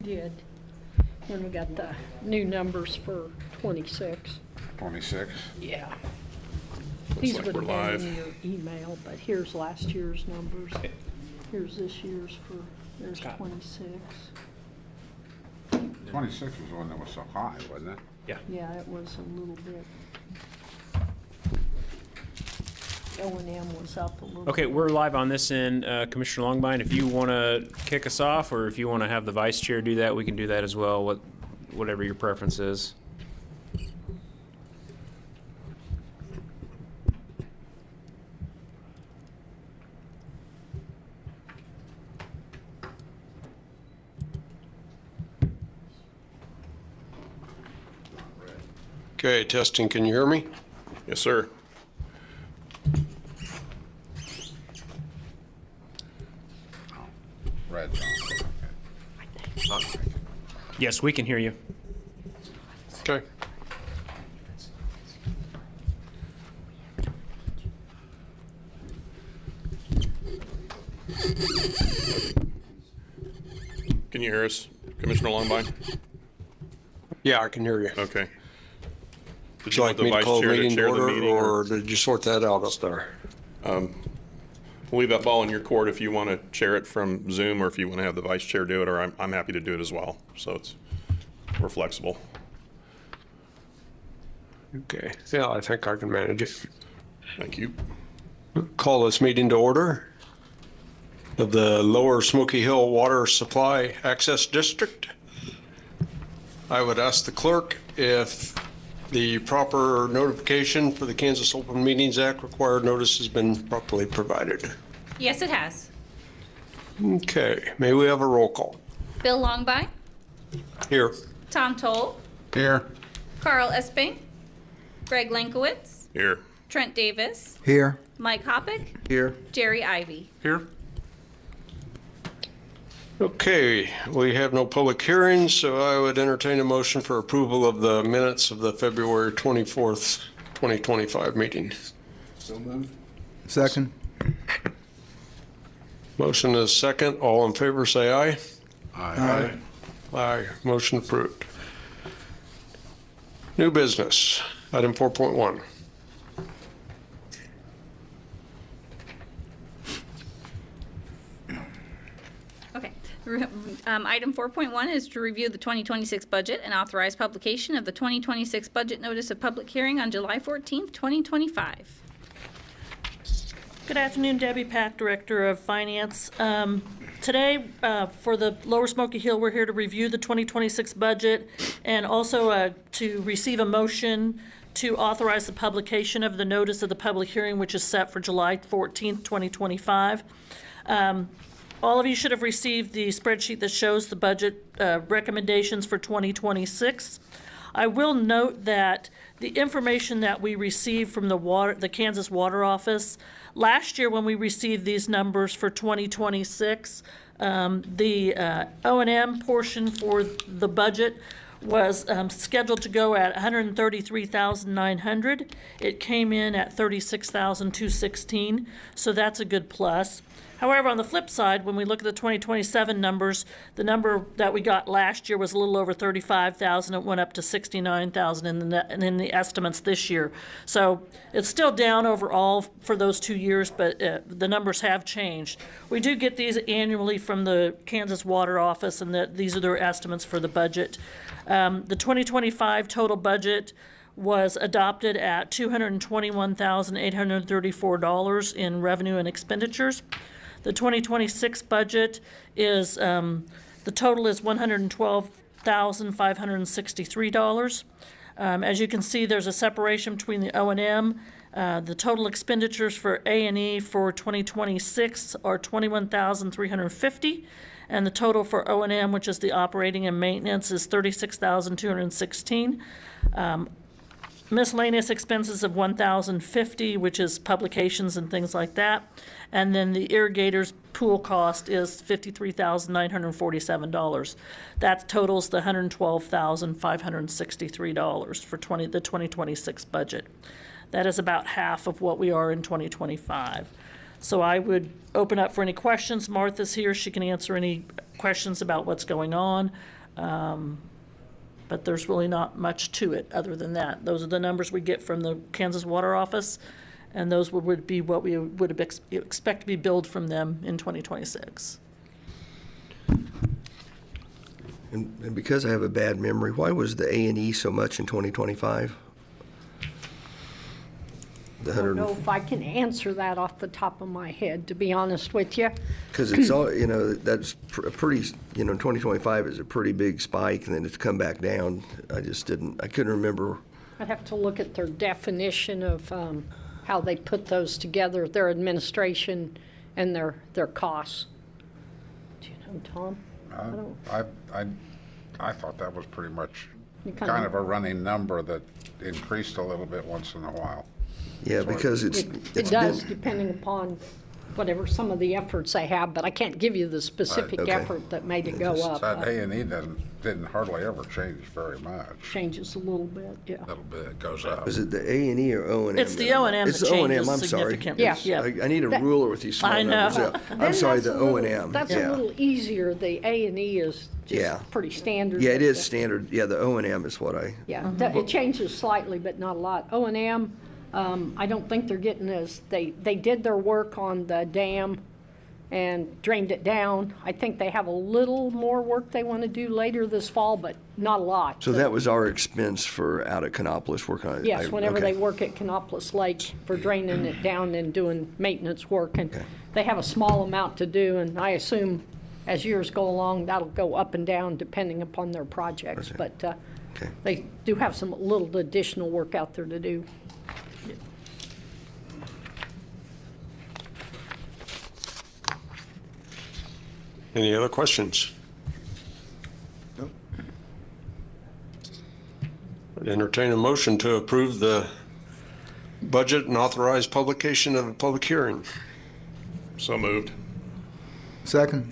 Did. When we got the new numbers for 26. 26? Yeah. Looks These like would we're have been live. in your email, but here's last year's numbers. Here's this year's there's 26. 26 was the one that was so high, wasn't it? Yeah. Yeah, it was a little bit. O&M was up a little. Okay, we're live on this end. Commissioner Longbind, if you want to kick us off, or if you want to have the vice chair do that, we can do that as well, whatever your preference is. Okay, testing, can you hear me? Yes, sir. Red's on. Okay. Yes, we can hear you. Okay. Can you hear us, Commissioner Longbind? Yeah, I can hear you. Okay. Did Would you you want like the me to vice call the chair to meeting to chair the order, meeting? or did you sort that out up there? We'll leave that ball in your court if you want to chair it from Zoom, or if you want to have the vice chair do it, or I'm happy to do it as well. So we're flexible. Okay, yeah, I think I can manage it. Thank you. Call this meeting to order of the Lower Smoky Hill Water Supply Access District. I would ask the clerk if the proper notification for the Kansas Open Meetings Act required notice has been properly provided. Yes, it has. Okay, may we have a roll call? Bill Longby, Here. Tom Toll, Here. Carl Esping, Greg Lankowitz, Here. Trent Davis, Here. Mike Hoppick, Here. Jerry Ivy. Here. Okay, we have no public hearings, so I would entertain a motion for approval of the minutes of the February 24th, 2025 meeting. So moved. Second. Motion is second. All in favor, say aye. Aye. Aye. Motion approved. New business, item 4.1. Okay. Item 4.1 is to review the 2026 budget and authorize publication of the 2026 budget notice of public hearing on July 14th, 2025. Good afternoon, Debbie Pack, Director of Finance. Today, for the Lower Smoky Hill, we're here to review the 2026 budget and also to receive a motion to authorize the publication of the notice of the public hearing, which is set for July 14th, 2025. All of you should have received the spreadsheet that shows the budget recommendations for 2026. I will note that the information that we received from the Kansas Water Office, last year when we received these numbers for 2026, the O&M portion for the budget was scheduled to go at $133,900. It came in at $36,216, so that's a good plus. However, on the flip side, when we look at the 2027 numbers, the number that we got last year was a little over 35,000. It went up to 69,000 in the estimates this year. So it's still down overall for those 2 years, but the numbers have changed. We do get these annually from the Kansas Water Office, and these are their estimates for the budget. The 2025 total budget was adopted at $221,834 in revenue and expenditures. The 2026 budget is, the total is $112,563. As you can see, there's a separation between the O&M. The total expenditures for A&E for 2026 are $21,350, and the total for O&M, which is the operating and maintenance, is $36,216. Miscellaneous expenses of $1,050, which is publications and things like that. And then the irrigator's pool cost is $53,947. That totals the $112,563 for the 2026 budget. That is about half of what we are in 2025. So I would open up for any questions. Martha's here. She can answer any questions about what's going on. But there's really not much to it other than that. Those are the numbers we get from the Kansas Water Office, and those would be what we would expect to be billed from them in 2026. And because I have a bad memory, why was the A&E so much in 2025? The I don't 100, know if I can answer that off the top of my head, to be honest with you. because it's all, that's a pretty, 2025 is a pretty big spike, and then it's come back down. I couldn't remember. I'd have to look at their definition of how they put those together, their administration and their costs. Do you know, Tom? I thought that was pretty much You kind of a running number that increased a little bit once in a while. Yeah, because It does, depending upon whatever some of the efforts they have, but I can't give you the specific okay. effort that made it go up. That A&E didn't hardly ever change very much. Changes a little bit, yeah. A little bit, it goes up. is it the A&E or O&M? It's the O&M It's that the O&M, changes I'm sorry. significantly. Yeah. I need a ruler with these small I know. numbers. Yeah. Then I'm sorry, that's the a little- O&M. That's yeah. a little easier. The A&E is Yeah. just pretty standard. Yeah, it but is the- standard. Yeah, the O&M is what I. Yeah, it changes slightly, but not a lot. O&M, I don't think they're getting they did their work on the dam and drained it down. I think they have a little more work they want to do later this fall, but not a lot. So that was our expense for out at Canopolis working on it? Yes, whenever okay. they work at Canopolis Lake for draining it down and doing maintenance work. And they have a small amount to do, and I assume as years go along, that'll go up and down depending upon their projects. Okay. But Okay. they do have some little additional work out there to do. Any other questions? I'd entertain a motion to approve the budget and authorize publication of a public hearing. So moved. Second.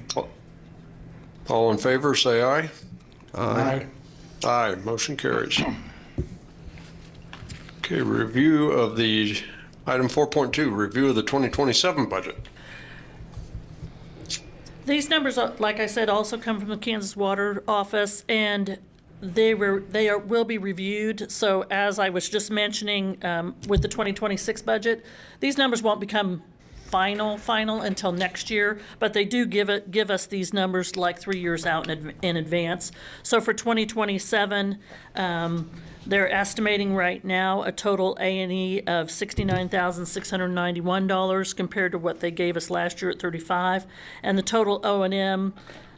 All in favor, say aye. Aye. Aye, motion carries. Okay, review of the, item 4.2, review of the 2027 budget. These numbers, like I said, also come from the Kansas Water Office, and will be reviewed. So as I was just mentioning, with the 2026 budget, these numbers won't become final until next year, but they do give us these numbers like 3 years out in advance. So for 2027, they're estimating right now a total A&E of $69,691 compared to what they gave us last year at $35,000, and the total O&M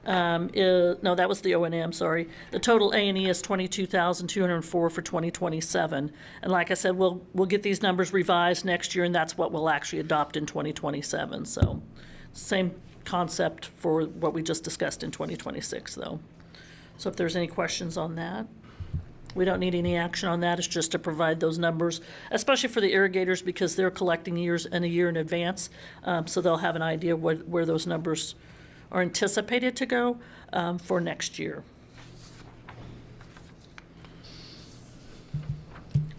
no, that was the O&M, sorry. The total A&E is $22,204 for 2027. And like I said, we'll get these numbers revised next year, and that's what we'll actually adopt in 2027. So same concept for what we just discussed in 2026, though. So if there's any questions on that. We don't need any action on that. It's just to provide those numbers, especially for the irrigators, because they're collecting a year in advance. So they'll have an idea where those numbers are anticipated to go for next year.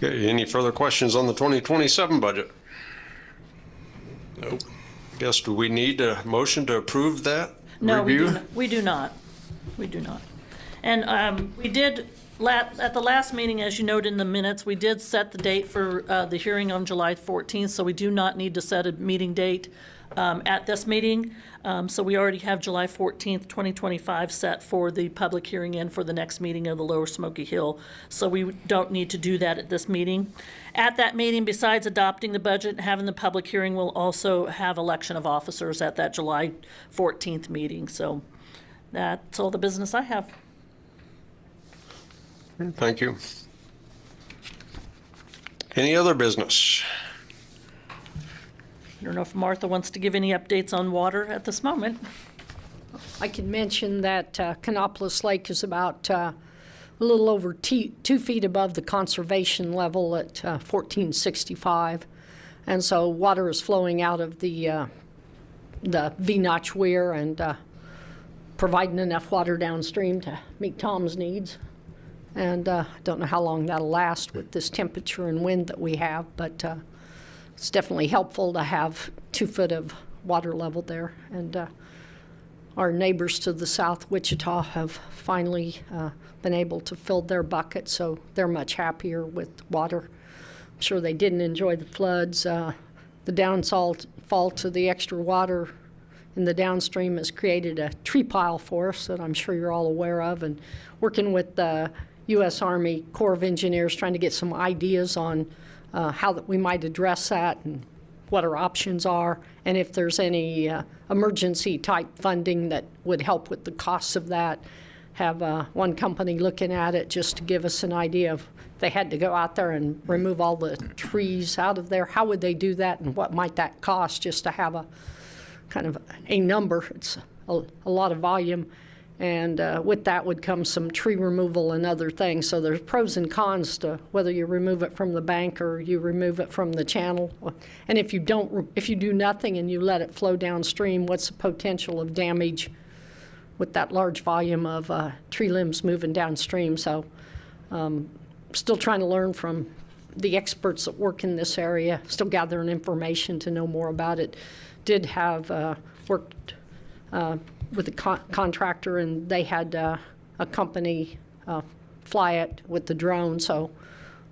Okay, any further questions on the 2027 budget? Nope. Guess, do we need a motion to approve that No, review? we do not. We do not. And we did, at the last meeting, as you noted in the minutes, we did set the date for the hearing on July 14th, so we do not need to set a meeting date at this meeting. So we already have July 14th, 2025 set for the public hearing and for the next meeting of the Lower Smoky Hill. So we don't need to do that at this meeting. At that meeting, besides adopting the budget and having the public hearing, we'll also have election of officers at that July 14th meeting. So that's all the business I have. Thank you. Any other business? I don't know if Martha wants to give any updates on water at this moment. I can mention that Canopolis Lake is about a little over 2 feet above the conservation level at 1465. And so water is flowing out of the V-notch weir and providing enough water downstream to meet Tom's needs. And I don't know how long that'll last with this temperature and wind that we have, but it's definitely helpful to have 2 foot of water level there. And our neighbors to the south, Wichita, have finally been able to fill their bucket, so they're much happier with water. I'm sure they didn't enjoy the floods. The downfall to the extra water in the downstream has created a tree pile for us that I'm sure you're all aware of, and working with the U.S. Army Corps of Engineers trying to get some ideas on how that we might address that and what our options are, and if there's any emergency type funding that would help with the costs of that. Have one company looking at it just to give us an idea of if they had to go out there and remove all the trees out of there, how would they do that and what might that cost, just to have a kind of a number. It's a lot of volume, and with that would come some tree removal and other things. So there's pros and cons to whether you remove it from the bank or you remove it from the channel. And if you do nothing and you let it flow downstream, what's the potential of damage with that large volume of tree limbs moving downstream? So still trying to learn from the experts that work in this area, still gathering information to know more about it. Did have worked with a contractor, and they had a company fly it with the drone, so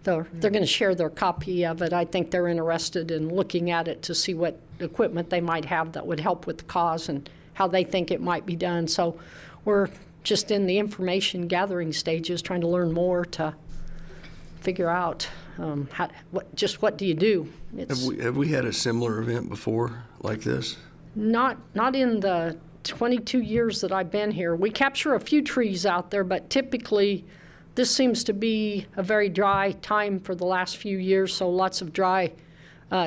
they're going to share their copy of it. I think they're interested in looking at it to see what equipment they might have that would help with the cause and how they think it might be done. So we're just in the information gathering stages, trying to learn more to figure out what do you do. Have we had a similar event before like this? Not in the 22 years that I've been here. We capture a few trees out there, but typically this seems to be a very dry time for the last few years, so lots of dry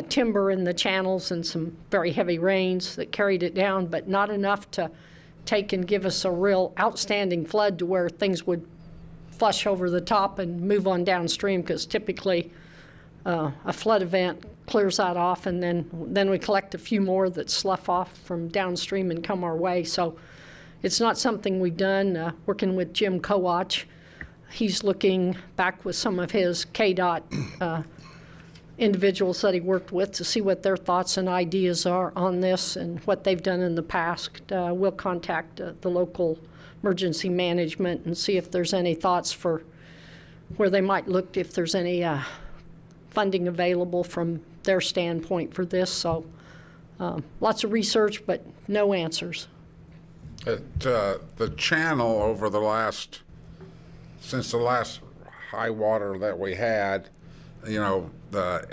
timber in the channels and some very heavy rains that carried it down, but not enough to take and give us a real outstanding flood to where things would flush over the top and move on downstream, because typically a flood event clears that off, and then we collect a few more that slough off from downstream and come our way. So it's not something we've done. Working with Jim Kowach, he's looking back with some of his KDOT individuals that he worked with to see what their thoughts and ideas are on this and what they've done in the past. We'll contact the local emergency management and see if there's any thoughts for where they might look, if there's any funding available from their standpoint for this. So lots of research, but no answers. The channel over since the last high water that we had, you know, the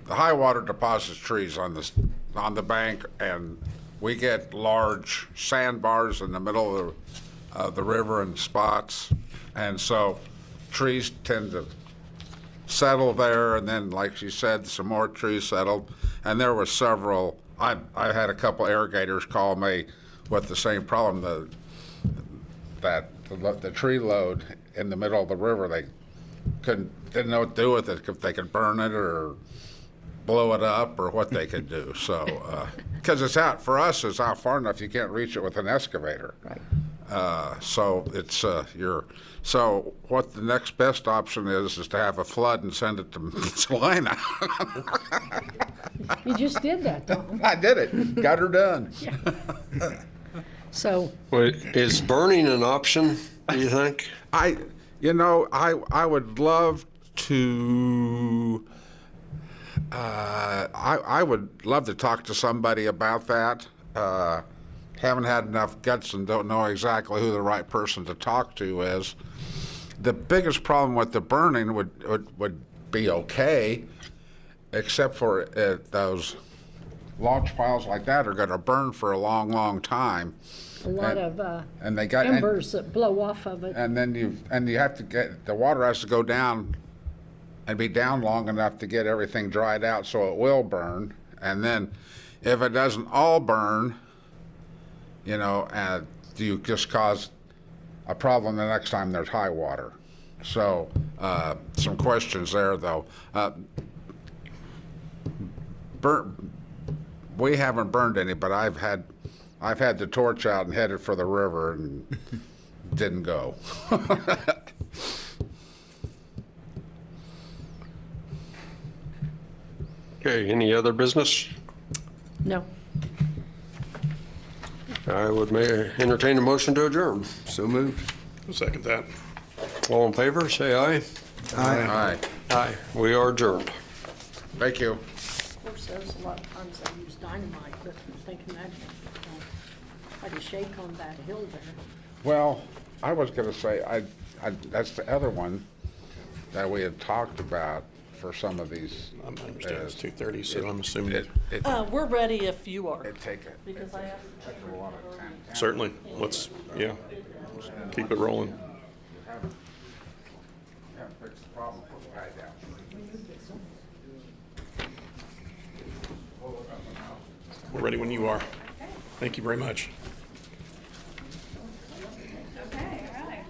high water deposits trees on the bank, and we get large sandbars in the middle of the river in spots, and so trees tend to settle there, and then, like she said, some more trees settled, and there were several. I had a couple irrigators call me with the same problem, that the tree load in the middle of the river, they didn't know what to do with it, if they could burn it or blow it up or what they could do. So, because it's out far enough you can't reach it with an excavator. Right. So it's so what the next best option is to have a flood and send it to Salina. You just did that, Tom. I did it. Got her done. So Is burning an option, do you think? I would love to. I would love to talk to somebody about that. Haven't had enough guts and don't know exactly who the right person to talk to is. The biggest problem with the burning would be okay, except for those launch piles like that are going to burn for a long, long time. a lot of And they got embers that blow off of it. and then you have to the water has to go down and be down long enough to get everything dried out so it will burn. And then if it doesn't all burn, you just cause a problem the next time there's high water. So some questions there, though. We haven't burned any, but I've had the torch out and headed for the river and didn't go. Okay, any other business? No. I would entertain a motion to adjourn. So moved. I'll second that. All in favor, say aye. Aye. Aye. We are adjourned. Thank you. Of course, there's a lot of times I use dynamite, but I'm thinking that had a shake on that hill there. Well, I was going to say, that's the other one that we had talked about for some of these. I understand it's 2:30, so I'm assuming We're ready if you are. It'd take it. Because I asked the chamber if they're ready. certainly, let's keep it rolling. Fix the problem, put the guy down. We're ready when you are. Thank you very much. Okay, all right.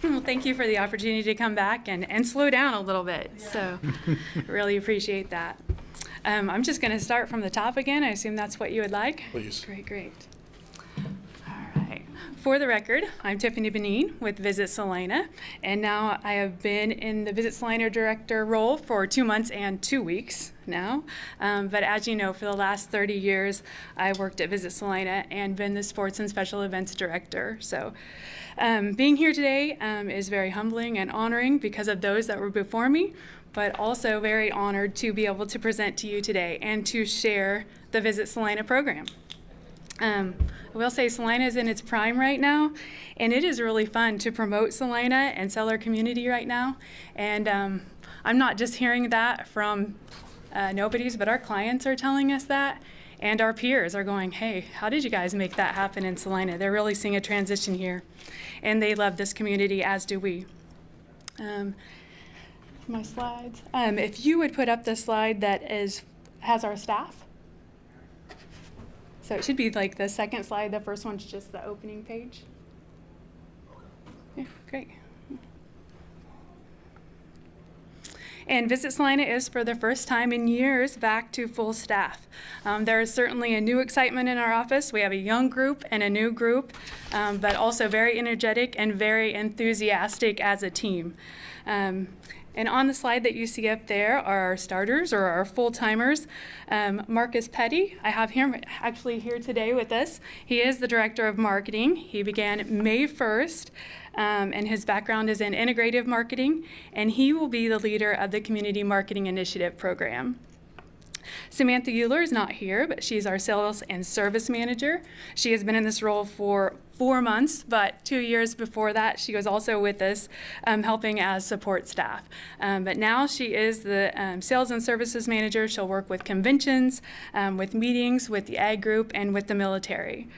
Well, thank you for the opportunity to come back and slow down a little bit. So really appreciate that. I'm just going to start from the top again. I assume that's what you would like. Please. Great. All right. For the record, I'm Tiffany Benin with Visit Salina, and now I have been in the Visit Salina director role for 2 months and 2 weeks now. But as you know, for the last 30 years, I worked at Visit Salina and been the sports and special events director. So being here today is very humbling and honoring because of those that were before me, but also very honored to be able to present to you today and to share the Visit Salina program. I will say Salina is in its prime right now, and it is really fun to promote Salina and sell our community right now. And I'm not just hearing that from nobodies, but our clients are telling us that, and our peers are going, hey, how did you guys make that happen in Salina? They're really seeing a transition here, and they love this community, as do we. My slides. If you would put up the slide that has our staff. So it should be like the second slide. The first one's just the opening page. Yeah, great. And Visit Salina is, for the first time in years, back to full staff. There is certainly a new excitement in our office. We have a young group and a new group, but also very energetic and very enthusiastic as a team. And on the slide that you see up there are our starters, or our full-timers. Marcus Petty, I have him actually here today with us. He is the Director of Marketing. He began May 1st, and his background is in integrative marketing, and he will be the leader of the Community Marketing Initiative program. Samantha Euler is not here, but she's our Sales and Service Manager. She has been in this role for 4 months, but 2 years before that, she was also with us helping as support staff. But now she is the Sales and Services Manager. She'll work with conventions, with meetings, with the ag group, and with the military.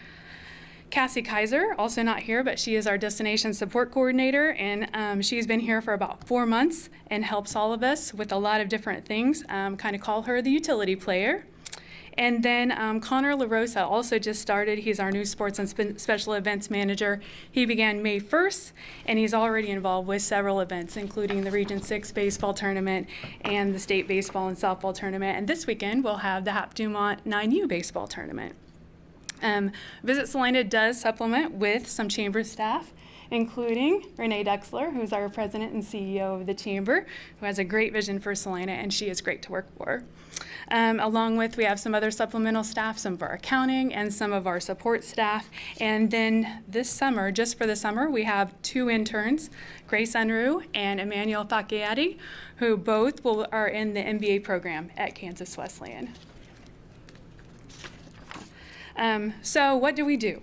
Cassie Kaiser, also not here, but she is our Destination Support Coordinator, and she's been here for about 4 months and helps all of us with a lot of different things, kind of call her the utility player. And then Connor LaRosa also just started. He's our new Sports and Special Events Manager. He began May 1st, and he's already involved with several events, including the Region 6 baseball tournament and the state baseball and softball tournament. And this weekend, we'll have the Hap Dumont 9U baseball tournament. Visit Salina does supplement with some chamber staff, including Renee Dexler, who's our president and CEO of the chamber, who has a great vision for Salina, and she is great to work for. Along with, we have some other supplemental staff, some of our accounting and some of our support staff. And then this summer, just for the summer, we have 2 interns, Grace Unruh and Emmanuel Fakiati, who both are in the MBA program at Kansas Wesleyan. So what do we do?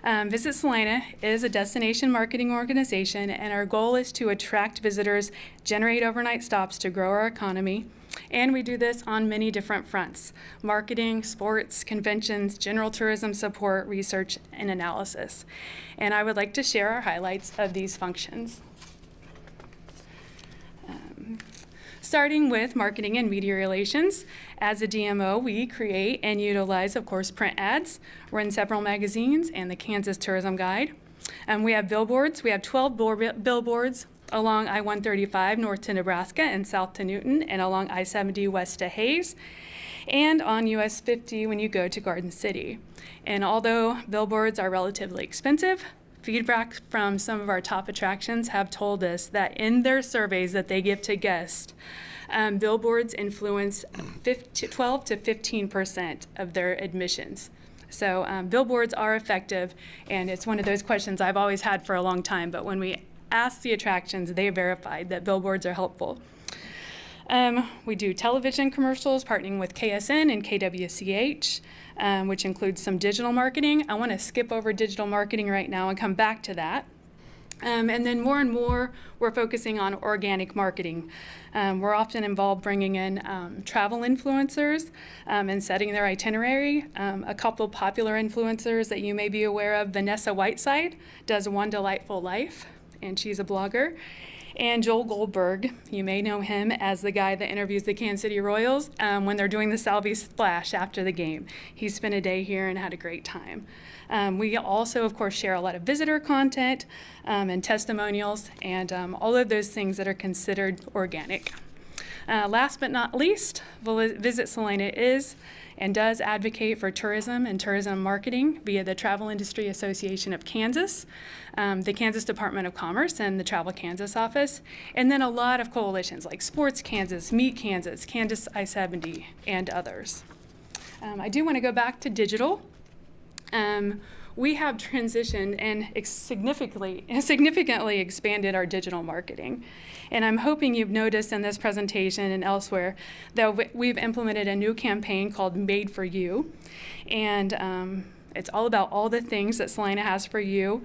Visit Salina is a destination marketing organization, and our goal is to attract visitors, generate overnight stops to grow our economy, and we do this on many different fronts: marketing, sports, conventions, general tourism support, research, and analysis. And I would like to share our highlights of these functions. Starting with marketing and media relations. As a DMO, we create and utilize, of course, print ads, run several magazines, and the Kansas Tourism Guide. We have billboards. We have 12 billboards along I-135 north to Nebraska and south to Newton, and along I-70 west to Hayes, and on US 50 when you go to Garden City. And although billboards are relatively expensive, feedback from some of our top attractions have told us that in their surveys that they give to guests, billboards influence 12 to 15% of their admissions. So billboards are effective, and it's one of those questions I've always had for a long time, but when we asked the attractions, they verified that billboards are helpful. We do television commercials, partnering with KSN and KWCH, which includes some digital marketing. I want to skip over digital marketing right now and come back to that. And then more and more, we're focusing on organic marketing. We're often involved bringing in travel influencers and setting their itinerary. A couple popular influencers that you may be aware of, Vanessa Whiteside does One Delightful Life, and she's a blogger. And Joel Goldberg, you may know him as the guy that interviews the Kansas City Royals when they're doing the Salvi Splash after the game. He spent a day here and had a great time. We also, of course, share a lot of visitor content and testimonials and all of those things that are considered organic. Last but not least, Visit Salina is and does advocate for tourism and tourism marketing via the Travel Industry Association of Kansas, the Kansas Department of Commerce, and the Travel Kansas office, and then a lot of coalitions like Sports Kansas, Meet Kansas, Kansas I-70, and others. I do want to go back to digital. We have transitioned and significantly expanded our digital marketing. And I'm hoping you've noticed in this presentation and elsewhere that we've implemented a new campaign called Made for You. And it's all about all the things that Salina has for you: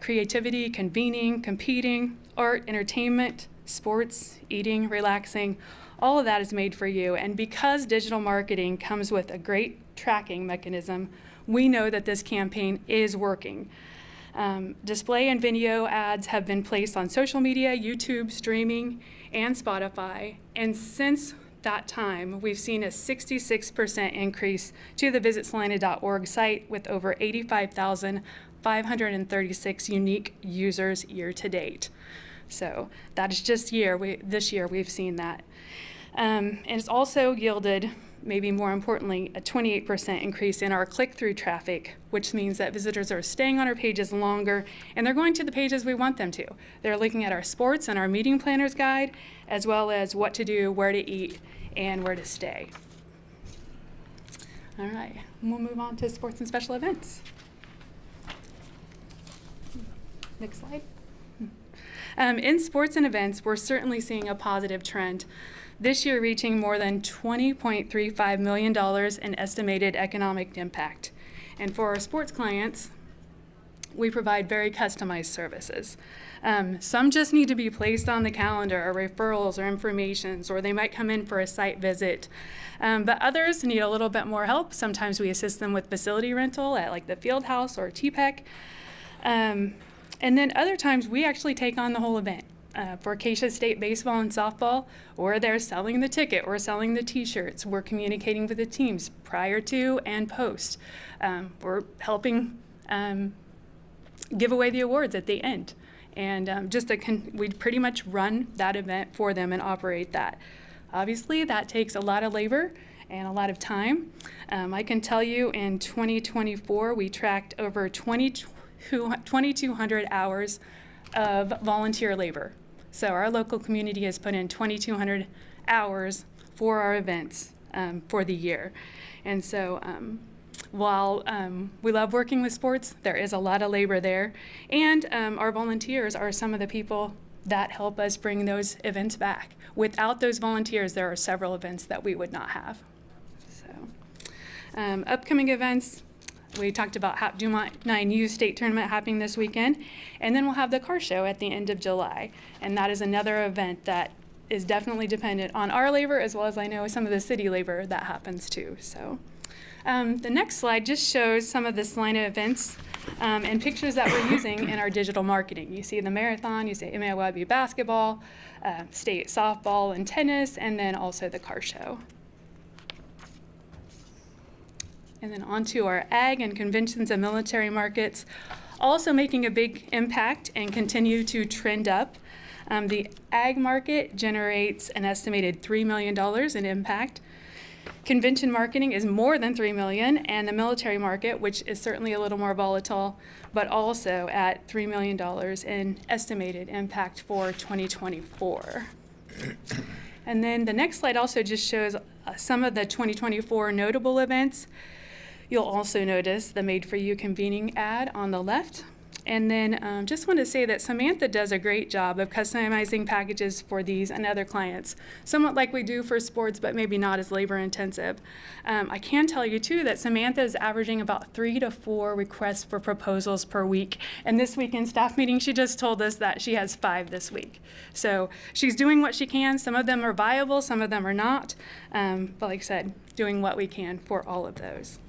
creativity, convening, competing, art, entertainment, sports, eating, relaxing. All of that is made for you. And because digital marketing comes with a great tracking mechanism, we know that this campaign is working. Display and video ads have been placed on social media, YouTube, streaming, and Spotify. And since that time, we've seen a 66% increase to the visitsalina.org site with over 85,536 unique users year to date. So that is just this year we've seen that. And it's also yielded, maybe more importantly, a 28% increase in our click-through traffic, which means that visitors are staying on our pages longer, and they're going to the pages we want them to. They're looking at our sports and our meeting planner's guide, as well as what to do, where to eat, and where to stay. All right, we'll move on to sports and special events. Next slide. In sports and events, we're certainly seeing a positive trend. This year reaching more than $20.35 million in estimated economic impact. And for our sports clients, we provide very customized services. Some just need to be placed on the calendar, or referrals or informations, or they might come in for a site visit. But others need a little bit more help. Sometimes we assist them with facility rental at like the field house or TPEC. And then other times we actually take on the whole event. For Acacia State baseball and softball, we're there selling the ticket, we're selling the t-shirts, we're communicating with the teams prior to and post. We're helping give away the awards at the end. And we pretty much run that event for them and operate that. Obviously, that takes a lot of labor and a lot of time. I can tell you in 2024, we tracked over 2,200 hours of volunteer labor. So our local community has put in 2,200 hours for our events for the year. And so while we love working with sports, there is a lot of labor there. And our volunteers are some of the people that help us bring those events back. Without those volunteers, there are several events that we would not have. So upcoming events, we talked about Dumont 9U State Tournament happening this weekend, and then we'll have the car show at the end of July. And that is another event that is definitely dependent on our labor, as well as I know some of the city labor that happens too. So the next slide just shows some of the Salina events and pictures that we're using in our digital marketing. You see the marathon, you see MIYB basketball, state softball and tennis, and then also the car show. And then on to our ag and conventions and military markets, also making a big impact and continue to trend up. The ag market generates an estimated $3 million in impact. Convention marketing is more than $3 million, and the military market, which is certainly a little more volatile, but also at $3 million in estimated impact for 2024. And then the next slide also just shows some of the 2024 notable events. You'll also notice the Made For You convening ad on the left. And then just want to say that Samantha does a great job of customizing packages for these and other clients, somewhat like we do for sports, but maybe not as labor intensive. I can tell you too that Samantha is averaging about 3 to 4 requests for proposals per week. And this week in staff meeting, she just told us that she has 5 this week. So she's doing what she can. Some of them are viable, some of them are not. But like I said, doing what we can for all of those.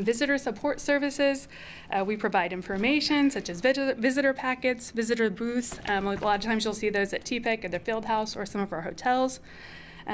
Visitor support services, we provide information such as visitor packets, visitor booths. A lot of times you'll see those at TPEC at the field house or some of our hotels.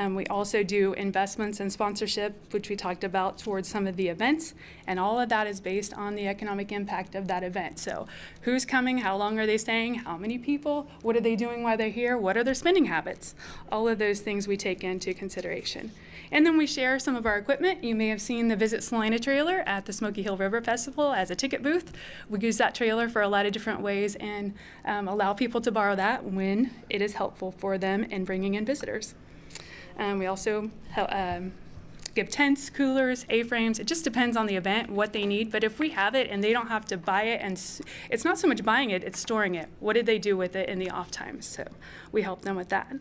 We also do investments and sponsorship, which we talked about towards some of the events, and all of that is based on the economic impact of that event. So who's coming, how long are they staying, how many people, what are they doing while they're here, what are their spending habits? All of those things we take into consideration. And then we share some of our equipment. You may have seen the Visit Salina trailer at the Smoky Hill River Festival as a ticket booth. We use that trailer for a lot of different ways and allow people to borrow that when it is helpful for them in bringing in visitors. We also give tents, coolers, A-frames. It just depends on the event, what they need. But if we have it and they don't have to buy it, and it's not so much buying it, it's storing it. What did they do with it in the off times? So we help them with that.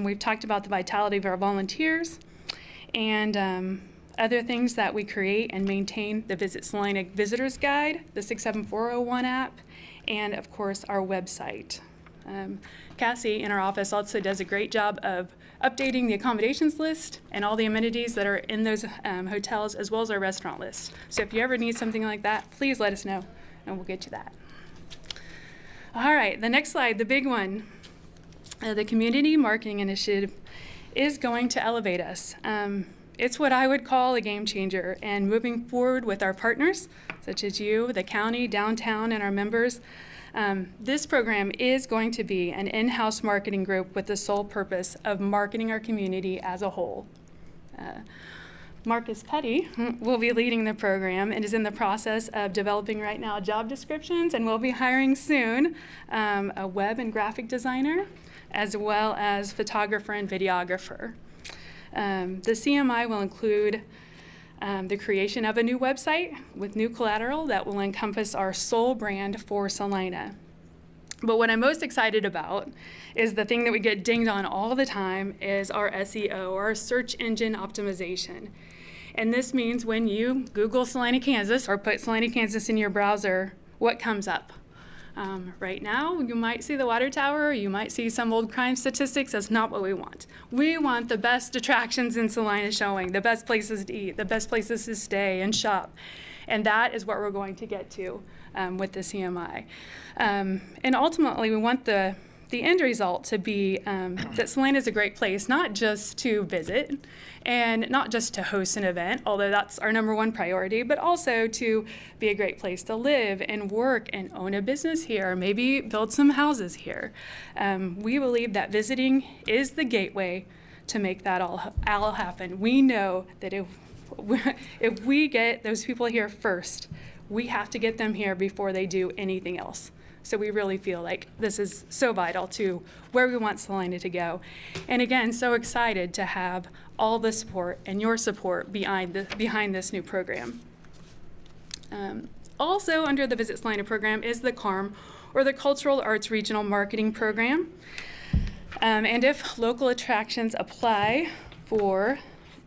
We've talked about the vitality of our volunteers and other things that we create and maintain: the Visit Salina Visitors Guide, the 67401 app, and of course our website. Cassie in our office also does a great job of updating the accommodations list and all the amenities that are in those hotels, as well as our restaurant list. So if you ever need something like that, please let us know and we'll get you that. All right, the next slide, the big one. The Community Marketing Initiative is going to elevate us. It's what I would call a game changer, and moving forward with our partners, such as you, the county, downtown, and our members, this program is going to be an in-house marketing group with the sole purpose of marketing our community as a whole. Marcus Petty will be leading the program and is in the process of developing right now job descriptions, and we'll be hiring soon a web and graphic designer, as well as photographer and videographer. The CMI will include the creation of a new website with new collateral that will encompass our sole brand for Salina. But what I'm most excited about is the thing that we get dinged on all the time is our SEO, our search engine optimization. And this means when you Google Salina, Kansas, or put Salina, Kansas in your browser, what comes up? Right now, you might see the water tower, you might see some old crime statistics. That's not what we want. We want the best attractions in Salina showing, the best places to eat, the best places to stay and shop. And that is what we're going to get to with the CMI. And ultimately, we want the end result to be that Salina is a great place, not just to visit and not just to host an event, although that's our #1 priority, but also to be a great place to live and work and own a business here, maybe build some houses here. We believe that visiting is the gateway to make that all happen. We know that if we get those people here first, we have to get them here before they do anything else. So we really feel like this is so vital to where we want Salina to go. And again, so excited to have all the support and your support behind this new program. Also under the Visit Salina program is the CARM, or the Cultural Arts Regional Marketing Program. And if local attractions apply for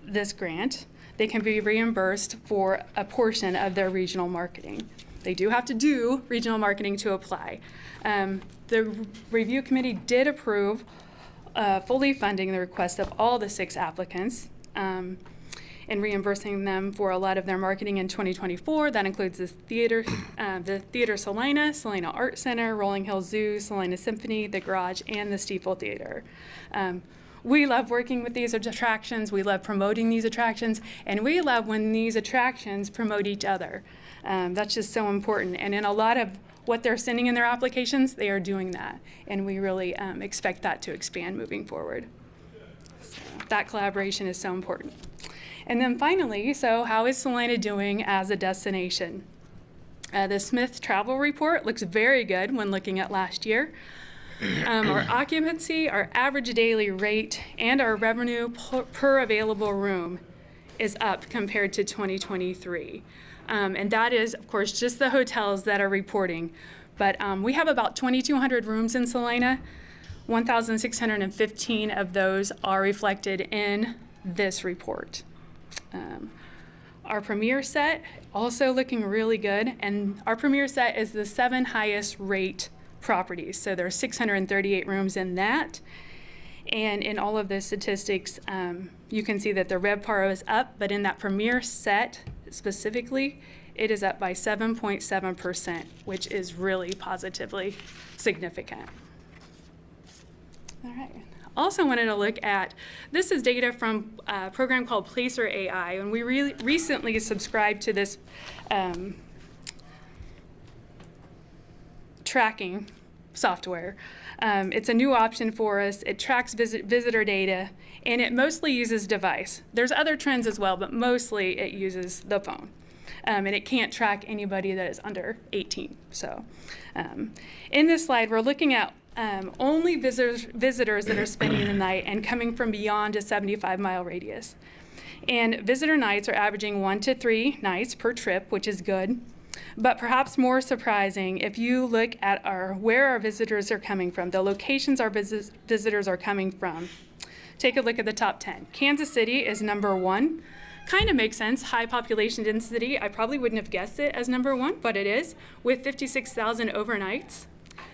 this grant, they can be reimbursed for a portion of their regional marketing. They do have to do regional marketing to apply. The review committee did approve fully funding the request of all the 6 applicants and reimbursing them for a lot of their marketing in 2024. That includes the Theater Salina, Salina Art Center, Rolling Hills Zoo, Salina Symphony, the Garage, and the Steeple Theater. We love working with these attractions, we love promoting these attractions, and we love when these attractions promote each other. That's just so important. And in a lot of what they're sending in their applications, they are doing that. And we really expect that to expand moving forward. So that collaboration is so important. And then finally, so how is Salina doing as a destination? The Smith Travel Report looks very good when looking at last year. Our occupancy, our average daily rate, and our revenue per available room is up compared to 2023. And that is, of course, just the hotels that are reporting. But we have about 2,200 rooms in Salina. 1,615 of those are reflected in this report. Our premier set also looking really good, and our premier set is the 7 highest rate properties. So there are 638 rooms in that. And in all of the statistics, you can see that the RevPAR is up, but in that premier set specifically, it is up by 7.7%, which is really positively significant. All right. Also wanted to look at, this is data from a program called Placer AI, and we recently subscribed to this tracking software. It's a new option for us. It tracks visitor data, and it mostly uses device. There's other trends as well, but mostly it uses the phone. And it can't track anybody that is under 18. So in this slide, we're looking at only visitors that are spending the night and coming from beyond a 75-mile radius. And visitor nights are averaging 1 to 3 nights per trip, which is good. But perhaps more surprising, if you look at where our visitors are coming from, the locations our visitors are coming from, take a look at the top 10. Kansas City is number 1. Kind of makes sense, high population density. I probably wouldn't have guessed it as number 1, but it is, with 56,000 overnights.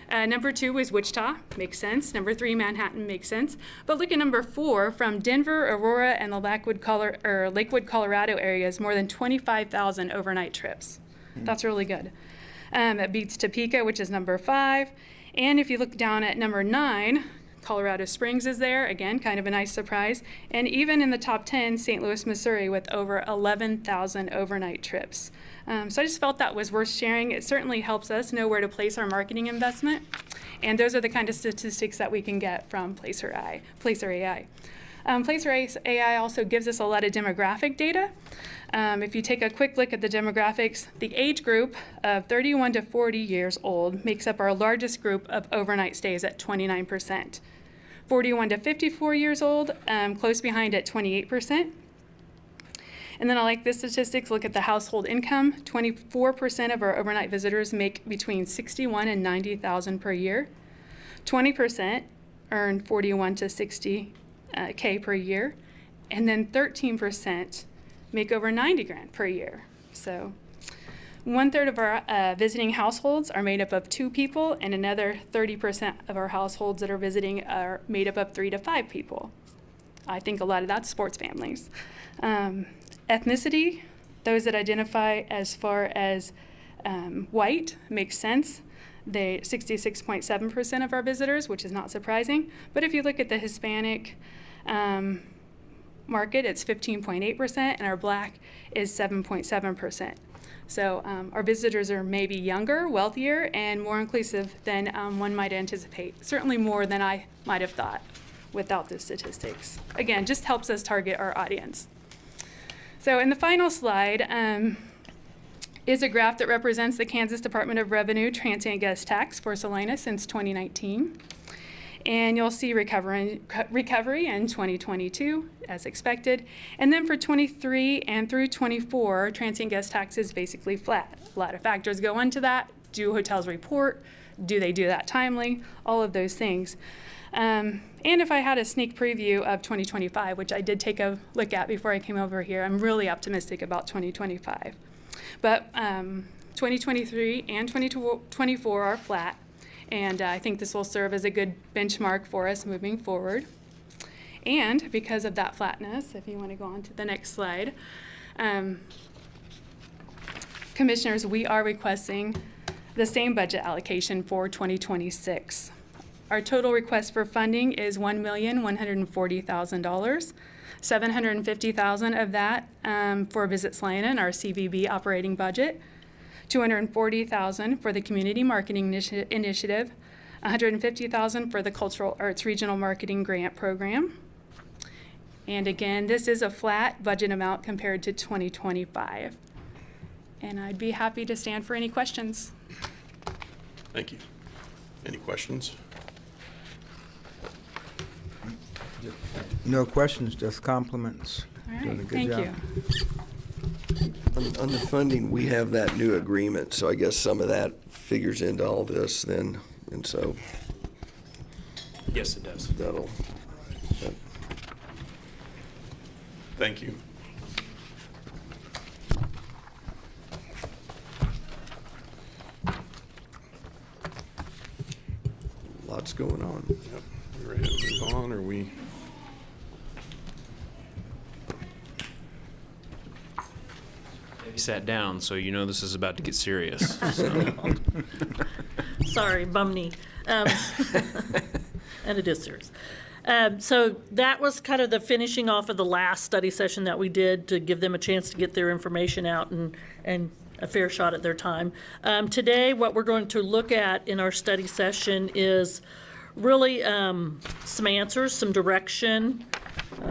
Number 2 is Wichita, makes sense. Number 3, Manhattan, makes sense. But look at number 4, from Denver, Aurora, and the Lakewood, Colorado areas, more than 25,000 overnight trips. That's really good. It beats Topeka, which is number 5. And if you look down at number 9, Colorado Springs is there, again, kind of a nice surprise. And even in the top 10, St. Louis, Missouri, with over 11,000 overnight trips. So I just felt that was worth sharing. It certainly helps us know where to place our marketing investment. And those are the kind of statistics that we can get from Placer AI. Placer AI also gives us a lot of demographic data. If you take a quick look at the demographics, the age group of 31 to 40 years old makes up our largest group of overnight stays at 29%. 41 to 54 years old, close behind at 28%. And then I like this statistics, look at the household income. 24% of our overnight visitors make between $61,000 and $90,000 per year. 20% earn $41,000 to $60,000 per year. And then 13% make over $90,000 per year. So 1/3 of our visiting households are made up of 2 people, and another 30% of our households that are visiting are made up of 3 to 5 people. I think a lot of that's sports families. Ethnicity, those that identify as far as white, makes sense. They 66.7% of our visitors, which is not surprising. But if you look at the Hispanic market, it's 15.8%, and our Black is 7.7%. So our visitors are maybe younger, wealthier, and more inclusive than one might anticipate. Certainly more than I might have thought without the statistics. Again, just helps us target our audience. So in the final slide is a graph that represents the Kansas Department of Revenue transient guest tax for Salina since 2019. And you'll see recovery in 2022, as expected. And then for 23 and through 24, transient guest tax is basically flat. A lot of factors go into that. Do hotels report? Do they do that timely? All of those things. And if I had a sneak preview of 2025, which I did take a look at before I came over here, I'm really optimistic about 2025. But 2023 and 2024 are flat. And I think this will serve as a good benchmark for us moving forward. And because of that flatness, if you want to go on to the next slide, Commissioners, we are requesting the same budget allocation for 2026. Our total request for funding is $1,140,000. $750,000 of that for Visit Salina and our CVB operating budget. $240,000 for the Community Marketing Initiative, $150,000 for the Cultural Arts Regional Marketing Grant Program. And again, this is a flat budget amount compared to 2025. And I'd be happy to stand for any questions. Thank you. Any questions? No questions, just compliments. All Doing a right, good thank job. you. On the funding, we have that new agreement, so I guess some of that figures into all this then, and so Yes, it does. that'll, Thank you. lots going on. Yep. We ready to move on, or we? He sat down, so you know this is about to get serious. So. Sorry, bum knee. And it is serious. So that was kind of the finishing off of the last study session that we did to give them a chance to get their information out and a fair shot at their time. Today, what we're going to look at in our study session is really some answers, some direction.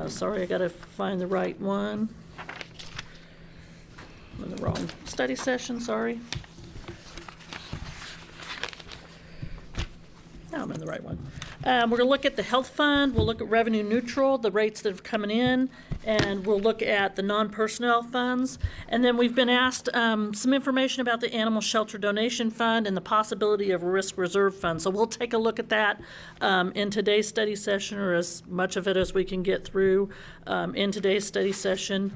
Sorry, I got to find the right one. I'm in the wrong study session, sorry. No, I'm in the right one. We're going to look at the health fund, we'll look at revenue neutral, the rates that have coming in, and we'll look at the non-personnel funds. And then we've been asked some information about the animal shelter donation fund and the possibility of a risk reserve fund. So we'll take a look at that in today's study session, or as much of it as we can get through in today's study session,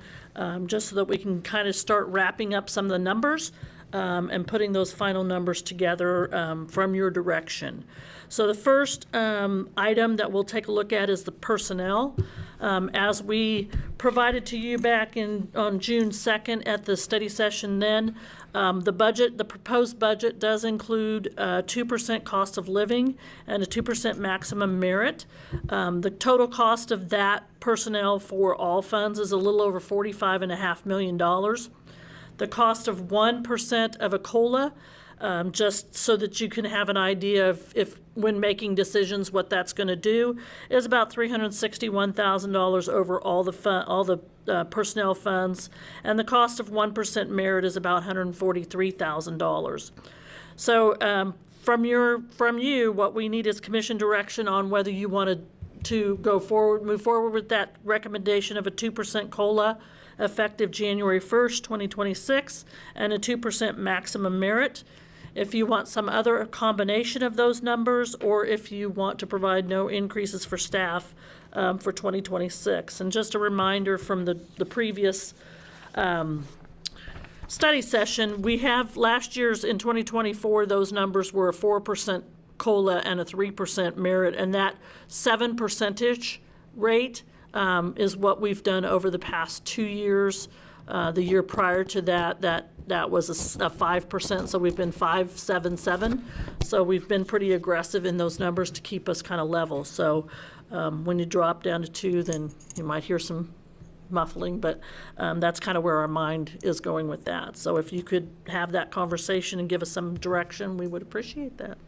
just so that we can kind of start wrapping up some of the numbers and putting those final numbers together from your direction. So the first item that we'll take a look at is the personnel. As we provided to you back on June 2nd at the study session then, the proposed budget does include 2% cost of living and a 2% maximum merit. The total cost of that personnel for all funds is a little over $45.5 million. The cost of 1% of a COLA, just so that you can have an idea of if, when making decisions, what that's going to do, is about $361,000 over all the personnel funds, and the cost of 1% merit is about $143,000. So from you, what we need is commission direction on whether you want to move forward with that recommendation of a 2% COLA effective January 1st, 2026, and a 2% maximum merit. If you want some other combination of those numbers, or if you want to provide no increases for staff for 2026. And just a reminder from the previous study session, we have last year's in 2024, those numbers were a 4% COLA and a 3% merit, and that 7% rate is what we've done over the past 2 years. The year prior to that was a 5%, so we've been 5-7-7. So we've been pretty aggressive in those numbers to keep us kind of level. So when you drop down to 2, then you might hear some muffling, but that's kind of where our mind is going with that. So if you could have that conversation and give us some direction, we would appreciate that.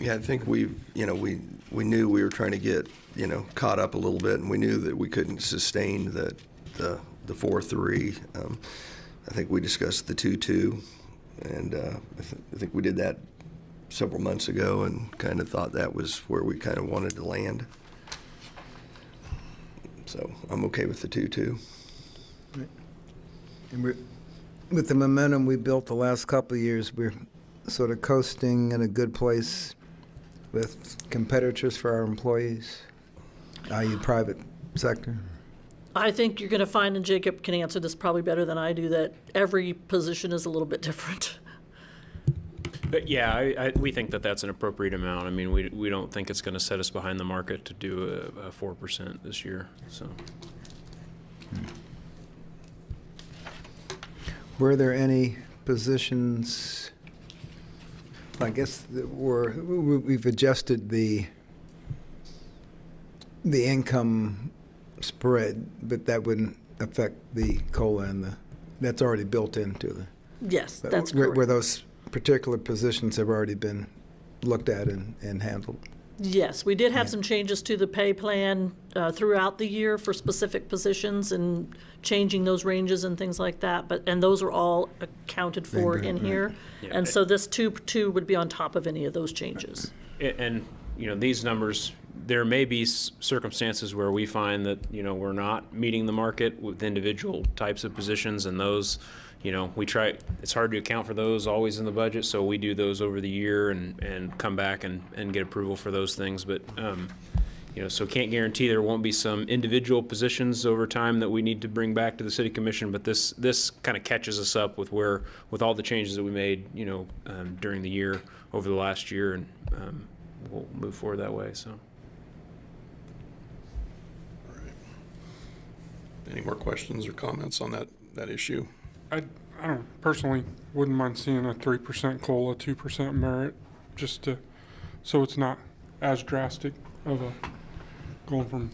Yeah, I think we knew we were trying to get, caught up a little bit, and we knew that we couldn't sustain the 4-3. I think we discussed the 2-2, and I think we did that several months ago and kind of thought that was where we kind of wanted to land. So I'm okay with the 2-2. And with the momentum we built the last couple of years, we're sort of coasting in a good place with competitors for our employees, i.e. private sector. I think you're going to find, and Jacob can answer this probably better than I do, that every position is a little bit different. But yeah, we think that that's an appropriate amount. I mean, we don't think it's going to set us behind the market to do a 4% this year. So. Were there any positions, I guess, that we've adjusted the income spread, but that wouldn't affect the COLA and that's already built into the. Yes, that's where correct. those particular positions have already been looked at and handled. Yes, we did have some changes to the pay plan throughout the year for specific positions and changing those ranges and things like that, and those are all accounted for in here. And so this 2.2 would be on top of any of those changes. And, these numbers, there may be circumstances where we find that, we're not meeting the market with individual types of positions, and those, we try, it's hard to account for those always in the budget, so we do those over the year and come back and get approval for those things. But, so can't guarantee there won't be some individual positions over time that we need to bring back to the city commission, but this kind of catches us up with all the changes that we made, during the year, over the last year, and we'll move forward that way, so. Any more questions or comments on that issue? I don't personally wouldn't mind seeing a 3% COLA, 2% merit, so it's not as drastic of a going from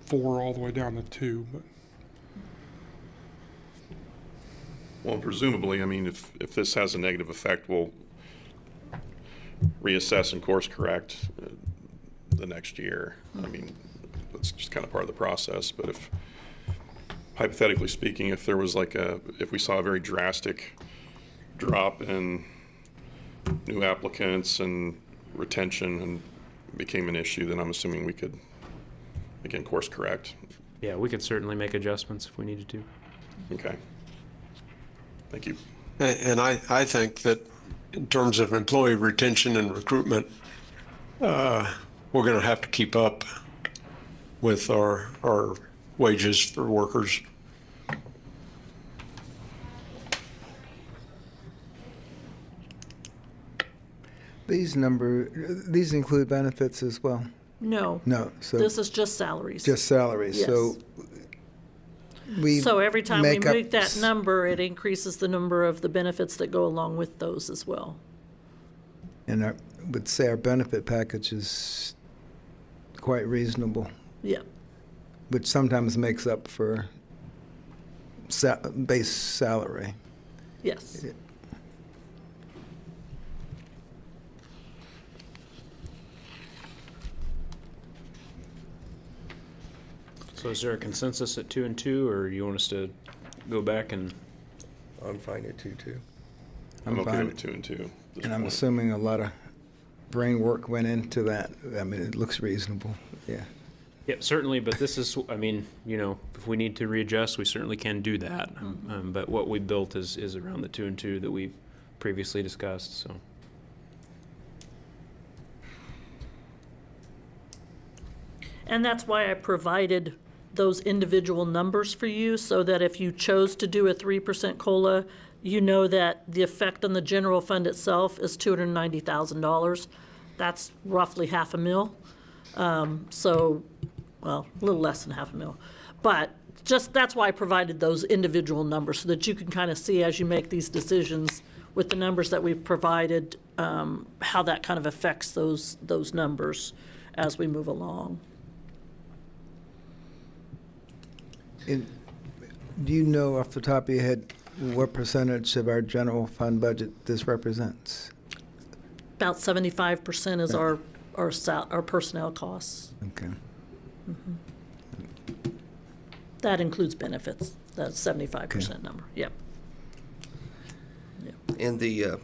4 all the way down to 2. But Well, presumably, I mean, if this has a negative effect, we'll reassess and course correct the next year. I mean, that's just kind of part of the process. But if, hypothetically speaking, if there was if we saw a very drastic drop in new applicants and retention and became an issue, then I'm assuming we could, again, course correct. Yeah, we could certainly make adjustments if we needed to. Okay. Thank you. And I think that in terms of employee retention and recruitment, we're going to have to keep up with our wages for workers. These include benefits as well? No. No, so This is just salaries. just salaries. Yes. So every time we make that number, it increases the number of the benefits that go along with those as well. And I would say our benefit package is quite reasonable, Yeah. which sometimes makes up for base salary. Yes. So is there a consensus at 2 and 2, or you want us to go back and? I'm fine at 2.2. I'm okay fine. with 2 and 2. at this And I'm point. assuming a lot of brain work went into that. I mean, it looks reasonable, yeah. Yep, certainly, but this is, I mean, if we need to readjust, we certainly can do that. But what we built is around the 2 and 2 that we've previously discussed, so. And that's why I provided those individual numbers for you, so that if you chose to do a 3% COLA, you know that the effect on the general fund itself is $290,000. That's roughly $500,000. Well, a little less than $500,000. But that's why I provided those individual numbers, so that you can kind of see as you make these decisions with the numbers that we've provided, how that kind of affects those numbers as we move along. Do you know off the top of your head what percentage of our general fund budget this represents? About 75% is our personnel costs. Okay. That includes benefits, that 75% number, yep. And is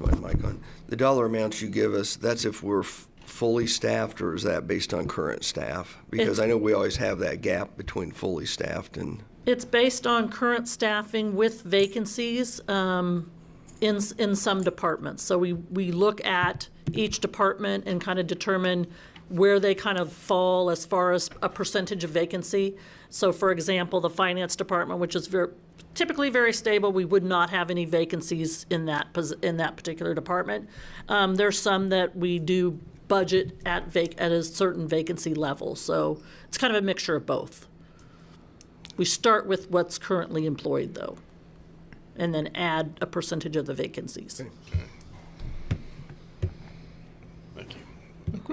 my mic on? The dollar amounts you give us, that's if we're fully staffed, or is that based on current staff? Because I know we always have that gap between fully staffed and. It's based on current staffing with vacancies in some departments. So we look at each department and kind of determine where they kind of fall as far as a percentage of vacancy. So for example, the finance department, which is typically very stable, we would not have any vacancies in that particular department. There's some that we do budget at a certain vacancy level. So it's kind of a mixture of both. We start with what's currently employed, though, and then add a percentage of the vacancies. Okay. Thank you. I think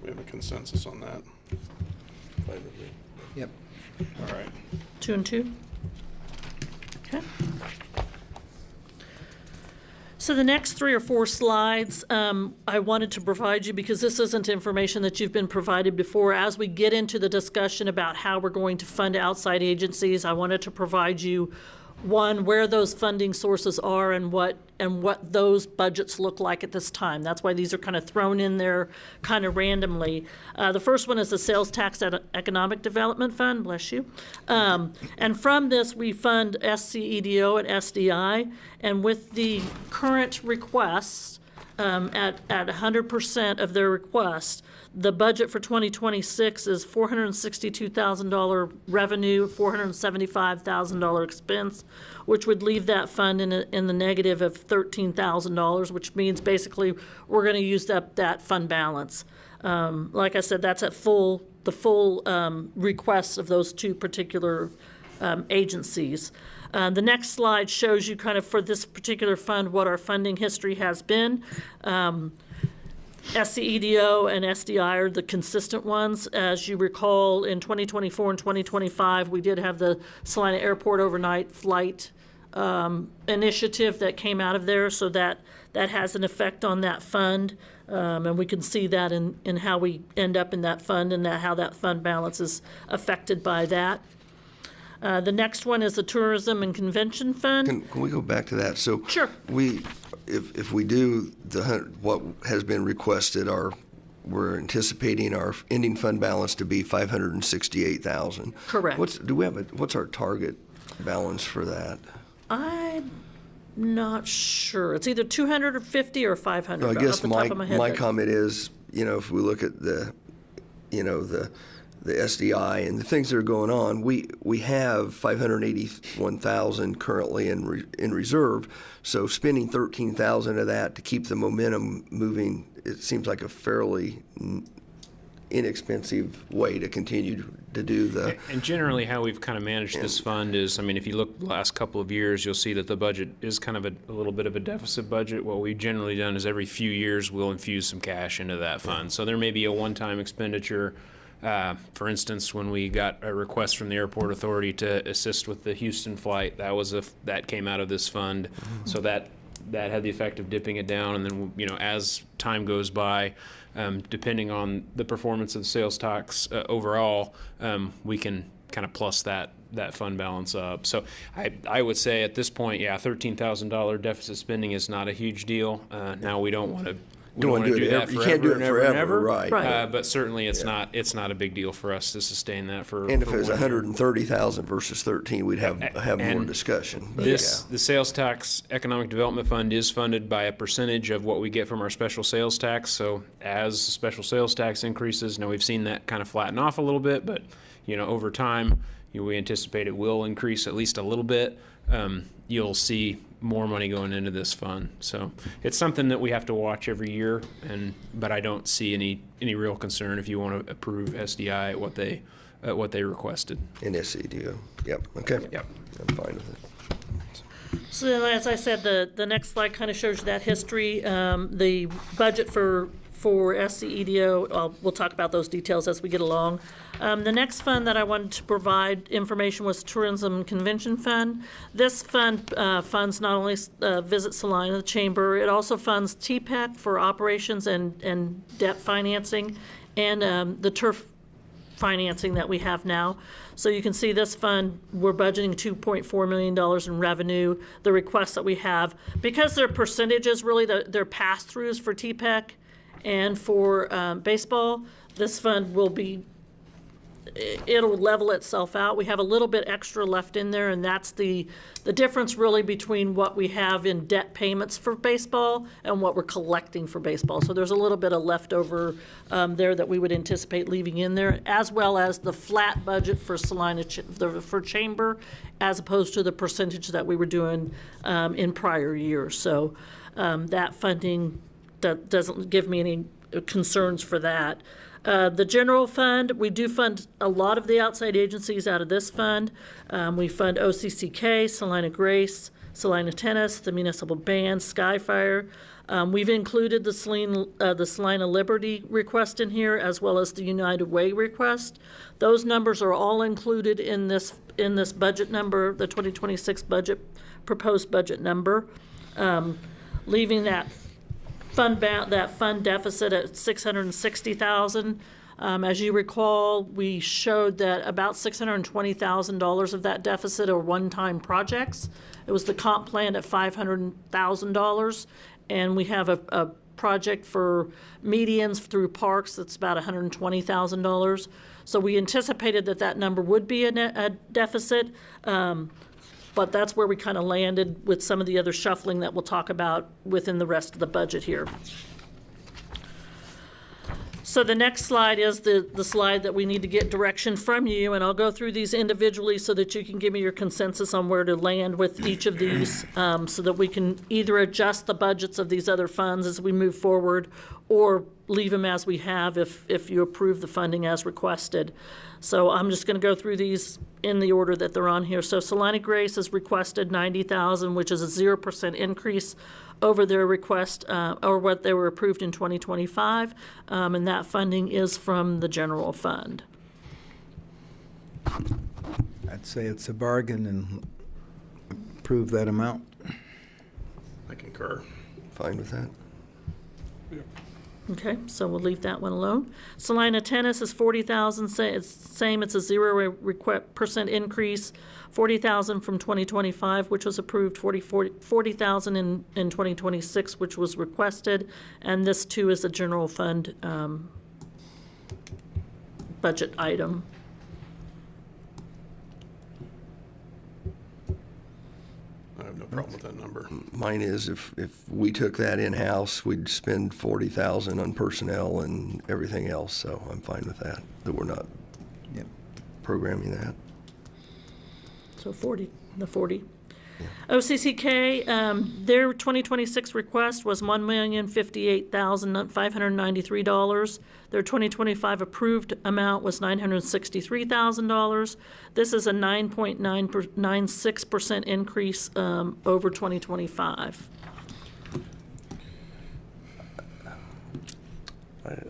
we have a consensus on that. Yep. All right. 2 and 2? Okay. So the next 3 or 4 slides, I wanted to provide you because this isn't information that you've been provided before. As we get into the discussion about how we're going to fund outside agencies, I wanted to provide you, one, where those funding sources are and what those budgets look like at this time. That's why these are kind of thrown in there kind of randomly. The first one is the Sales Tax Economic Development Fund, bless you. And from this, we fund SCEDO and SDI. And with the current requests, at 100% of their request, the budget for 2026 is $462,000 revenue, $475,000 expense, which would leave that fund in the negative of $13,000, which means basically we're going to use up that fund balance. Like I said, that's at the full requests of those 2 particular agencies. The next slide shows you kind of for this particular fund what our funding history has been. SCEDO and SDI are the consistent ones. As you recall, in 2024 and 2025, we did have the Salina Airport overnight flight initiative that came out of there, so that has an effect on that fund. And we can see that in how we end up in that fund and how that fund balance is affected by that. The next one is the Tourism and Convention Fund. Can we go back to that? So Sure. If we do what has been requested, we're anticipating our ending fund balance to be $568,000. Correct. What's our target balance for that? I'm not sure. It's either 250 or 500. I guess off the top of my head, but- comment is, if we look at the SDI and the things that are going on, we have 581,000 currently in reserve. So spending 13,000 of that to keep the momentum moving, it seems like a fairly inexpensive way to continue to do the. And generally, how we've kind of managed this fund is, I mean, if you look the last couple of years, you'll see that the budget is kind of a little bit of a deficit budget. What we've generally done is every few years we'll infuse some cash into that fund. So there may be a one-time expenditure. For instance, when we got a request from the airport authority to assist with the Houston flight, that came out of this fund. So that had the effect of dipping it down, and then as time goes by, depending on the performance of the sales tax overall, we can kind of plus that fund balance up. So I would say at this point, $13,000 deficit spending is not a huge deal. Now we don't want to. We don't want to do that forever. You can't do it and ever forever, and ever. right? But certainly it's not a big deal for us to sustain that for. And if for it was 1 year. 130,000 versus 13, we'd have more And discussion. But The Sales Tax Economic Development Fund is funded by a percentage of what we get from our special sales tax. So as special sales tax increases, now we've seen that kind of flatten off a little bit, but over time, we anticipate it will increase at least a little bit. You'll see more money going into this fund. So it's something that we have to watch every year, but I don't see any real concern if you want to approve SDI at what they requested. in SCDO. Yep. Okay. Yep. I'm fine with it. So then, as I said, the next slide kind of shows you that history. The budget for SCEDO, we'll talk about those details as we get along. The next fund that I wanted to provide information was Tourism and Convention Fund. This fund funds not only Visit Salina, the Chamber, it also funds TPEC for operations and debt financing, and the turf financing that we have now. So you can see this fund, we're budgeting $2.4 million in revenue. The requests that we have, because they're percentages, really, they're pass-throughs for TPEC and for baseball, this fund it'll level itself out. We have a little bit extra left in there, and that's the difference really between what we have in debt payments for baseball and what we're collecting for baseball. So there's a little bit of leftover there that we would anticipate leaving in there, as well as the flat budget for Salina, for Chamber, as opposed to the percentage that we were doing in prior years. So that funding doesn't give me any concerns for that. The general fund, we do fund a lot of the outside agencies out of this fund. We fund OCCK, Salina Grace, Salina Tennis, the Municipal Band, Skyfire. We've included the Salina Liberty request in here, as well as the United Way request. Those numbers are all included in this budget number, the 2026 proposed budget number. leaving that fund deficit at $660,000. As you recall, we showed that about $620,000 of that deficit are one-time projects. It was the comp plan at $500,000, and we have a project for medians through parks that's about $120,000. So we anticipated that number would be a deficit, but that's where we kind of landed with some of the other shuffling that we'll talk about within the rest of the budget here. So the next slide is the slide that we need to get direction from you, and I'll go through these individually so that you can give me your consensus on where to land with each of these, so that we can either adjust the budgets of these other funds as we move forward or leave them as we have if you approve the funding as requested. So I'm just going to go through these in the order that they're on here. So Salina Grace has requested $90,000, which is a 0% increase over their request, or what they were approved in 2025, and that funding is from the general fund. I'd say it's a bargain and approve that amount. I concur. Fine with that? Okay, so we'll leave that one alone. Salina Tennis is $40,000, it's same, it's a 0% increase, $40,000 from 2025, which was approved, $40,000 in 2026, which was requested, and this too is a general fund budget item. I have no problem with that number. Mine is if we took that in-house, we'd spend $40,000 on personnel and everything else, so I'm fine with that we're not Yep. programming that. So 40. OCCK, their 2026 request was $1,058,593. Their 2025 approved amount was $963,000. This is a 9.96% increase over 2025.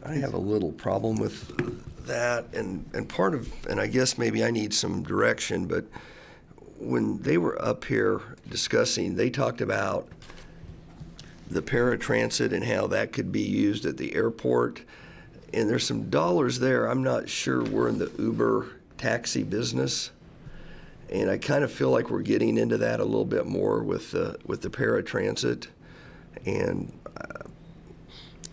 I have a little problem with that, and part of, and I guess maybe I need some direction, but when they were up here discussing, they talked about the paratransit and how that could be used at the airport, and there's some dollars there. I'm not sure we're in the Uber taxi business, and I kind of feel like we're getting into that a little bit more with the paratransit, and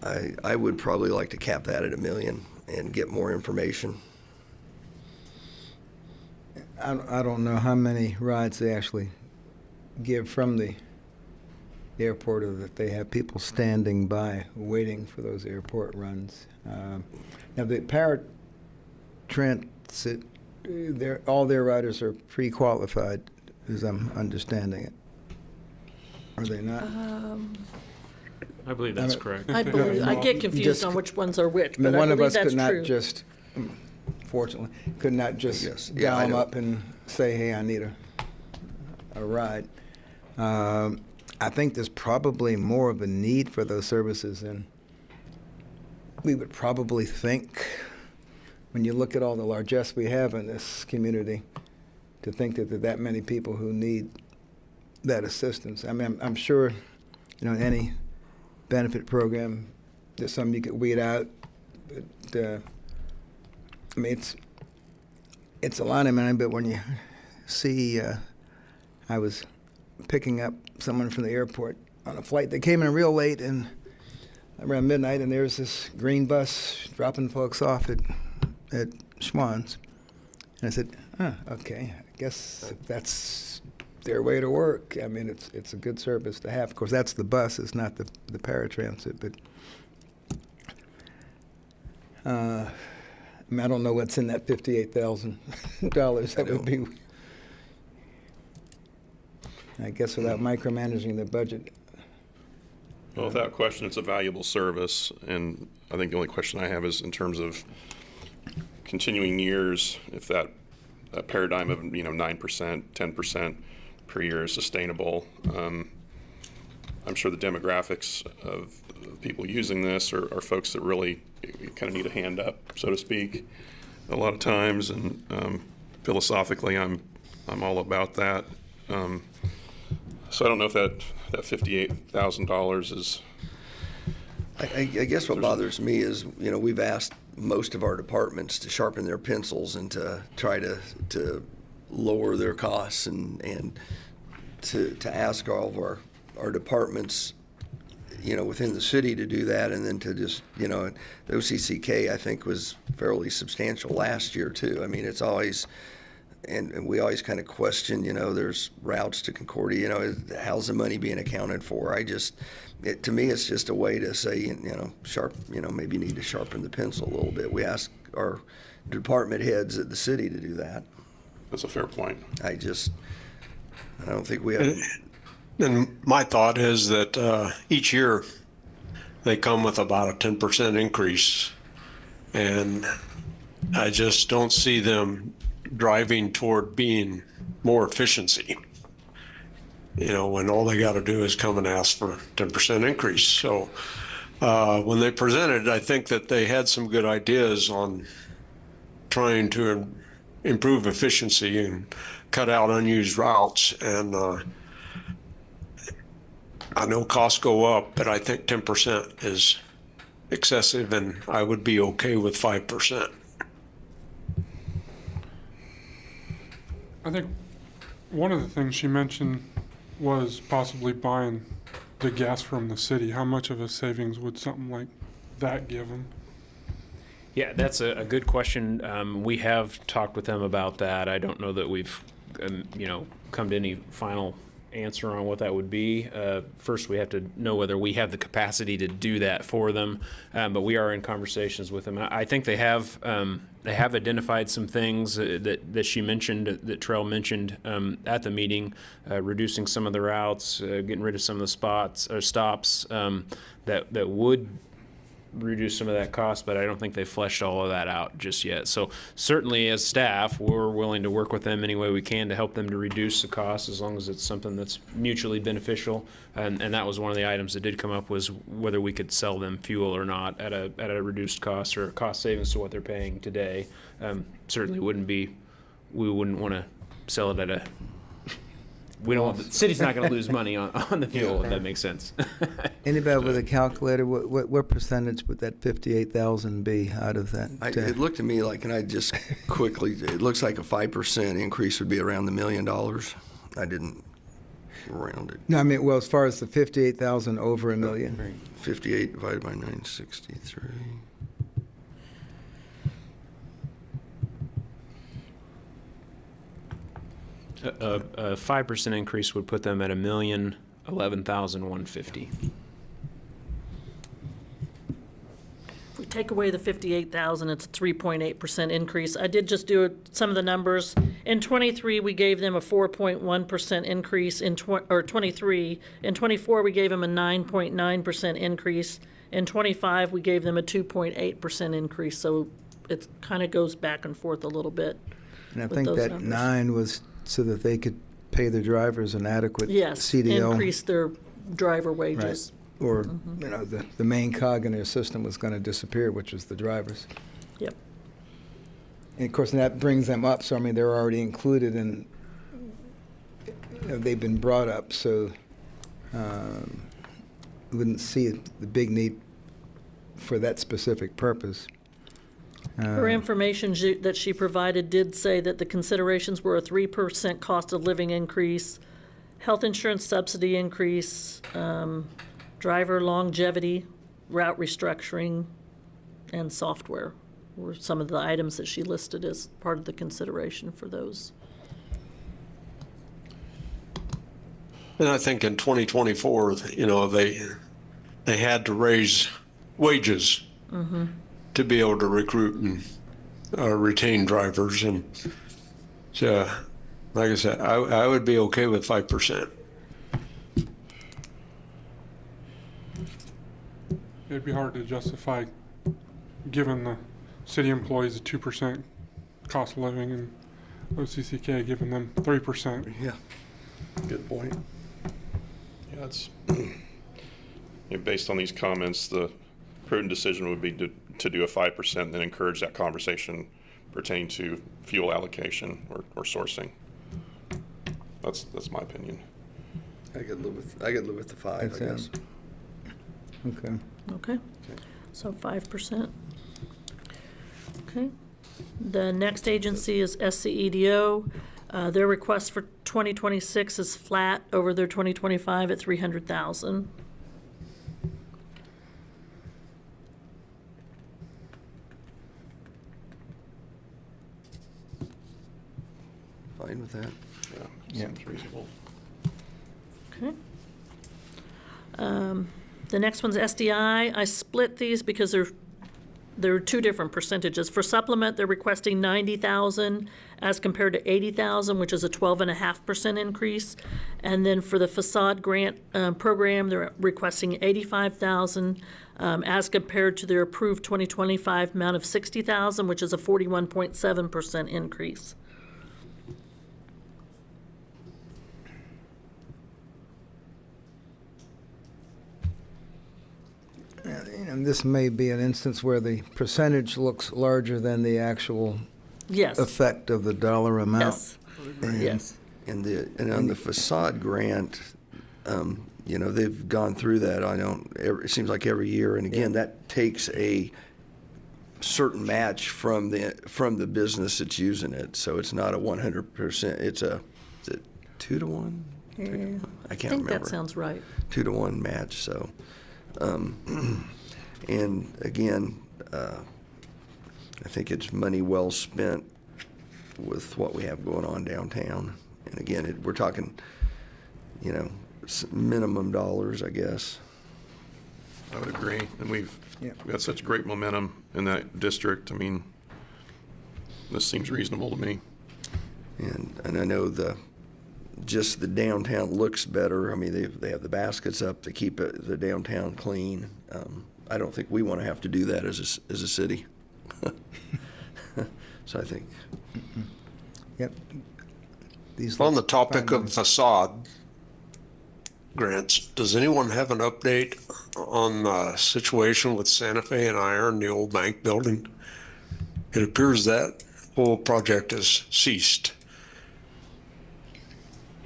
I would probably like to cap that at $1 million and get more information. I don't know how many rides they actually give from the airport, or that they have people standing by waiting for those airport runs. Now, the paratransit, all their riders are pre-qualified, as I'm understanding it. Are they not? I believe that's correct. I get confused Just- on which ones are which, I mean, but I one of believe us that's could not true. just, fortunately, could not just Yes. Yeah, I dial them know. up and say, hey, I need a ride. I think there's probably more of a need for those services than we would probably think when you look at all the largesse we have in this community, to think that there are that many people who need that assistance. I mean, I'm sure, any benefit program, there's some you could weed out. But, I mean, it's a lot of money, but when you see, I was picking up someone from the airport on a flight that came in real late, and around midnight, and there's this green bus dropping folks off at Schwann's. And I said, okay, I guess that's their way to work. I mean, it's a good service to have. Of course, that's the bus, it's not the paratransit, but I mean, I don't know what's in that $58,000. That would be, I guess, without micromanaging the budget. Well, without question, it's a valuable service, and I think the only question I have is in terms of continuing years, if that paradigm of 9%, 10% per year is sustainable. I'm sure the demographics of people using this are folks that really kind of need a hand up, so to speak, a lot of times, and philosophically, I'm all about that. So I don't know if that that $58,000 is, I guess what bothers me is, we've asked most of our departments to sharpen their pencils and to try to lower their costs and to ask all of our departments, within the city to do that, and then to just, the OCCK, I think, was fairly substantial last year, too. I mean, it's always, and we always kind of question, there's routes to Concordia, how's the money being accounted for? To me, it's just a way to say, maybe you need to sharpen the pencil a little bit. We ask our department heads at the city to do that. that's a fair point. I don't think we have. And my thought is that each year they come with about a 10% increase, and I just don't see them driving toward being more efficiency. When all they got to do is come and ask for a 10% increase. So when they presented, I think that they had some good ideas on trying to improve efficiency and cut out unused routes. And I know costs go up, but I think 10% is excessive, and I would be okay with 5%. I think one of the things she mentioned was possibly buying the gas from the city. How much of a savings would something like that give them? Yeah, that's a good question. We have talked with them about that. I don't know that we've, come to any final answer on what that would be. First, we have to know whether we have the capacity to do that for them. But we are in conversations with them. I think they have identified some things that she mentioned, that Trell mentioned at the meeting, reducing some of the routes, getting rid of some of the stops that would reduce some of that cost, but I don't think they fleshed all of that out just yet. So certainly as staff, we're willing to work with them any way we can to help them to reduce the cost, as long as it's something that's mutually beneficial. And that was one of the items that did come up, was whether we could sell them fuel or not at a reduced cost, or cost savings to what they're paying today. Certainly we wouldn't want to sell it at a, we don't want, the city's not going to lose money on the fuel, if that makes sense. Anybody with a calculator, what percentage would that 58,000 be out of that? It looked to me like, and I just quickly, it looks like a 5% increase would be around $1 million. I didn't round it. No, I mean, well, as far as the 58,000 over $1 million. 58 divided by 963. A 5% increase would put them at $1,011,150. If we take away the 58,000, it's a 3.8% increase. I did just do some of the numbers. In 23, we gave them a 4.1% increase. Or 23. In 24, we gave them a 9.9% increase. In 25, we gave them a 2.8% increase. So it kind of goes back and forth a little bit. And I with think those that numbers. 9 was so that they could pay their drivers an adequate Yes, CDL. increase their driver wages. Or, the main cog in their system was going to disappear, which was the drivers. Yep. And of course, that brings them up, so I mean, they're already included in, they've been brought up, so wouldn't see the big need for that specific purpose. Her information that she provided did say that the considerations were a 3% cost of living increase, health insurance subsidy increase, driver longevity, route restructuring, and software were some of the items that she listed as part of the consideration for those. And I think in 2024, they had to raise wages to be able to recruit and retain drivers. And so, like I said, I would be okay with 5%. It'd be hard to justify giving the city employees a 2% cost of living and OCCK giving them 3%. Yeah. Good point. Yeah, it's, based on these comments, the prudent decision would be to do a 5% and then encourage that conversation pertaining to fuel allocation or sourcing. That's my opinion. I could live with the 5, I That's guess. Okay. Okay, so 5%. Okay. The next agency is SCEDO. Their request for 2026 is flat over their 2025 at 300,000. Fine with that. Yeah, seems reasonable. Okay. The next one's SDI. I split these because there are two different percentages. For supplement, they're requesting 90,000 as compared to 80,000, which is a 12.5% increase. And then for the facade grant program, they're requesting 85,000 as compared to their approved 2025 amount of 60,000, which is a 41.7% increase. And this may be an instance where the percentage looks larger than the actual Yes. effect of the dollar amount. Yes. And- Yes. And on the facade grant, they've gone through that. It seems like every year, and again, that takes a certain match from the business that's using it. So it's not a 100%. Is it 2 to 1? Yeah. I I can't think remember. that sounds right. 2 to 1 match. So, and again, I think it's money well spent with what we have going on downtown. And again, we're talking, minimum dollars, I guess. I would agree. And we've Yeah. got such great momentum in that district. I mean, this seems reasonable to me. And I know just the downtown looks better. I mean, they have the baskets up to keep the downtown clean. I don't think we want to have to do that as a city. So I think. Yep. These On the look topic fine. of facade grants, does anyone have an update on the situation with Santa Fe and Iron, the old bank building? It appears that whole project has ceased.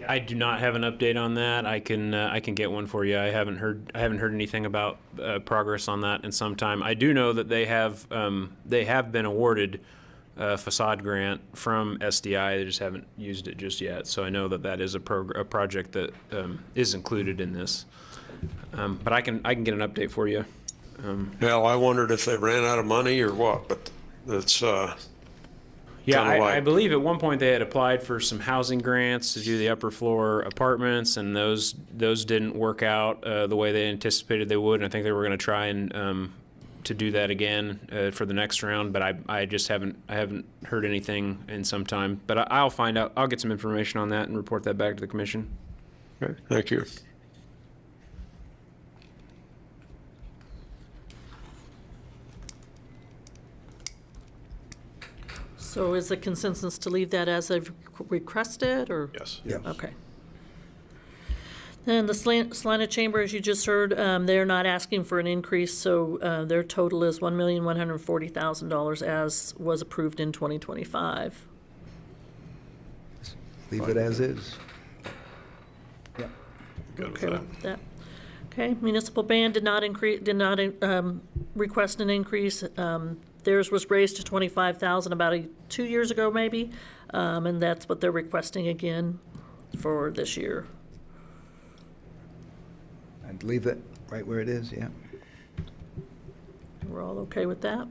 I do not have an update on that. I can get one for you. I haven't heard anything about progress on that in some time. I do know that they have been awarded a facade grant from SDI. They just haven't used it just yet. So I know that is a project that is included in this. But I can get an update for you. Well, I wondered if they ran out of money or what, but it's, Yeah, Kinda like- I believe at one point they had applied for some housing grants to do the upper floor apartments, and those didn't work out the way they anticipated they would. And I think they were going to try and to do that again for the next round, but I just haven't heard anything in some time. But I'll find out. I'll get some information on that and report that back to the commission. okay, thank you. So is the consensus to leave that as they've requested, or? Yes. Yeah. Okay. Then the Salina Chamber, as you just heard, they're not asking for an increase, so their total is $1,140,000 as was approved in 2025. Leave it as is. Good with Okay that. with that. Okay, municipal band did not request an increase. Theirs was raised to 25,000 about 2 years ago, maybe, and that's what they're requesting again for this year. I'd leave it right where it is, yeah. We're all okay with that?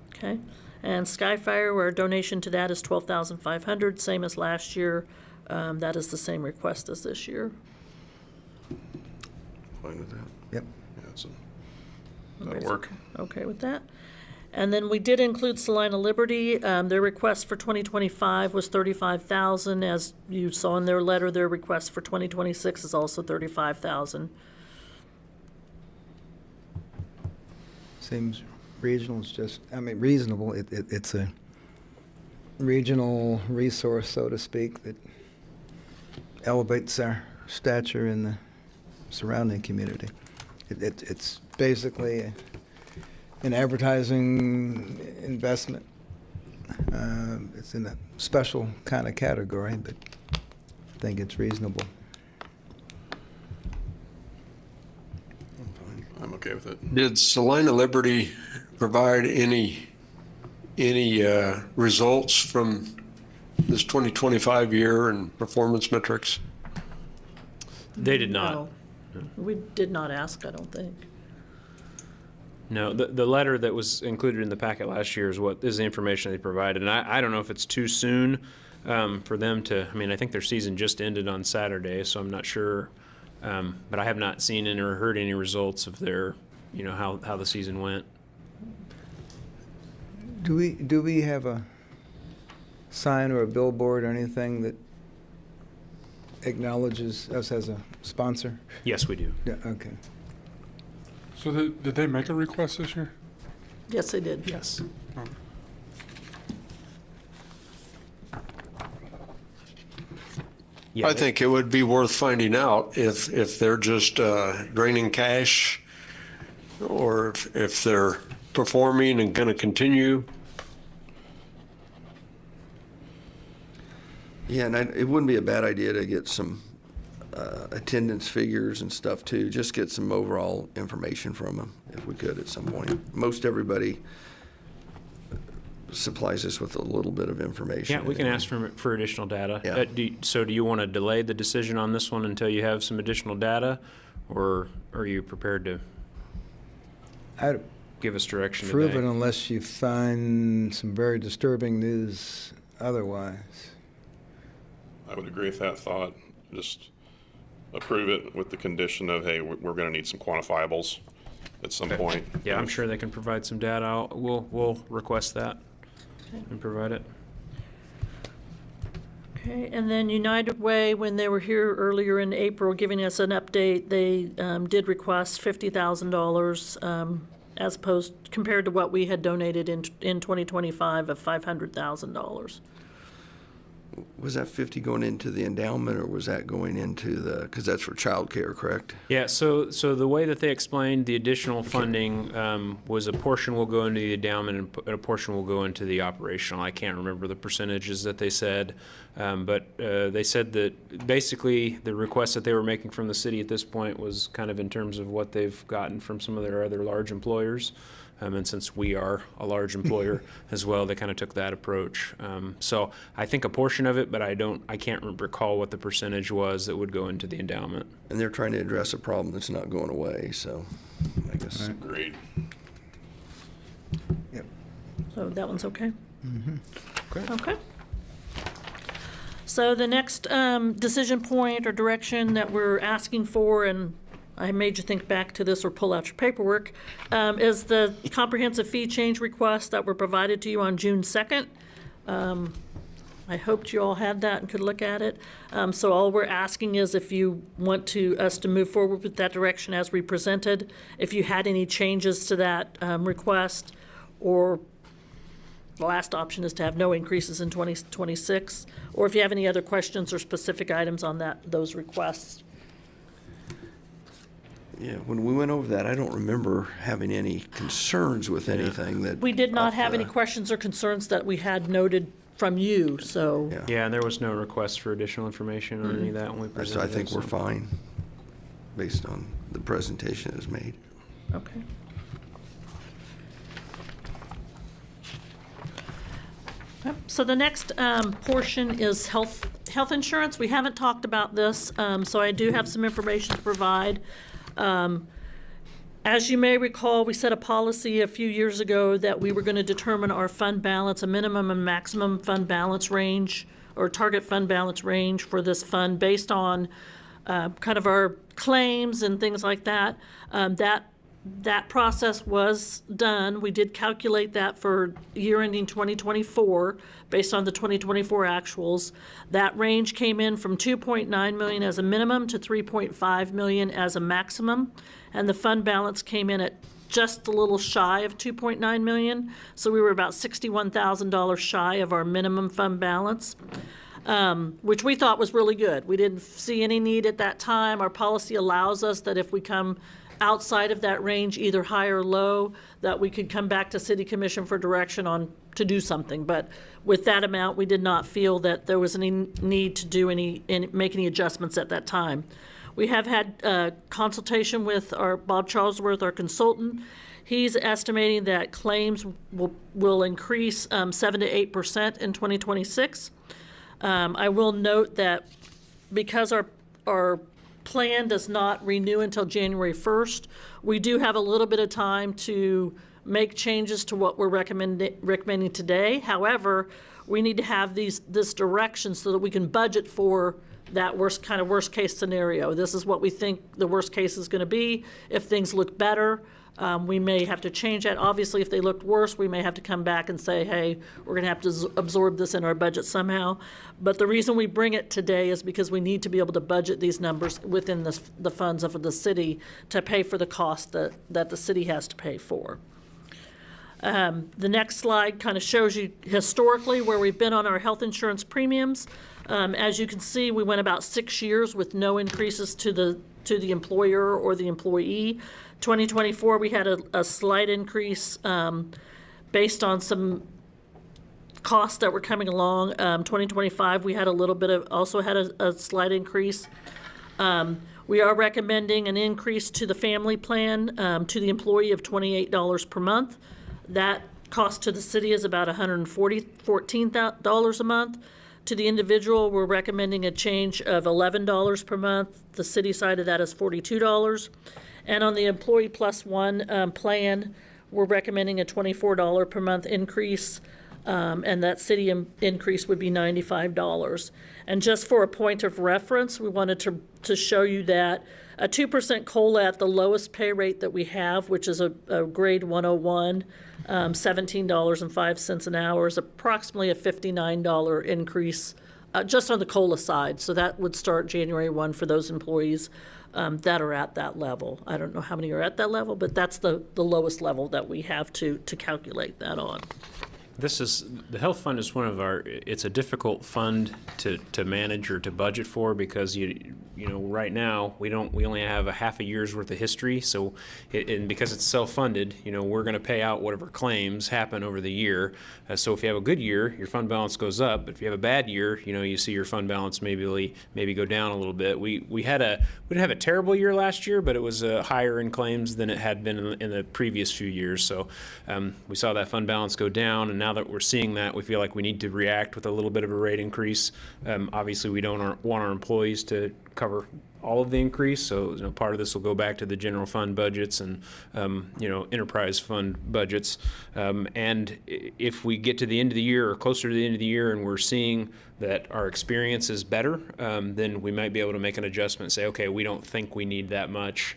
Okay. And Skyfire, where our donation to that is $12,500, same as last year. That is the same request as this year. Fine with that. Yep. Yeah, so that'll work. Okay with that? And then we did include Salina Liberty. Their request for 2025 was $35,000. As you saw in their letter, their request for 2026 is also $35,000. Seems regional, it's just, reasonable. It's a regional resource, so to speak, that elevates our stature in the surrounding community. It's basically an advertising investment. It's in a special kind of category, but I think it's reasonable. okay with it. Did Salina Liberty provide any results from this 2025 year and performance metrics? They did not. No. We did not ask, I don't think. No, the letter that was included in the packet last year is the information they provided. And I don't know if it's too soon for them to, I mean, I think their season just ended on Saturday, so I'm not sure. But I have not seen any or heard any results of their, how the season went. Do we have a sign or a billboard or anything that acknowledges us as a sponsor? Yes, we do. Yeah, okay. So did they make a request this year? Yes, they did. Yes. Yeah, I think it would be worth finding out if they're just draining cash or if they're performing and going to continue. Yeah, and it wouldn't be a bad idea to get some attendance figures and stuff too. Just get some overall information from them if we could at some point. Most everybody supplies us with a little bit of information. Yeah, we can ask for additional data. Yeah. So do you want to delay the decision on this one until you have some additional data? Or are you prepared to I'd give us direction approve it today? unless you find some very disturbing news otherwise. I would agree with that thought. Just approve it with the condition of, hey, we're going to need some quantifiables at some point. Yeah, I'm sure they can provide some data. We'll request that and provide it. Okay, and then United Way, when they were here earlier in April giving us an update, they did request $50,000 as opposed, compared to what we had donated in 2025 of $500,000. Was that 50 going into the endowment, or was that going into because that's for childcare, correct? Yeah, so the way that they explained the additional funding was a portion will go into the endowment and a portion will go into the operational. I can't remember the percentages that they said, but they said that basically the request that they were making from the city at this point was kind of in terms of what they've gotten from some of their other large employers. And since we are a large employer as well, they kind of took that approach. So I think a portion of it, but I can't recall what the percentage was that would go into the endowment. And they're trying to address a problem that's not going away, so I guess. Agreed. Yep. So that one's okay? Okay. So the next decision point or direction that we're asking for, and I made you think back to this or pull out your paperwork, is the comprehensive fee change requests that were provided to you on June 2nd. I hoped you all had that and could look at it. So all we're asking is if you want us to move forward with that direction as we presented, if you had any changes to that request, or the last option is to have no increases in 2026, or if you have any other questions or specific items on those requests. Yeah, when we went over that, I don't remember having any concerns with anything that. We did not off have any the- questions or concerns that we had noted from you, so. Yeah. Yeah, and there was no request for additional information on any of that when we presented So I think it, we're so. fine, based on the presentation that was made. Okay. Yep, so the next portion is health insurance. We haven't talked about this, so I do have some information to provide. As you may recall, we set a policy a few years ago that we were going to determine our fund balance, a minimum and maximum fund balance range, or target fund balance range for this fund based on kind of our claims and things like that. That process was done. We did calculate that for year ending 2024 based on the 2024 actuals. That range came in from 2.9 million as a minimum to 3.5 million as a maximum. And the fund balance came in at just a little shy of 2.9 million. So we were about $61,000 shy of our minimum fund balance, which we thought was really good. We didn't see any need at that time. Our policy allows us that if we come outside of that range, either high or low, that we could come back to City Commission for direction on to do something. But with that amount, we did not feel that there was any need to do make any adjustments at that time. We have had consultation with our Bob Charlesworth, our consultant. He's estimating that claims will increase 7 to 8% in 2026. I will note that because our plan does not renew until January 1st, we do have a little bit of time to make changes to what we're recommending today. However, we need to have this direction so that we can budget for that worst case scenario. This is what we think the worst case is going to be. If things look better, we may have to change that. Obviously, if they looked worse, we may have to come back and say, hey, we're going to have to absorb this in our budget somehow. But the reason we bring it today is because we need to be able to budget these numbers within the funds of the city to pay for the cost that the city has to pay for. The next slide kind of shows you historically where we've been on our health insurance premiums. As you can see, we went about 6 years with no increases to the employer or the employee. 2024, we had a slight increase based on some costs that were coming along. 2025, we had also had a slight increase. We are recommending an increase to the family plan to the employee of $28 per month. That cost to the city is about $14 a month. To the individual, we're recommending a change of $11 per month. The city side of that is $42. And on the Employee Plus One plan, we're recommending a $24 per month increase, and that city increase would be $95. And just for a point of reference, we wanted to show you that a 2% COLA at the lowest pay rate that we have, which is a grade 101, $17.05 an hour, is approximately a $59 increase just on the COLA side. So that would start January 1 for those employees that are at that level. I don't know how many are at that level, but that's the lowest level that we have to calculate that on. The health fund is it's a difficult fund to manage or to budget for because right now we only have a half a year's worth of history. So, and because it's self-funded, we're going to pay out whatever claims happen over the year. So if you have a good year, your fund balance goes up. But if you have a bad year, you see your fund balance maybe go down a little bit. We didn't have a terrible year last year, but it was higher in claims than it had been in the previous few years. So we saw that fund balance go down, and now that we're seeing that, we feel like we need to react with a little bit of a rate increase. Obviously, we don't want our employees to cover all of the increase, so part of this will go back to the general fund budgets and enterprise fund budgets. And if we get to the end of the year or closer to the end of the year and we're seeing that our experience is better, then we might be able to make an adjustment and say, okay, we don't think we need that much.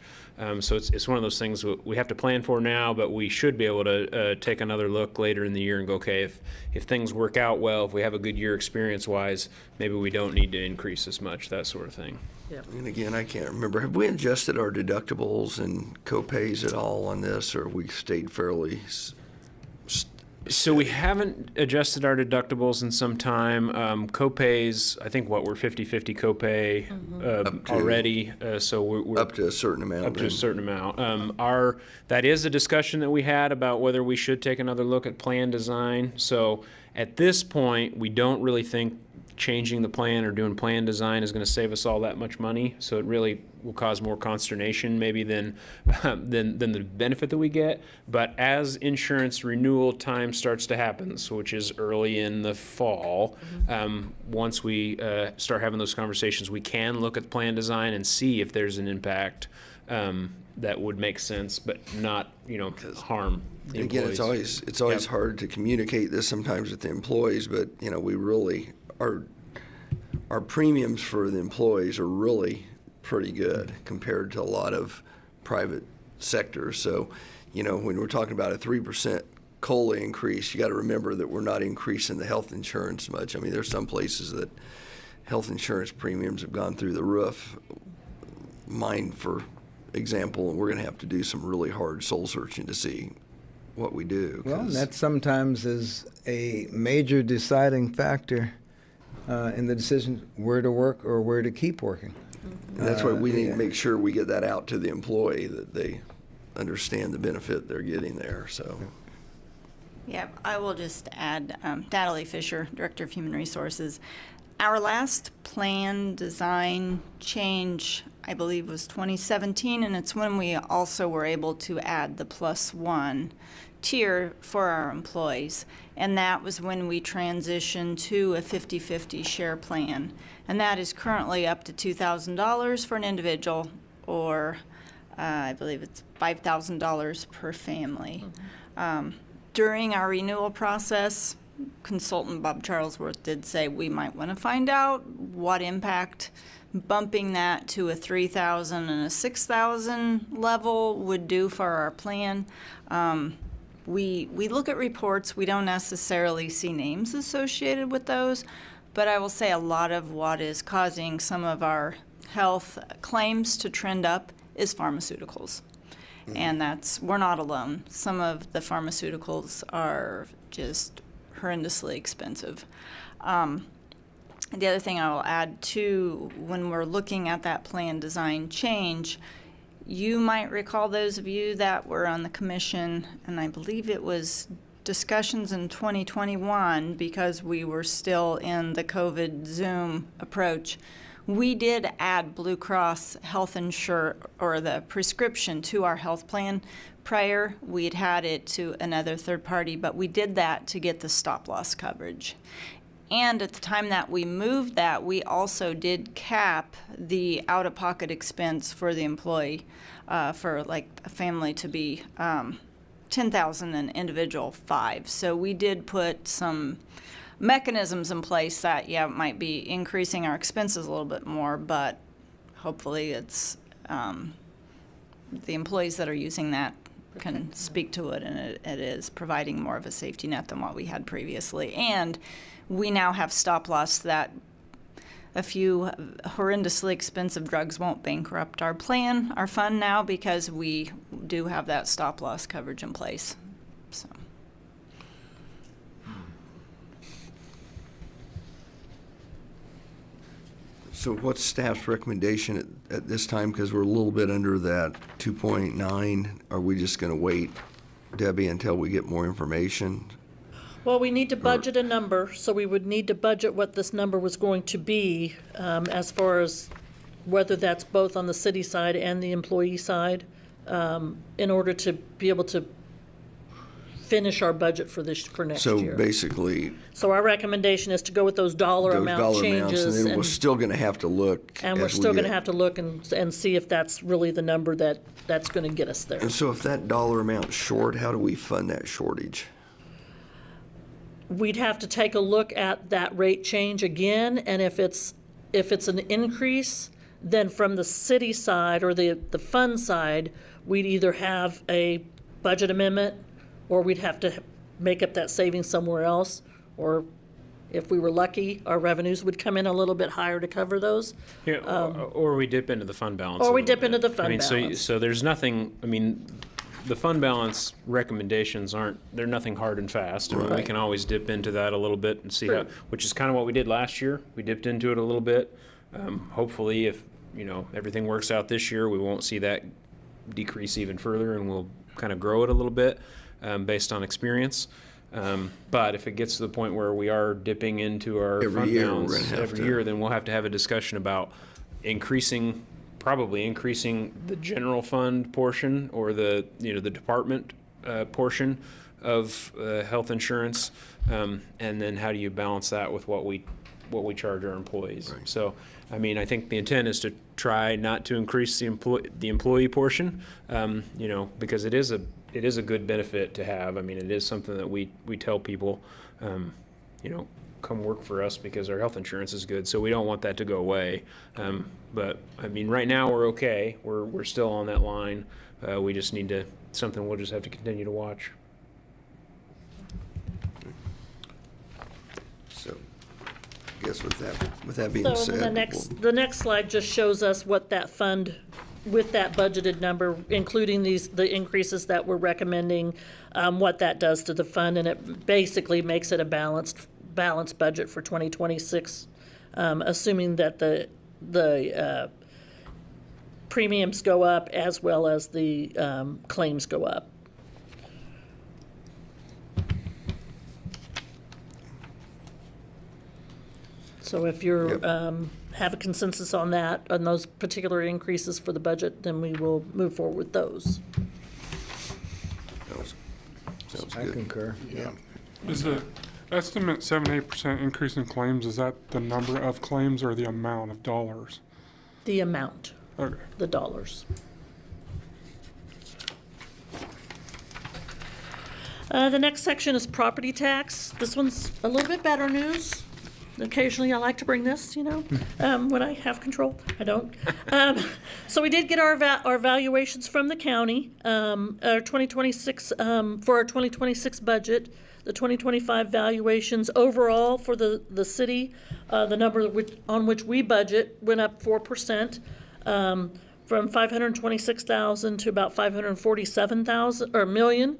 So it's one of those things we have to plan for now, but we should be able to take another look later in the year and go, okay, if things work out well, if we have a good year experience-wise, maybe we don't need to increase as much, that sort of thing. Yep. And again, I can't remember, have we adjusted our deductibles and co-pays at all on this, or have we stayed fairly So we haven't adjusted our deductibles in some time. Co-pays, I think we're 50-50 copay already. So we're up to a certain amount? Up to a certain amount. That is a discussion that we had about whether we should take another look at plan design. So at this point, we don't really think changing the plan or doing plan design is going to save us all that much money. So it really will cause more consternation maybe than the benefit that we get. But as insurance renewal time starts to happen, which is early in the fall, once we start having those conversations, we can look at plan design and see if there's an impact that would make sense, but not harm the employees. Again, it's always hard to communicate this sometimes with the employees, but we really our premiums for the employees are really pretty good compared to a lot of private sectors. So, when we're talking about a 3% COLA increase, you got to remember that we're not increasing the health insurance much. I mean, there's some places that health insurance premiums have gone through the roof. Mine, for example, and we're going to have to do some really hard soul searching to see what we do. Well, that sometimes is a major deciding factor in the decision where to work or where to keep working. And that's why we need to make sure we get that out to the employee, that they understand the benefit they're getting there. So, yeah, I will just add, Natalie Fisher, Director of Human Resources. Our last plan design change, I believe, was 2017, and it's when we also were able to add the +1 tier for our employees. And that was when we transitioned to a 50-50 share plan. And that is currently up to $2,000 for an individual, or I believe it's $5,000 per family. During our renewal process, consultant Bob Charlesworth did say we might want to find out what impact bumping that to a 3,000 and a 6,000 level would do for our plan. We look at reports. We don't necessarily see names associated with those, but I will say a lot of what is causing some of our health claims to trend up is pharmaceuticals. And we're not alone. Some of the pharmaceuticals are just horrendously expensive. The other thing I will add too, when we're looking at that plan design change, you might recall, those of you that were on the commission, and I believe it was discussions in 2021 because we were still in the COVID Zoom approach. We did add Blue Cross health insure or the prescription to our health plan. Prior, we'd had it to another third party, but we did that to get the stop loss coverage. And at the time that we moved that, we also did cap the out-of-pocket expense for the employee, for like a family to be $10,000 and individual $5,000. So we did put some mechanisms in place that, might be increasing our expenses a little bit more, but hopefully it's the employees that are using that can speak to it, and it is providing more of a safety net than what we had previously. And we now have stop loss that a few horrendously expensive drugs won't bankrupt our plan, our fund now, because we do have that stop loss coverage in place. So what's staff's recommendation at this time? Because we're a little bit under that 2.9. Are we just going to wait, Debbie, until we get more information? Well, we need to budget a number, so we would need to budget what this number was going to be, as far as whether that's both on the city side and the employee side, in order to be able to finish our budget for next So year. basically, So our recommendation is to go with those dollar those amount dollar changes. amounts, and then we're still going to have to look. And we're as we still going to get- have to look and see if that's really the number that's going to get us there. And so if that dollar amount's short, how do we fund that shortage? We'd have to take a look at that rate change again, and if it's an increase, then from the city side or the fund side, we'd either have a budget amendment, or we'd have to make up that savings somewhere else, or if we were lucky, our revenues would come in a little bit higher to cover those. Yeah, or we dip into the fund balance. Or a we little dip into bit. the fund balance. So there's nothing, the fund balance recommendations they're nothing hard and fast. We Right. can always dip into that a little bit and see True. which is kind of what we did last year. We dipped into it a little bit. Hopefully, if, everything works out this year, we won't see that decrease even further, and we'll kind of grow it a little bit, based on experience. But if it gets to the point where we are dipping into our Every fund year, we're balance gonna have every to. year, then we'll have to have a discussion about probably increasing the general fund portion, or the department portion of health insurance, and then how do you balance that with what we charge our employees? Right. So, I think the intent is to try not to increase the employee portion, because it is a good benefit to have. It is something that we tell people, come work for us because our health insurance is good. So we don't want that to go away. But right now we're okay. We're still on that line. We just need something we'll just have to continue to watch. So I guess with that being So said, the next slide just shows us what that fund, with that budgeted number, including the increases that we're recommending, what that does to the fund, and it basically makes it a balanced budget for 2026, assuming that the premiums go up as well as the claims go up. So if you're, Yep. have a consensus on that, on those particular increases for the budget, then we will move forward with those. Sounds I good. concur. Yeah. Is the estimate 7-8% increase in claims, is that the number of claims or the amount of dollars? The amount, Okay. the dollars. The next section is property tax. This one's a little bit better news. Occasionally, I like to bring this, when I have control. I don't. So we did get our valuations from the county, our 2026, for our 2026 budget. The 2025 valuations overall for the city, the number on which we budget went up 4%, from 526,000 to about 547,000 or million.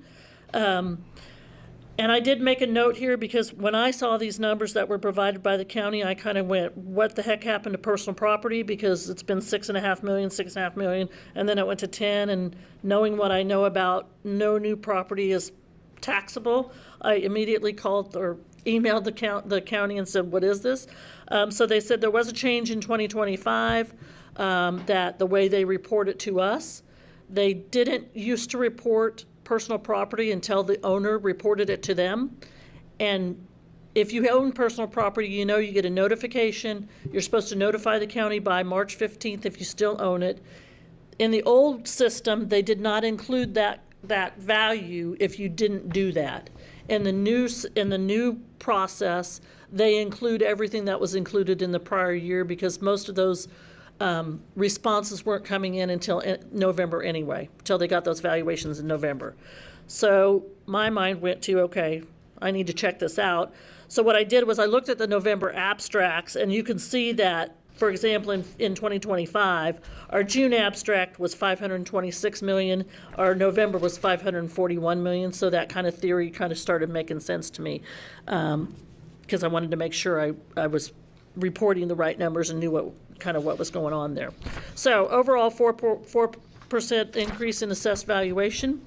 And I did make a note here because when I saw these numbers that were provided by the county, I kind of went, what the heck happened to personal property? Because it's been 6.5 million, and then it went to 10, and knowing what I know about no new property is taxable, I immediately called or emailed the county and said, what is this? So they said there was a change in 2025, that the way they report it to us. They didn't used to report personal property until the owner reported it to them. And if you own personal property, you get a notification. You're supposed to notify the county by March 15th if you still own it. In the old system, they did not include that value if you didn't do that. In the new process, they include everything that was included in the prior year because most of those responses weren't coming in until November anyway, until they got those valuations in November. So my mind went to, okay, I need to check this out. So what I did was I looked at the November abstracts, and you can see that, for example, in 2025, our June abstract was 526 million, our November was 541 million, so that kind of theory kind of started making sense to me, because I wanted to make sure I was reporting the right numbers and knew what was going on there. So overall, 4% increase in assessed valuation.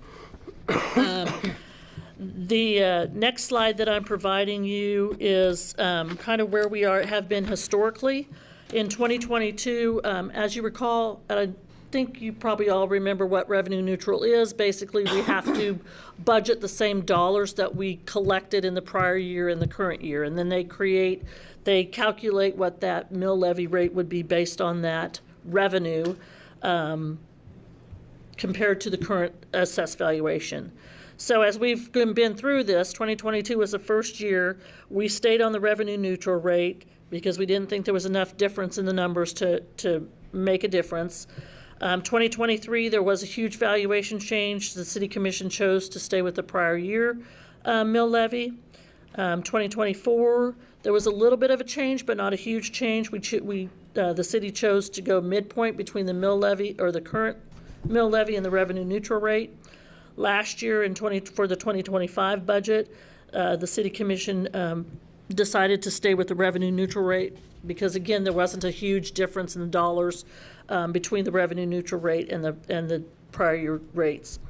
The next slide that I'm providing you is kind of where we have been historically. In 2022, as you recall, I think you probably all remember what revenue neutral is. Basically, we have to budget the same dollars that we collected in the prior year and the current year, and then they calculate what that mill levy rate would be based on that revenue compared to the current assessed valuation. So as we've been through this, 2022 was the first year we stayed on the revenue neutral rate because we didn't think there was enough difference in the numbers to make a difference. 2023, there was a huge valuation change. The City Commission chose to stay with the prior year mill levy. 2024, there was a little bit of a change, but not a huge change. The city chose to go midpoint between the mill levy, or the current mill levy, and the revenue neutral rate. Last year, for the 2025 budget, the City Commission decided to stay with the revenue neutral rate because, again, there wasn't a huge difference in the dollars between the revenue neutral rate and the prior year rates.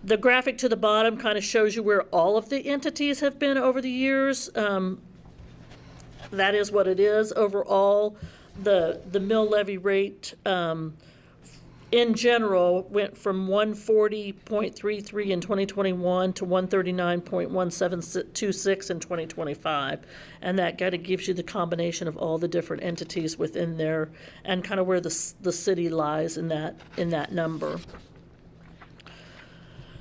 The graphic to the bottom kind of shows you where all of the entities have been over the years. That is what it is. Overall, the mill levy rate in general went from 140.33 in 2021 to 139.1726 in 2025. And that kind of gives you the combination of all the different entities within there and kind of where the city lies in that number.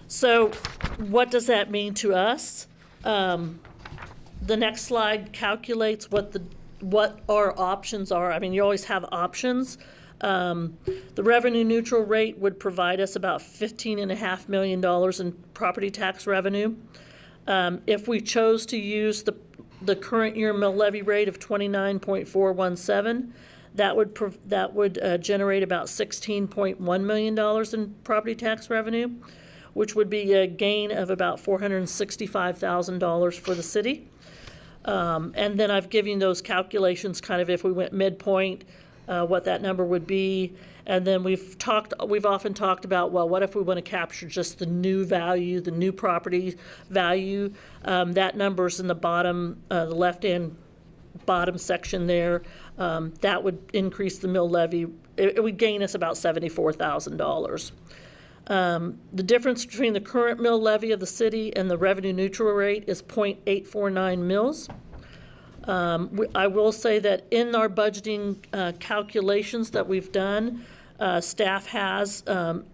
So what does that mean to us? The next slide calculates what our options are. I mean, you always have options. The revenue neutral rate would provide us about $15.5 million in property tax revenue. If we chose to use the current year mill levy rate of 29.417, that would generate about $16.1 million in property tax revenue, which would be a gain of about $465,000 for the city. And then I've given those calculations kind of if we went midpoint, what that number would be. And then we've often talked about, well, what if we want to capture just the new value, the new property value? That number's in the bottom, the left-hand bottom section there. That would increase the mill levy. It would gain us about $74,000. The difference between the current mill levy of the city and the revenue neutral rate is 0.849 mills. I will say that in our budgeting calculations that we've done, staff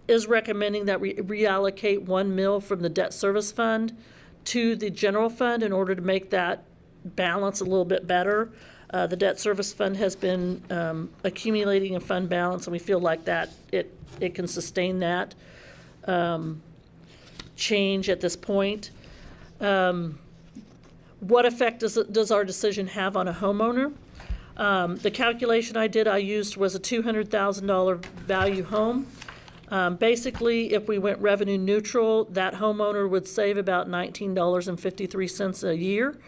is recommending that we reallocate 1 mill from the debt service fund to the general fund in order to make that balance a little bit better. The debt service fund has been accumulating a fund balance, and we feel like that it can sustain that change at this point. What effect does our decision have on a homeowner? The calculation I used was a $200,000 value home. Basically, if we went revenue neutral, that homeowner would save about $19.53 a year.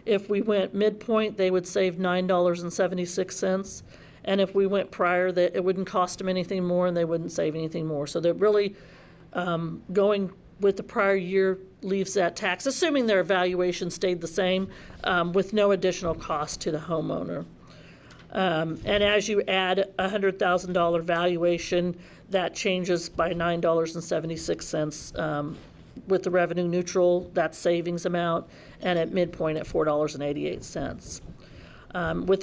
If we went midpoint, they would save $9.76. And if we went prior, it wouldn't cost them anything more and they wouldn't save anything more. So they're really going with the prior year leaves that tax, assuming their evaluation stayed the same, with no additional cost to the homeowner. And as you add a $100,000 valuation, that changes by $9.76 with the revenue neutral, that savings amount, and at midpoint at $4.88. With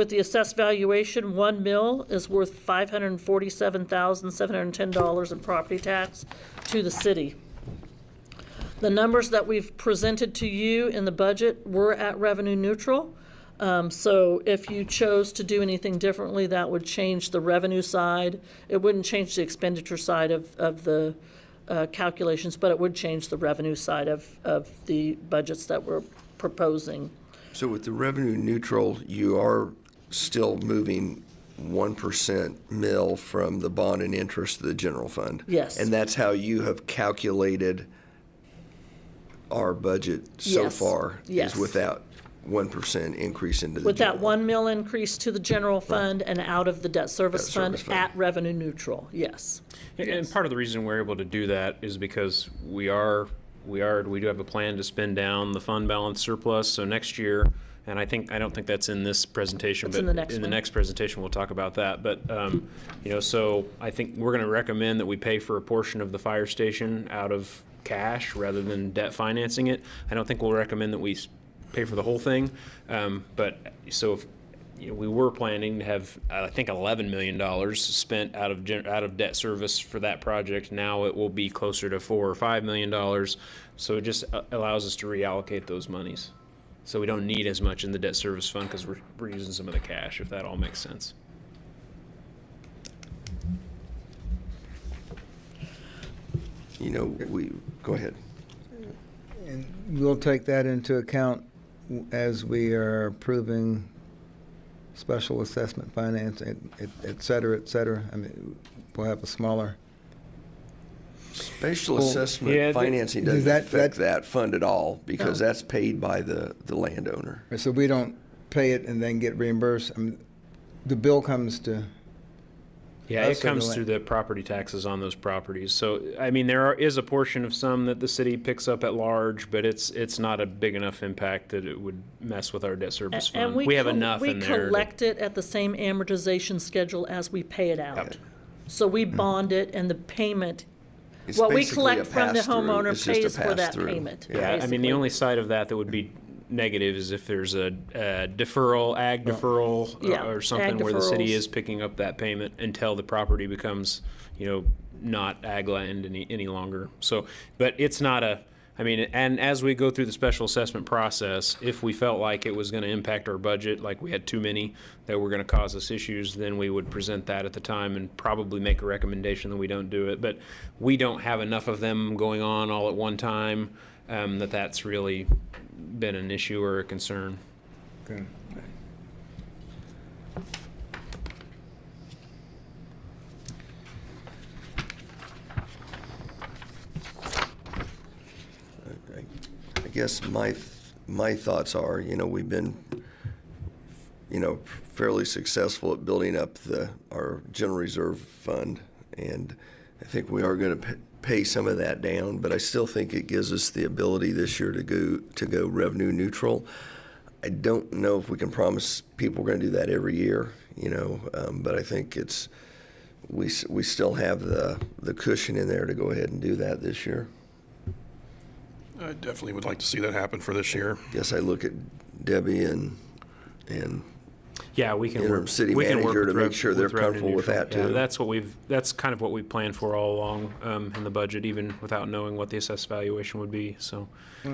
the assessed valuation, 1 mill is worth $547,710 in property tax to the city. The numbers that we've presented to you in the budget were at revenue neutral. So if you chose to do anything differently, that would change the revenue side. It wouldn't change the expenditure side of the calculations, but it would change the revenue side of the budgets that we're proposing. So with the revenue neutral, you are still moving 1% mill from the bond and interest to the general fund? Yes. And that's how you have calculated our budget so Yes. far? Yes. Is without 1% increase into the With that general? 1 mil increase to the general fund and out of the debt service Debt fund service fund. at revenue neutral, yes. And part of the reason we're able to do that is because we do have a plan to spend down the fund balance surplus. So next year, and I don't think that's in this presentation, It's but in the next in the one. next presentation we'll talk about that. But so I think we're going to recommend that we pay for a portion of the fire station out of cash rather than debt financing it. I don't think we'll recommend that we pay for the whole thing. But so if we were planning to have, I think, $11 million spent out of debt service for that project. Now it will be closer to $4 or $5 million. So it just allows us to reallocate those monies. So we don't need as much in the debt service fund because we're using some of the cash, if that all makes sense. Go ahead. And we'll take that into account as we are approving special assessment finance, et cetera, et cetera. I mean, we'll have a smaller. Special Well, assessment financing does doesn't that- affect that fund at all because that's paid by the landowner. So we don't pay it and then get reimbursed. I mean, the bill comes to. Yeah, us it or comes the through the property taxes on those properties. So, I mean, there is a portion of some that the city picks up at large, but it's not a big enough impact that it would mess with our debt service And fund. We have enough we in there. collect it at the same amortization schedule as we pay it out. Yep. So we bond it and the payment, It's what we basically a collect from the pass-through. homeowner It's just a pays for that pass-through. payment. Yeah, I mean, basically. the only side of that would be negative is if there's a deferral, ag deferral, Yeah, or something ag where the city deferrals. is picking up that payment until the property becomes, not ag land any longer. So, but it's not and as we go through the special assessment process, if we felt like it was going to impact our budget, like we had too many that were going to cause us issues, then we would present that at the time and probably make a recommendation that we don't do it. But we don't have enough of them going on all at one time that's really been an issue or a concern. Okay. I guess my thoughts are, we've been, fairly successful at building up our general reserve fund, and I think we are going to pay some of that down, but I still think it gives us the ability this year to go revenue neutral. I don't know if we can promise people we're going to do that every year, but I think we still have the cushion in there to go ahead and do that this year. I definitely would like to see that happen for this year. Guess I look at Debbie and Yeah, we can interim work. city we can manager work to with make sure they're revenue comfortable with neutral. that, Yeah, too. that's kind of what we planned for all along in the budget, even without knowing what the assessed valuation would be. So,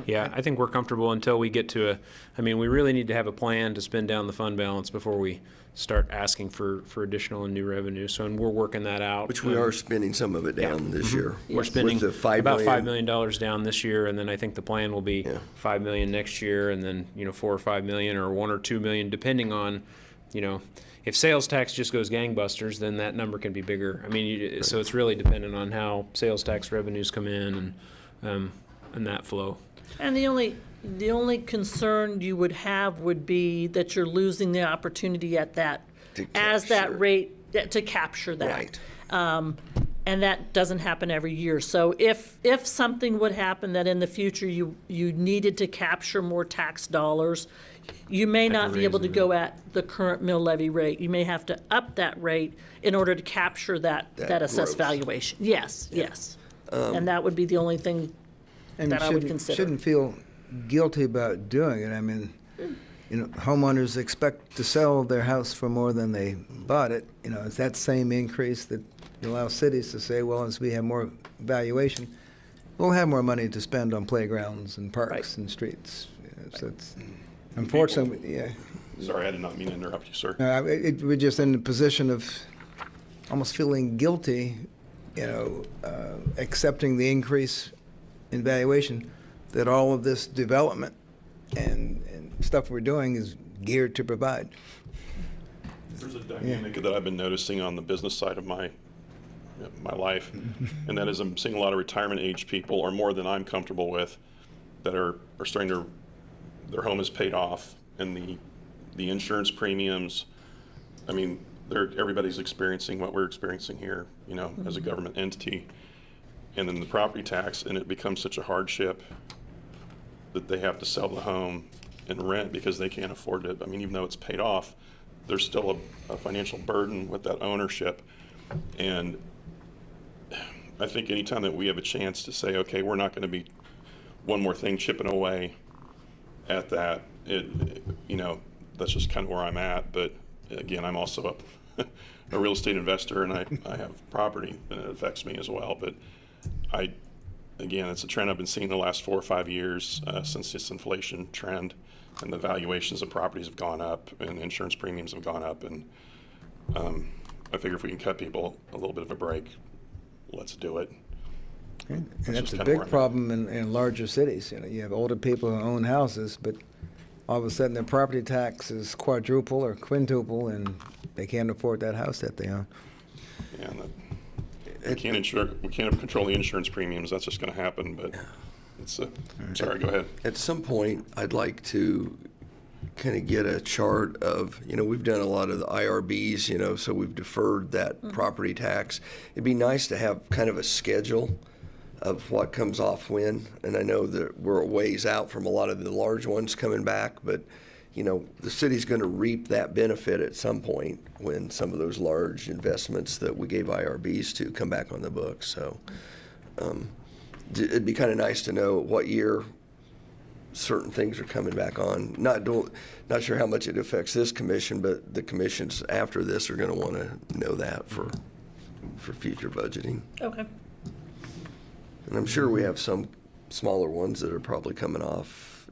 yeah, I think we're comfortable until we get to we really need to have a plan to spend down the fund balance before we start asking for additional and new revenue. So, and we're working that out. Which we are spending some of it down this year. We're spending With the $5 about $5 million. million down this year, and then I think the plan will be $5 million next year, and then, $4 or $5 million or $1 or $2 million, depending on, if sales tax just goes gangbusters, then that number can be bigger. I mean, so it's really dependent on how sales tax revenues come in and that flow. And the only concern you would have would be that you're losing the opportunity at that, as that capture. rate, to capture that. Right. And that doesn't happen every year. So if something would happen that in the future you needed to capture more tax dollars, you may not be able to go at the current mill levy rate. You may have to up that rate in order to capture that assessed growth. valuation. Yes. And that would be the only thing And that you I would shouldn't- consider. Shouldn't feel guilty about doing it. I mean, homeowners expect to sell their house for more than they bought it. It's that same increase that allows cities to say, well, as we have more valuation, we'll have more money to spend on playgrounds and parks Right. and streets. So it's, unfortunately, yeah. Sorry, I did not mean to interrupt you, sir. We're just in the position of almost feeling guilty, accepting the increase in valuation, that all of this development and stuff we're doing is geared to provide. There's a dynamic that I've been noticing on the business side of my life, and that is I'm seeing a lot of retirement age people, or more than I'm comfortable with, that are starting to, their home is paid off, and the insurance premiums, I mean, everybody's experiencing what we're experiencing here, as a government entity, and then the property tax, and it becomes such a hardship that they have to sell the home and rent because they can't afford it. I mean, even though it's paid off, there's still a financial burden with that ownership. And I think anytime that we have a chance to say, okay, we're not going to be one more thing chipping away at that, that's just kind of where I'm at. But again, I'm also a real estate investor, and I have property, and it affects me as well. But again, it's a trend I've been seeing the last 4 or 5 years since this inflation trend, and the valuations of properties have gone up, and insurance premiums have gone up, and I figure if we can cut people a little bit of a break, let's do it. And just that's a kinda where big I'm at. problem in larger cities. You have older people who own houses, but all of a sudden their property tax is quadruple or quintuple, and they can't afford that house that they own. Yeah, and we can't control the insurance premiums. That's just going to happen. But it's sorry. Go ahead. At some point, I'd like to kind of get a chart of, we've done a lot of the IRBs, so we've deferred that property tax. It'd be nice to have kind of a schedule of what comes off when. And I know that we're a ways out from a lot of the large ones coming back, but the city's going to reap that benefit at some point when some of those large investments that we gave IRBs to come back on the books. So it'd be kind of nice to know what year certain things are coming back on. Not sure how much it affects this commission, but the commissions after this are going to want to know that for future budgeting. Okay. And I'm sure we have some smaller ones that are probably coming off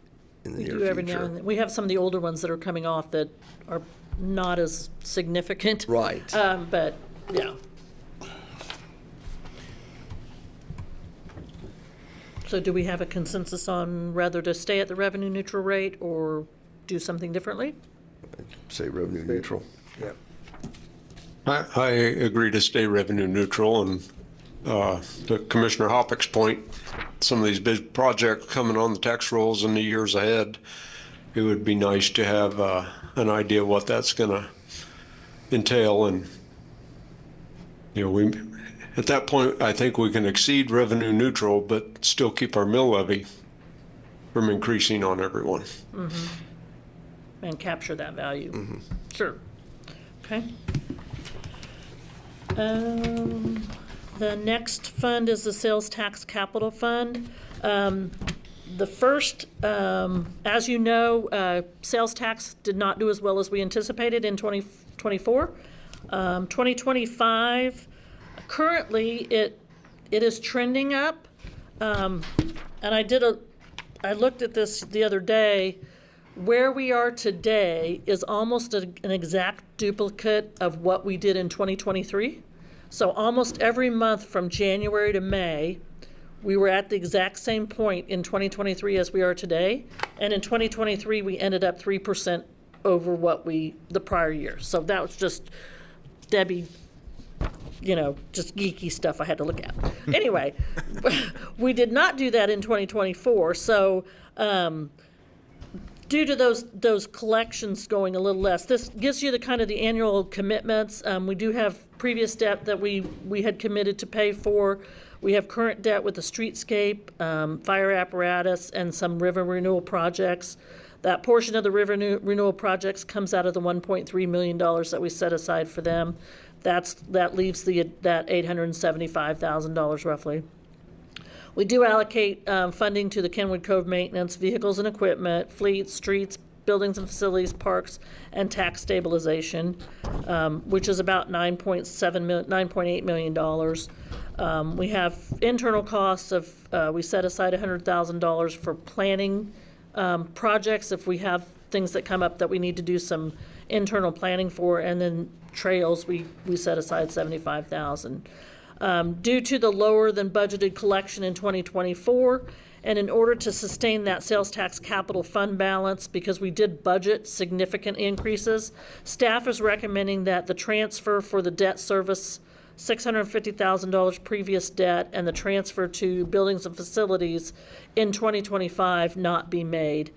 in the We near do every now future. and then. We have some of the older ones that are coming off that are not as significant. Right. But, yeah. So do we have a consensus on whether to stay at the revenue neutral rate or do something differently? Say revenue neutral. Yep. I agree to stay revenue neutral, and to Commissioner Hoppeck's point, some of these big projects coming on the tax rolls in the years ahead, it would be nice to have an idea what that's going to entail. And, at that point, I think we can exceed revenue neutral, but still keep our mill levy from increasing on everyone. and capture that value. Sure. Okay. The next fund is the Sales Tax Capital Fund. The first, as you know, sales tax did not do as well as we anticipated in 2024. 2025, currently it is trending up. And I looked at this the other day. Where we are today is almost an exact duplicate of what we did in 2023. So almost every month from January to May, we were at the exact same point in 2023 as we are today. And in 2023, we ended up 3% over the prior year. So that was just Debbie, just geeky stuff I had to look at. Anyway, we did not do that in 2024. So due to those collections going a little less, this gives you the annual commitments. We do have previous debt that we had committed to pay for. We have current debt with the streetscape, fire apparatus, and some river renewal projects. That portion of the river renewal projects comes out of the $1.3 million that we set aside for them. That leaves that $875,000 roughly. We do allocate funding to the Kenwood Cove maintenance, vehicles and equipment, fleets, streets, buildings and facilities, parks, and tax stabilization, which is about $9.8 million. We have internal costs of, we set aside $100,000 for planning projects if we have things that come up that we need to do some internal planning for, and then trails, we set aside $75,000. Due to the lower than budgeted collection in 2024, and in order to sustain that sales tax capital fund balance, because we did budget significant increases, staff is recommending that the transfer for the debt service, $650,000 previous debt, and the transfer to buildings and facilities in 2025 not be made.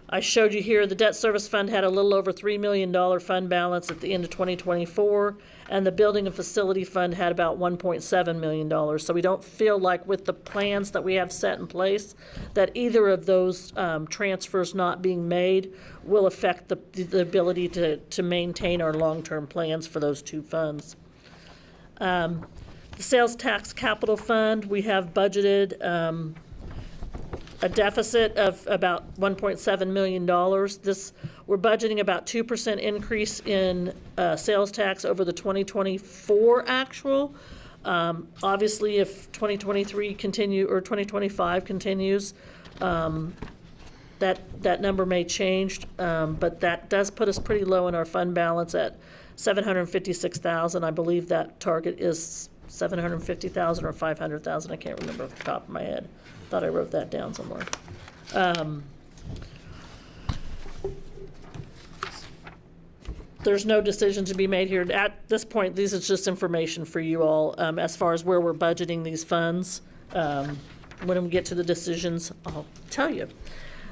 I showed you here the debt service fund had a little over $3 million fund balance at the end of 2024, and the building and facility fund had about $1.7 million. So we don't feel like with the plans that we have set in place that either of those transfers not being made will affect the ability to maintain our long-term plans for those two funds. The sales tax capital fund, we have budgeted a deficit of about $1.7 million. We're budgeting about 2% increase in sales tax over the 2024 actual. Obviously, if 2023 or 2025 continues, that number may change, but that does put us pretty low in our fund balance at $756,000. I believe that target is $750,000 or $500,000. I can't remember off the top of my head. Thought I wrote that down somewhere. There's no decision to be made here. At this point, this is just information for you all as far as where we're budgeting these funds. When we get to the decisions, I'll tell you.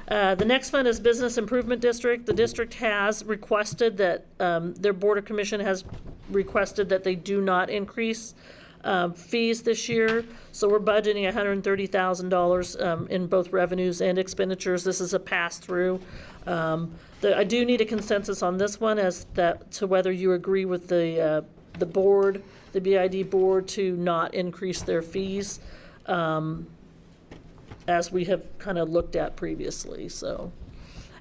The next fund is Business Improvement District. The district has requested that, their Board of Commission has requested that they do not increase fees this year, so we're budgeting $130,000 in both revenues and expenditures. This is a pass-through. I do need a consensus on this one to whether you agree with the board, the BID board, to not increase their fees, as we have kind of looked at previously. So,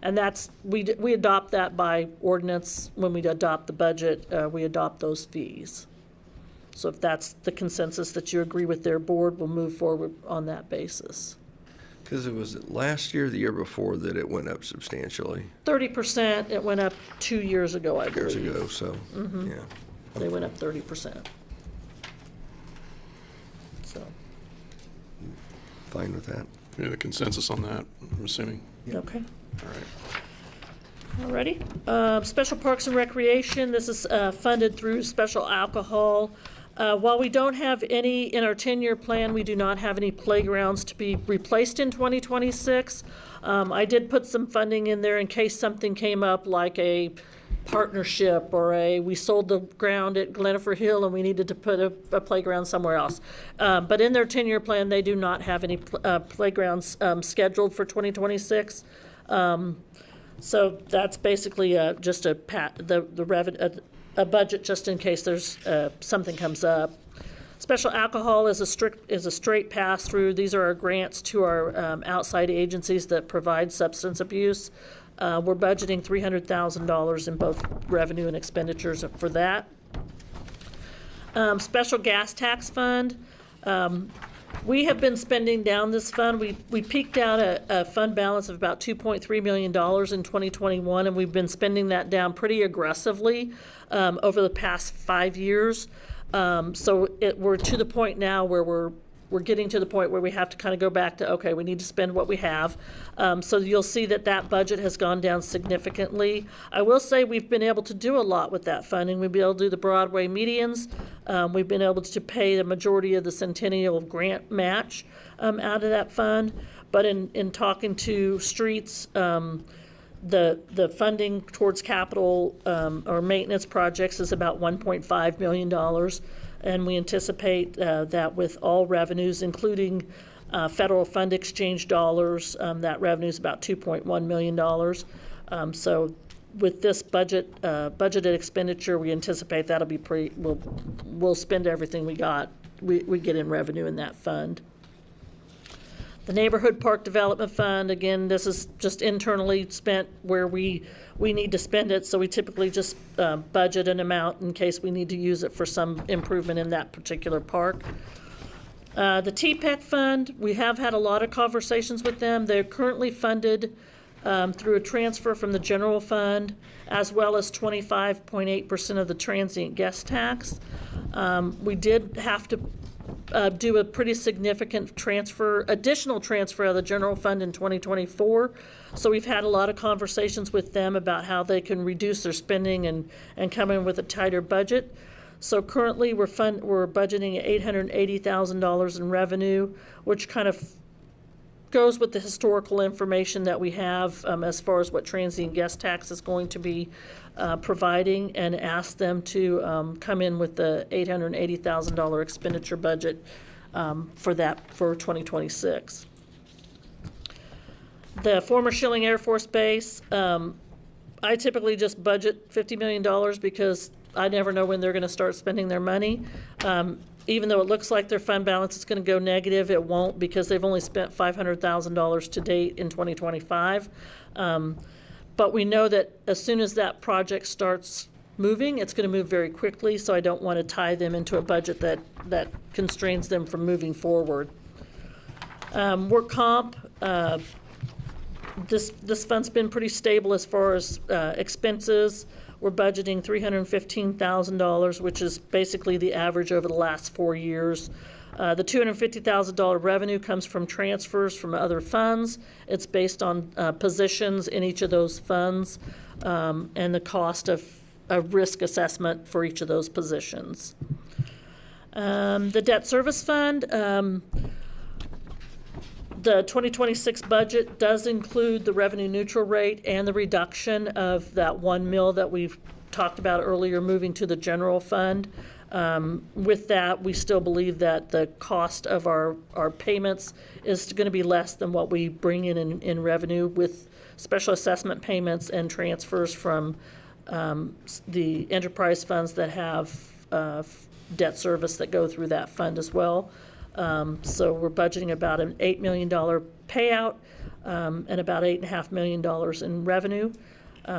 and we adopt that by ordinance when we adopt the budget. We adopt those fees. So if that's the consensus that you agree with their board, we'll move forward on that basis. Because it was last year, the year before, that it went up substantially. 30%, it went up 2 years ago, I believe. Years ago, so, yeah. They went up 30%. So, Fine with that. Yeah, the consensus on that, I'm assuming. okay. All right. Alrighty. Special Parks and Recreation, this is funded through special alcohol. While we don't have any, in our 10-year plan, we do not have any playgrounds to be replaced in 2026. I did put some funding in there in case something came up like a partnership or we sold the ground at Glenifer Hill and we needed to put a playground somewhere else. But in their 10-year plan, they do not have any playgrounds scheduled for 2026. So that's basically just a budget just in case there's something comes up. Special alcohol is a straight pass through. These are our grants to our outside agencies that provide substance abuse. We're budgeting $300,000 in both revenue and expenditures for that. Special gas tax fund. We have been spending down this fund. We peaked out a fund balance of about $2.3 million in 2021, and we've been spending that down pretty aggressively over the past 5 years. So we're to the point now where we're getting to the point where we have to kind of go back to, okay, we need to spend what we have. So you'll see that budget has gone down significantly. I will say we've been able to do a lot with that funding. We've been able to do the Broadway medians. We've been able to pay the majority of the Centennial grant match out of that fund. But in talking to streets, the funding towards capital or maintenance projects is about $1.5 million. And we anticipate that with all revenues, including federal fund exchange dollars, that revenue is about $2.1 million. So with this budgeted expenditure, we anticipate that'll be we'll spend everything we get in revenue in that fund. The Neighborhood Park Development Fund, again, this is just internally spent where we need to spend it, so we typically just budget an amount in case we need to use it for some improvement in that particular park. The TPEC Fund, we have had a lot of conversations with them. They're currently funded through a transfer from the general fund, as well as 25.8% of the transient guest tax. We did have to do a pretty significant additional transfer of the general fund in 2024. So we've had a lot of conversations with them about how they can reduce their spending and come in with a tighter budget. So currently we're budgeting at $880,000 in revenue, which kind of goes with the historical information that we have as far as what transient guest tax is going to be providing, and ask them to come in with the $880,000 expenditure budget for 2026. The former Schilling Air Force Base, I typically just budget $50 million because I never know when they're going to start spending their money. Even though it looks like their fund balance is going to go negative, it won't, because they've only spent $500,000 to date in 2025. But we know that as soon as that project starts moving, it's going to move very quickly, so I don't want to tie them into a budget that constrains them from moving forward. Work comp, this fund's been pretty stable as far as expenses. We're budgeting $315,000, which is basically the average over the last 4 years. The $250,000 revenue comes from transfers from other funds. It's based on positions in each of those funds and the cost of a risk assessment for each of those positions. The debt service fund, the 2026 budget does include the revenue neutral rate and the reduction of that $1 million that we've talked about earlier, moving to the general fund. With that, we still believe that the cost of our payments is going to be less than what we bring in revenue, with special assessment payments and transfers from the enterprise funds that have debt service that go through that fund as well. So we're budgeting about an $8 million payout and about $8.5 million in revenue.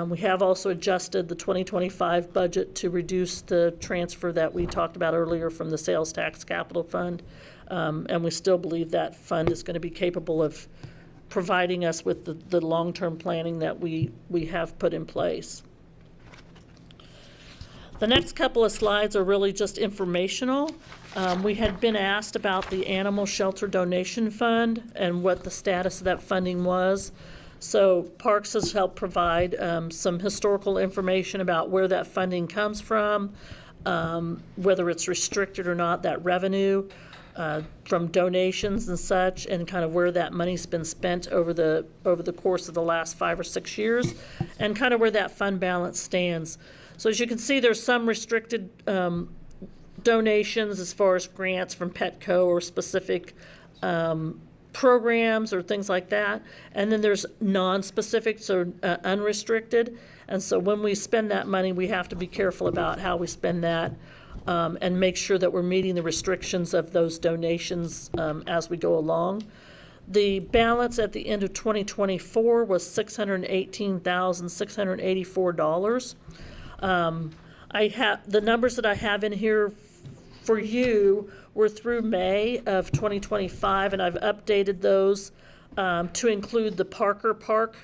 We have also adjusted the 2025 budget to reduce the transfer that we talked about earlier from the sales tax capital fund. And we still believe that fund is going to be capable of providing us with the long-term planning that we have put in place. The next couple of slides are really just informational. We had been asked about the Animal Shelter Donation Fund and what the status of that funding was. So Parks has helped provide some historical information about where that funding comes from, whether it's restricted or not, that revenue from donations and such, and kind of where that money's been spent over the course of the last 5 or 6 years, and kind of where that fund balance stands. So as you can see, there's some restricted donations as far as grants from Petco or specific programs or things like that. And then there's non-specific, so unrestricted. And so when we spend that money, we have to be careful about how we spend that and make sure that we're meeting the restrictions of those donations as we go along. The balance at the end of 2024 was $618,684. I have the numbers that I have in here for you were through May of 2025, and I've updated those to include the Parker Park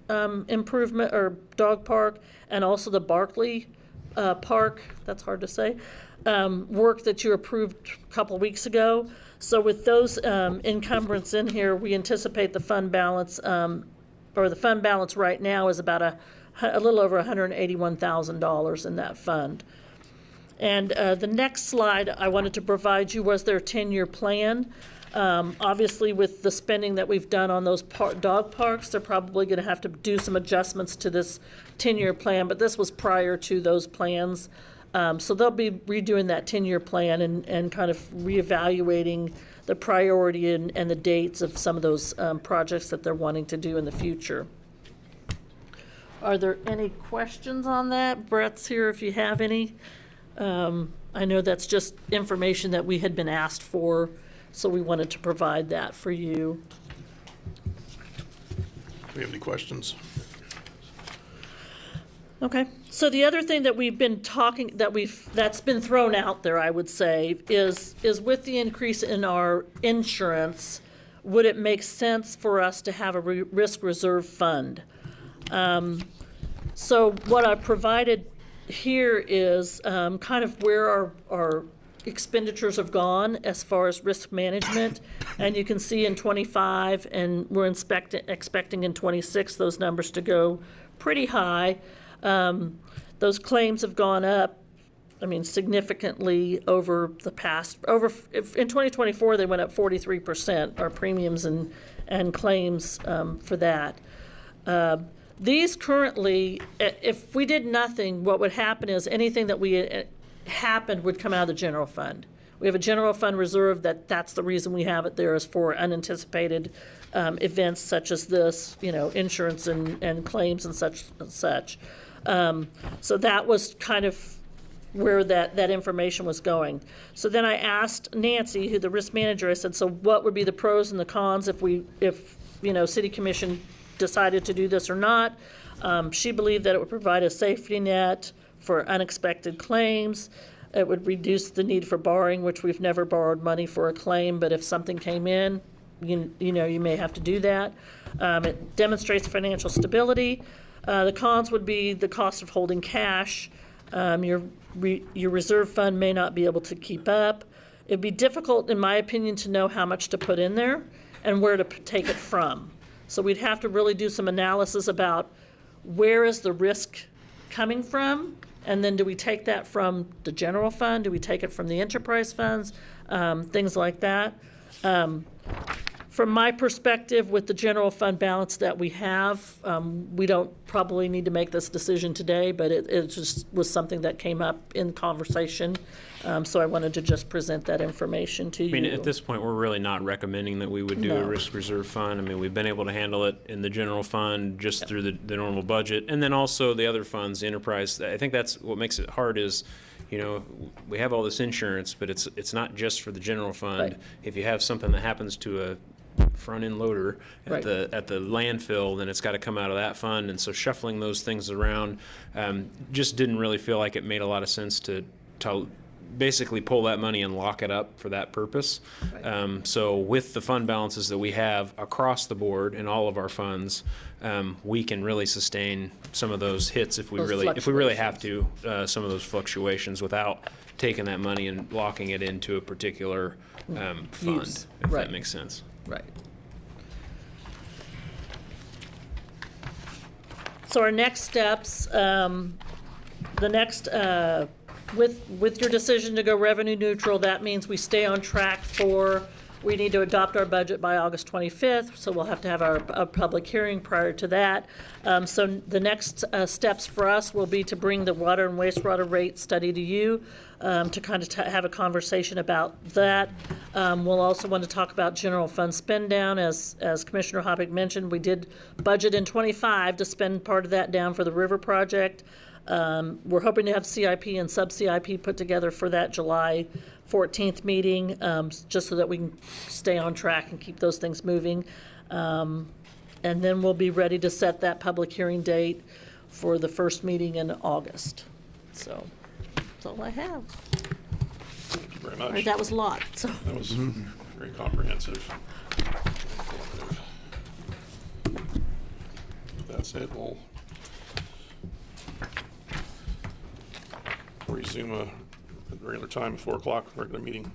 improvement or dog park, and also the Barkley Park. That's hard to say. Work that you approved a couple weeks ago. So with those encumbrance in here, we anticipate the fund balance, or the fund balance right now is about a little over $181,000 in that fund. And the next slide I wanted to provide you was their 10-year plan. Obviously, with the spending that we've done on those dog parks, they're probably going to have to do some adjustments to this 10-year plan, but this was prior to those plans. So they'll be redoing that 10-year plan and kind of reevaluating the priority and the dates of some of those projects that they're wanting to do in the future. Are there any questions on that? Brett's here if you have any. I know that's just information that we had been asked for, so we wanted to provide that for you. Do we have any questions? Okay, so the other thing that we've been talking, that's been thrown out there, I would say, is with the increase in our insurance, would it make sense for us to have a risk reserve fund? So what I provided here is kind of where our expenditures have gone as far as risk management. And you can see in 25, and we're expecting in 26 those numbers to go pretty high. Those claims have gone up, I mean, significantly over the past, in 2024, they went up 43%, our premiums and claims for that. These currently, if we did nothing, what would happen is anything that happened would come out of the general fund. We have a general fund reserve that's the reason we have it there, is for unanticipated events such as this, insurance and claims and such. So that was kind of where that information was going. So then I asked Nancy, who the risk manager, I said, so what would be the pros and the cons if City Commission decided to do this or not? She believed that it would provide a safety net for unexpected claims. It would reduce the need for borrowing, which we've never borrowed money for a claim, but if something came in, you may have to do that. It demonstrates financial stability. The cons would be the cost of holding cash. Your reserve fund may not be able to keep up. It'd be difficult, in my opinion, to know how much to put in there and where to take it from. So we'd have to really do some analysis about where is the risk coming from, and then do we take that from the general fund? Do we take it from the enterprise funds? Things like that. From my perspective, with the general fund balance that we have, we don't probably need to make this decision today, but it just was something that came up in conversation. So I wanted to just present that information to you. I mean, at this point, we're really not recommending that we would do a No. risk reserve fund. I mean, we've been able to handle it in the general fund just through the normal budget. And then also the other funds, the enterprise, I think that's what makes it hard is, we have all this insurance, but it's not just for the general fund. Right. If you have something that happens to a front-end loader at Right. the landfill, then it's got to come out of that fund. And so shuffling those things around just didn't really feel like it made a lot of sense to basically pull that money and lock it up for that purpose. So with the fund balances that we have across the board in all of our funds, we can really sustain some of those hits if we really have to, some of those fluctuations without taking that money and locking it into a particular fund, Use. if Right. that makes sense. Right. So our next steps, with your decision to go revenue neutral, that means we stay on track for We need to adopt our budget by August 25th, so we'll have to have a public hearing prior to that. So the next steps for us will be to bring the water and wastewater rate study to you, to kind of have a conversation about that. We'll also want to talk about general fund spend down. As Commissioner Hoppick mentioned, we did budget in '25 to spend part of that down for the river project. We're hoping to have CIP and sub-CIP put together for that July 14th meeting, just so that we can stay on track and keep those things moving. And then we'll be ready to set that public hearing date for the first meeting in August. So that's all I have. Thank you very All right, much. that was a lot, so. That was very comprehensive. That's it. We'll resume at the regular time at 4 o'clock, regular meeting.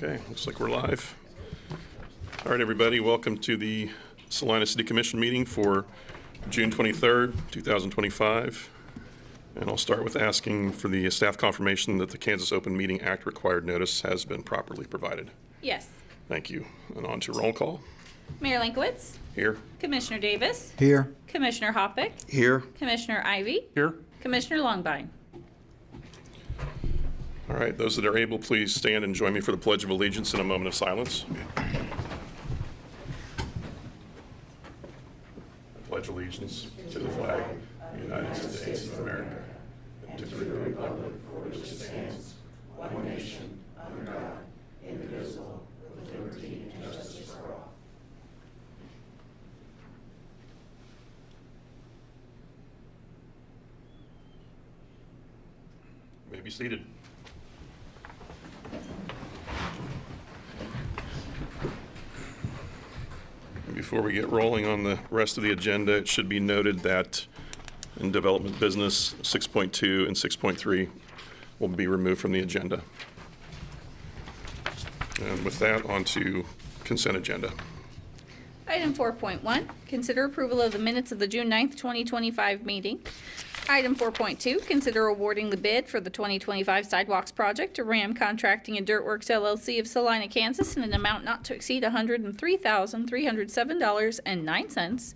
Okay, looks like we're live. All right, everybody, welcome to the Salina City Commission meeting for June 23rd, 2025. And I'll start with asking for the staff confirmation that the Kansas Open Meeting Act required notice has been properly provided. Yes. Thank you. And on to roll call. Mayor Lankowitz, Here. Commissioner Davis, Here. Commissioner Hoppick, Here. Commissioner Ivy, Here? Commissioner Longbine. All right, those that are able, please stand and join me for the Pledge of Allegiance in a moment of silence. I pledge allegiance to the flag of the United States of America, and to the republic for which it stands, one nation, under God, indivisible, with liberty and justice for all. You may be seated. Before we get rolling on the rest of the agenda, it should be noted that in development business, 6.2 and 6.3 will be removed from the agenda. And with that, on to consent agenda. Item 4.1, consider approval of the minutes of the June 9th, 2025 meeting. Item 4.2, consider awarding the bid for the 2025 sidewalks project to Ram Contracting and Dirtworks LLC of Salina, Kansas in an amount not to exceed $103,307.09.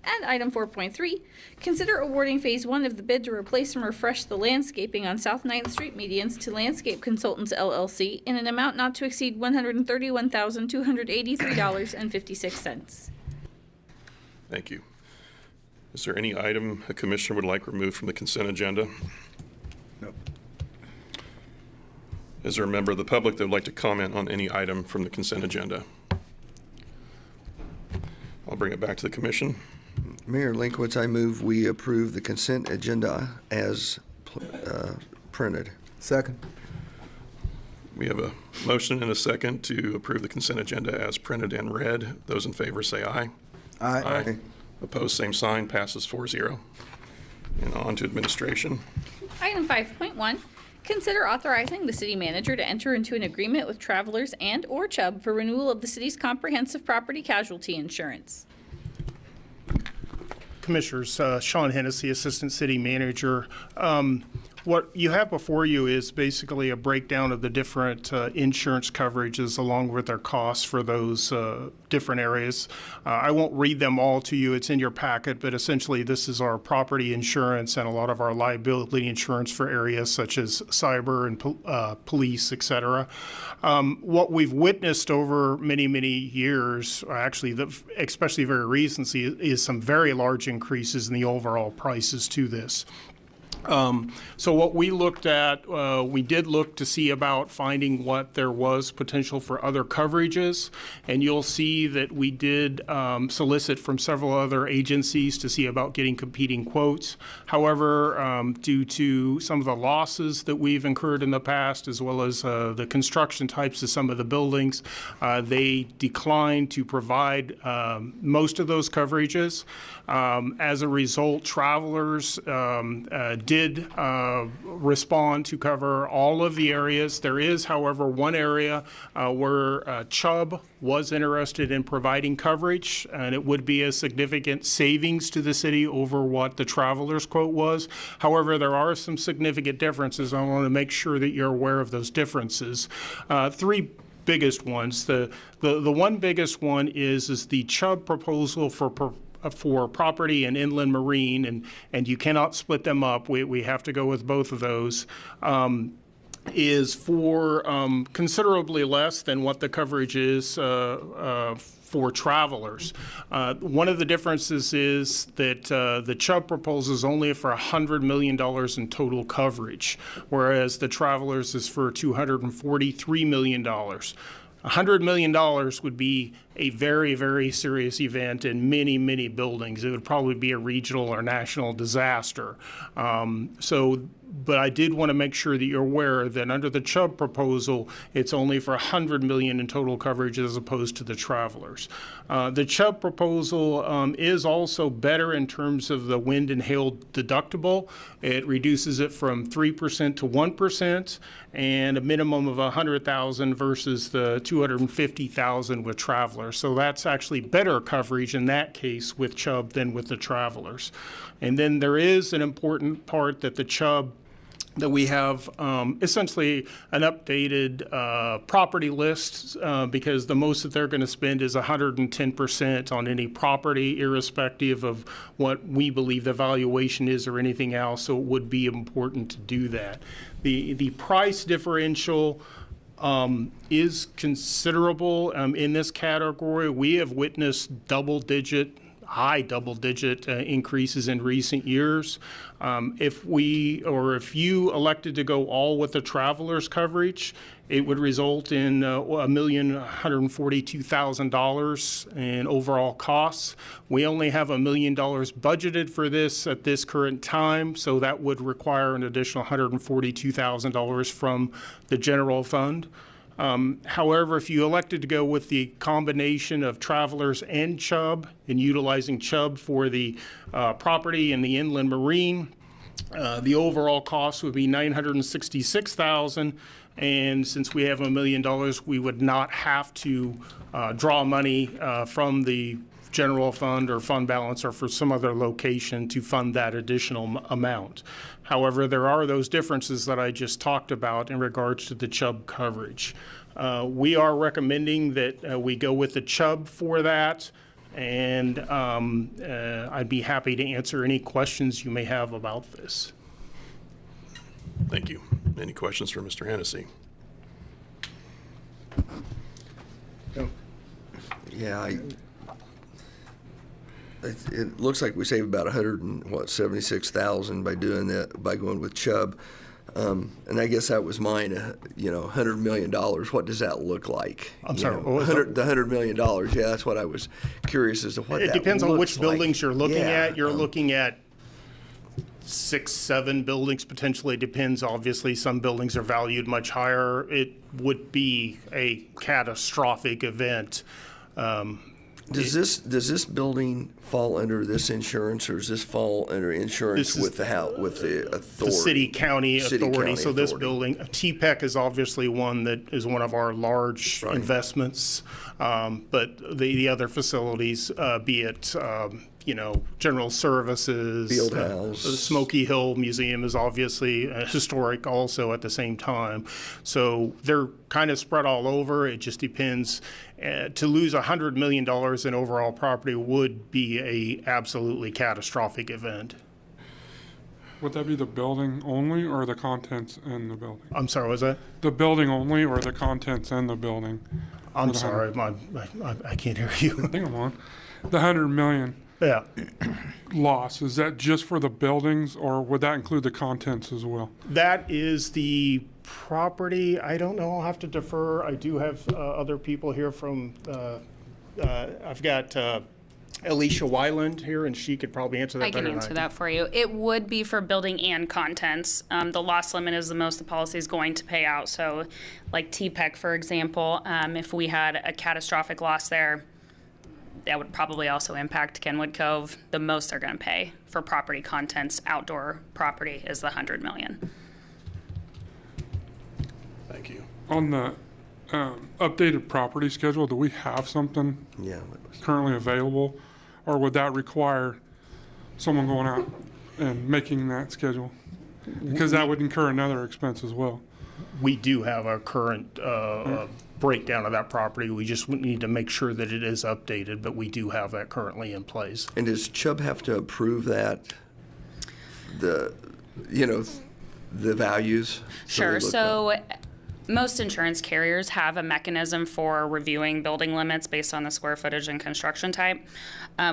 And item 4.3, consider awarding phase 1 of the bid to replace and refresh the landscaping on South 9th Street medians to Landscape Consultants LLC in an amount not to exceed $131,283.56. Thank you. Is there any item a commissioner would like removed from the consent agenda? Nope. Is there a member of the public that would like to comment on any item from the consent agenda? I'll bring it back to the commission. Mayor Linkowitz, I move we approve the consent agenda as printed. Second. We have a motion and a second to approve the consent agenda as printed and read. Those in favor say aye. Aye. Opposed, same sign, passes 4-0. And on to administration. Item 5.1, consider authorizing the city manager to enter into an agreement with Travelers and/or Chubb for renewal of the city's comprehensive property casualty insurance. Commissioners, Sean Hennessy, Assistant City Manager. What you have before you is basically a breakdown of the different insurance coverages along with their costs for those different areas. I won't read them all to you. It's in your packet, but essentially this is our property insurance and a lot of our liability insurance for areas such as cyber and police, et cetera. What we've witnessed over many, many years, actually, especially very recently, is some very large increases in the overall prices to this. So what we looked at, we did look to see about finding what there was potential for other coverages, and you'll see that we did solicit from several other agencies to see about getting competing quotes. However, due to some of the losses that we've incurred in the past, as well as the construction types of some of the buildings, they declined to provide most of those coverages. As a result, Travelers did respond to cover all of the areas. There is, however, one area where Chubb was interested in providing coverage, and it would be a significant savings to the city over what the Travelers quote was. However, there are some significant differences. I want to make sure that you're aware of those differences. Three biggest ones. The one biggest one is the Chubb proposal for property and inland marine, and you cannot split them up. We have to go with both of those. Is for considerably less than what the coverage is for Travelers. One of the differences is that the Chubb proposal is only for $100 million in total coverage, whereas the Travelers is for $243 million. $100 million would be a very, very serious event in many, many buildings. It would probably be a regional or national disaster. So But I did want to make sure that you're aware that under the Chubb proposal, it's only for $100 million in total coverage as opposed to the Travelers. The Chubb proposal is also better in terms of the wind and hail deductible. It reduces it from 3% to 1% and a minimum of $100,000 versus the $250,000 with Travelers. So that's actually better coverage in that case with Chubb than with the Travelers. And then there is an important part that the Chubb that we have essentially an updated property list because the most that they're going to spend is 110% on any property, irrespective of what we believe the valuation is or anything else. So it would be important to do that. The price differential is considerable in this category. We have witnessed high double-digit increases in recent years. If you elected to go all with the Travelers coverage, it would result in $1,142,000 in overall costs. We only have $1 million budgeted for this at this current time, so that would require an additional $142,000 from the general fund. However, if you elected to go with the combination of Travelers and Chubb and utilizing Chubb for the property and the inland marine, the overall cost would be $966,000. And since we have $1 million, we would not have to draw money from the general fund or fund balance or for some other location to fund that additional amount. However, there are those differences that I just talked about in regards to the Chubb coverage. We are recommending that we go with the Chubb for that, and I'd be happy to answer any questions you may have about this. Thank you. Any questions for Mr. Hennessy? Yeah, it looks like we save about $176,000 by doing that, by going with Chubb. And I guess that was mine, $100 million. What does that look like? I'm sorry, The what was that? $100 million. Yeah, that's what I was curious as to what It that depends on looks which like. buildings you're looking Yeah, at. You're looking at 6, 7 buildings potentially. It depends. Obviously, some buildings are valued much higher. It would be a catastrophic event. Does this building fall under this insurance, or does this fall under insurance This is with the authority? The city-county authority. City-county So this authority. building, TPEC is obviously one that is one of our large investments. But the other facilities, be it, general services. Field house. The Smoky Hill Museum is obviously historic also at the same time. So they're kind of spread all over. It just depends. To lose $100 million in overall property would be a absolutely catastrophic event. Would that be the building only or the contents in the building? I'm sorry, was that? The building only or the contents in the building? I'm For the sorry, I can't hear you. I think I'm on. The 100 million Yeah. loss, is that just for the buildings or would that include the contents as well? That is the property. I don't know. I'll have to defer. I do have other people here from, I've got Alicia Wyland here, and she could probably answer that I better can than answer I that for you. It would be for building and contents. The loss limit is the most the policy is going to pay out. So like TPEC, for example, if we had a catastrophic loss there, that would probably also impact Kenwood Cove. The most they're going to pay for property contents, outdoor property, is the $100 million. Thank you. On the updated property schedule, do we have something Yeah. currently available? Or would that require someone going out and making that schedule? Because that would incur another expense as well. We do have a current breakdown of that property. We just need to make sure that it is updated, but we do have that currently in place. And does Chubb have to approve that? The values? Sure. they look So most insurance carriers have a mechanism for reviewing building limits based on the square footage and construction type.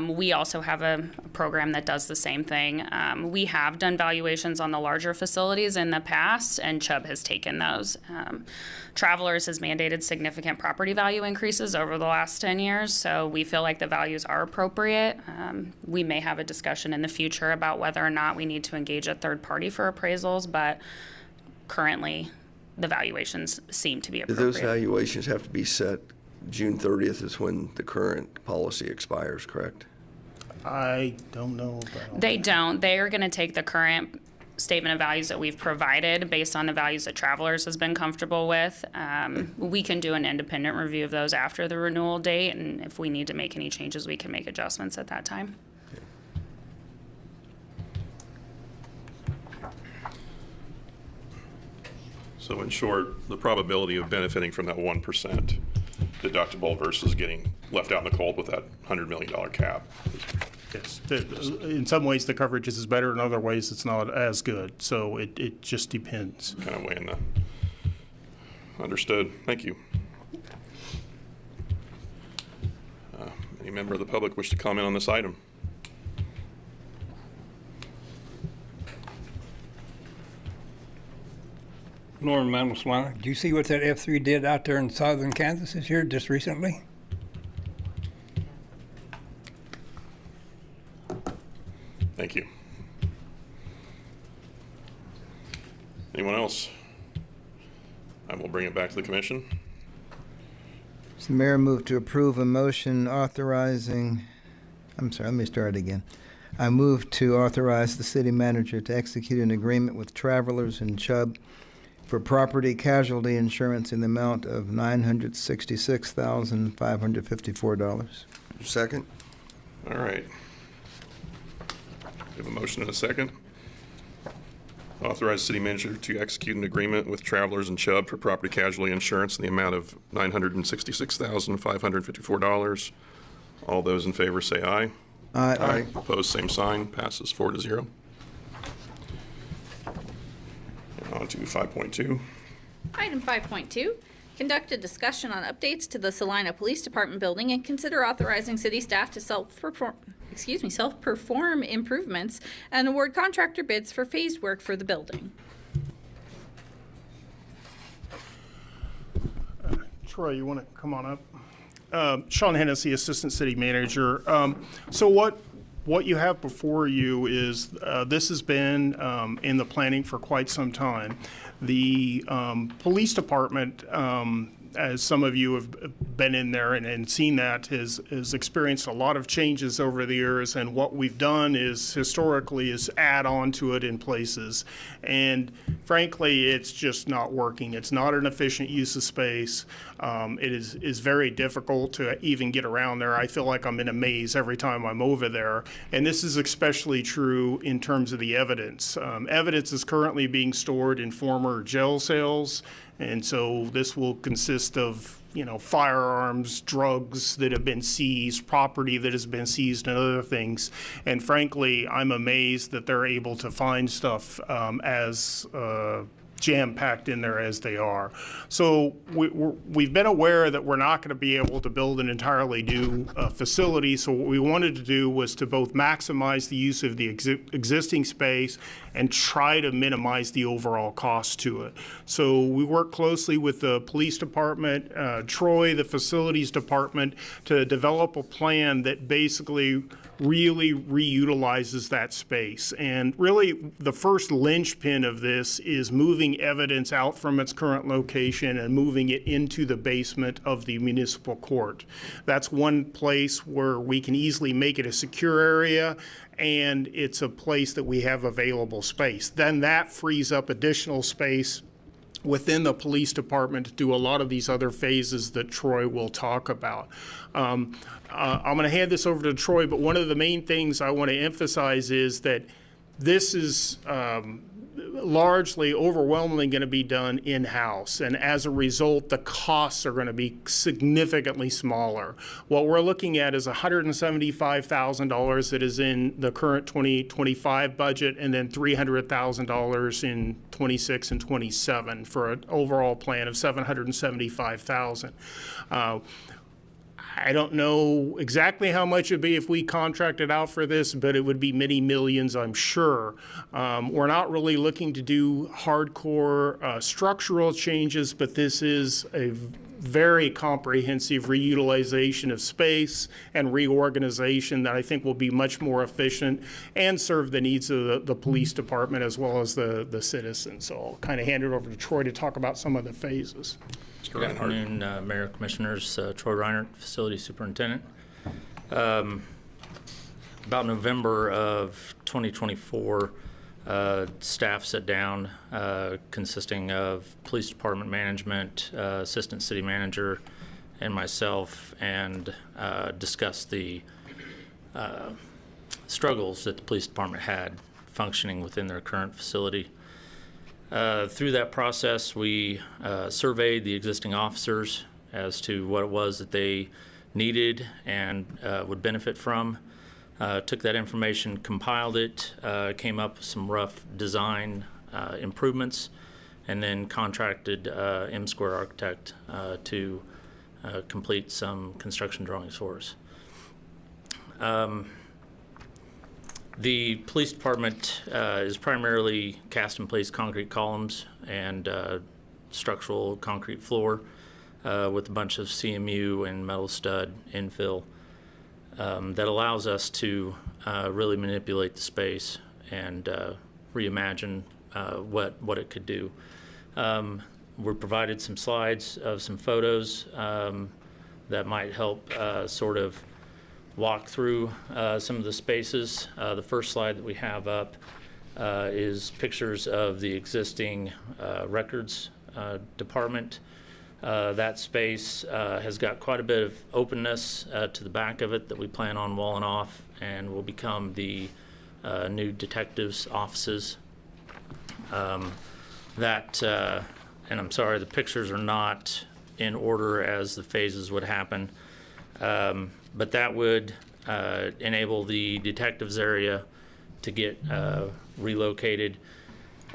We also have a program that does the same thing. We have done valuations on the larger facilities in the past, and Chubb has taken those. Travelers has mandated significant property value increases over the last 10 years, so we feel like the values are appropriate. We may have a discussion in the future about whether or not we need to engage a third party for appraisals, but currently the valuations seem to be Do appropriate. those valuations have to be set June 30th is when the current policy expires, correct? I don't know about They don't. They are going to take the current statement of values that we've provided based on the values that Travelers has been comfortable with. We can do an independent review of those after the renewal date, and if we need to make any changes, we can make adjustments at that time. So in short, the probability of benefiting from that 1% deductible versus getting left out in the cold with that $100 million cap. Yes. In some ways, the coverage is better. In other ways, it's not as good. So it just depends. Kind of weighing the. Understood. Thank you. Any member of the public wish to comment on this item? Norman Manuel Salina. Do you see what that F3 did out there in southern Kansas this year, just recently? Thank you. Anyone else? I will bring it back to the commission. So the mayor moved to approve a motion authorizing, I'm sorry, let me start again. I move to authorize the city manager to execute an agreement with Travelers and Chubb for property casualty insurance in the amount of $966,554. Second? All right. We have a motion and a second. Authorize city manager to execute an agreement with Travelers and Chubb for property casualty insurance in the amount of $966,554. All those in favor say aye. Aye. Opposed, same sign. Passes 4-0. And on to 5.2. Item 5.2, conduct a discussion on updates to the Salina Police Department building and consider authorizing city staff to self-perform improvements and award contractor bids for phased work for the building. Troy, you want to come on up? Sean Hennessy, Assistant City Manager. So what you have before you is this has been in the planning for quite some time. The police department, as some of you have been in there and seen that, has experienced a lot of changes over the years, and what we've done is historically is add on to it in places. And frankly, it's just not working. It's not an efficient use of space. It is very difficult to even get around there. I feel like I'm in a maze every time I'm over there. And this is especially true in terms of the evidence. Evidence is currently being stored in former jail cells. And so this will consist of, firearms, drugs that have been seized, property that has been seized, and other things. And frankly, I'm amazed that they're able to find stuff as jam-packed in there as they are. So we've been aware that we're not going to be able to build an entirely new facility. So what we wanted to do was to both maximize the use of the existing space and try to minimize the overall cost to it. So we work closely with the police department, Troy, the facilities department, to develop a plan that basically really reutilizes that space. And really, the first linchpin of this is moving evidence out from its current location and moving it into the basement of the municipal court. That's one place where we can easily make it a secure area, and it's a place that we have available space. Then that frees up additional space within the police department to do a lot of these other phases that Troy will talk about. I'm going to hand this over to Troy, but one of the main things I want to emphasize is that this is largely, overwhelmingly going to be done in-house. And as a result, the costs are going to be significantly smaller. What we're looking at is $175,000 that is in the current 2025 budget, and then $300,000 in 26 and 27 for an overall plan of $775,000. I don't know exactly how much it'd be if we contracted out for this, but it would be many millions, I'm sure. We're not really looking to do hardcore structural changes, but this is a very comprehensive reutilization of space and reorganization that I think will be much more efficient and serve the needs of the police department as well as the citizens. So I'll kind of hand it over to Troy to talk about some of the phases. Good afternoon, Mayor, Commissioners. Troy Reinert, Facility Superintendent. About November of 2024, staff sat down consisting of Police Department Management, Assistant City Manager, and myself, and discussed the struggles that the Police Department had functioning within their current facility. Through that process, we surveyed the existing officers as to what it was that they needed and would benefit from. Took that information, compiled it, came up with some rough design improvements, and then contracted M Square Architect to complete some construction drawings for us. The police department is primarily cast in place concrete columns and structural concrete floor with a bunch of CMU and metal stud infill that allows us to really manipulate the space and reimagine what it could do. We're provided some slides of some photos that might help sort of walk through some of the spaces. The first slide that we have up is pictures of the existing records department. That space has got quite a bit of openness to the back of it that we plan on walling off, and will become the new detectives' offices. And I'm sorry, the pictures are not in order as the phases would happen. But that would enable the detectives area to get relocated.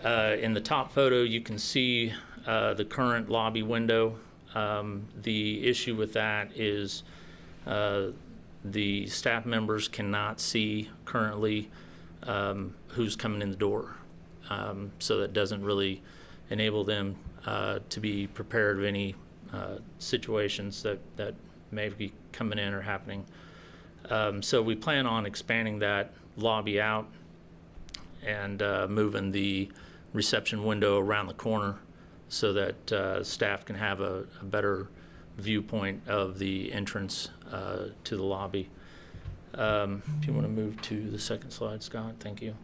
In the top photo, you can see the current lobby window. The issue with that is the staff members cannot see currently who's coming in the door. So that doesn't really enable them to be prepared of any situations that may be coming in or happening. So we plan on expanding that lobby out and moving the reception window around the corner so that staff can have a better viewpoint of the entrance to the lobby. If you want to move to the second slide, Scott, thank you.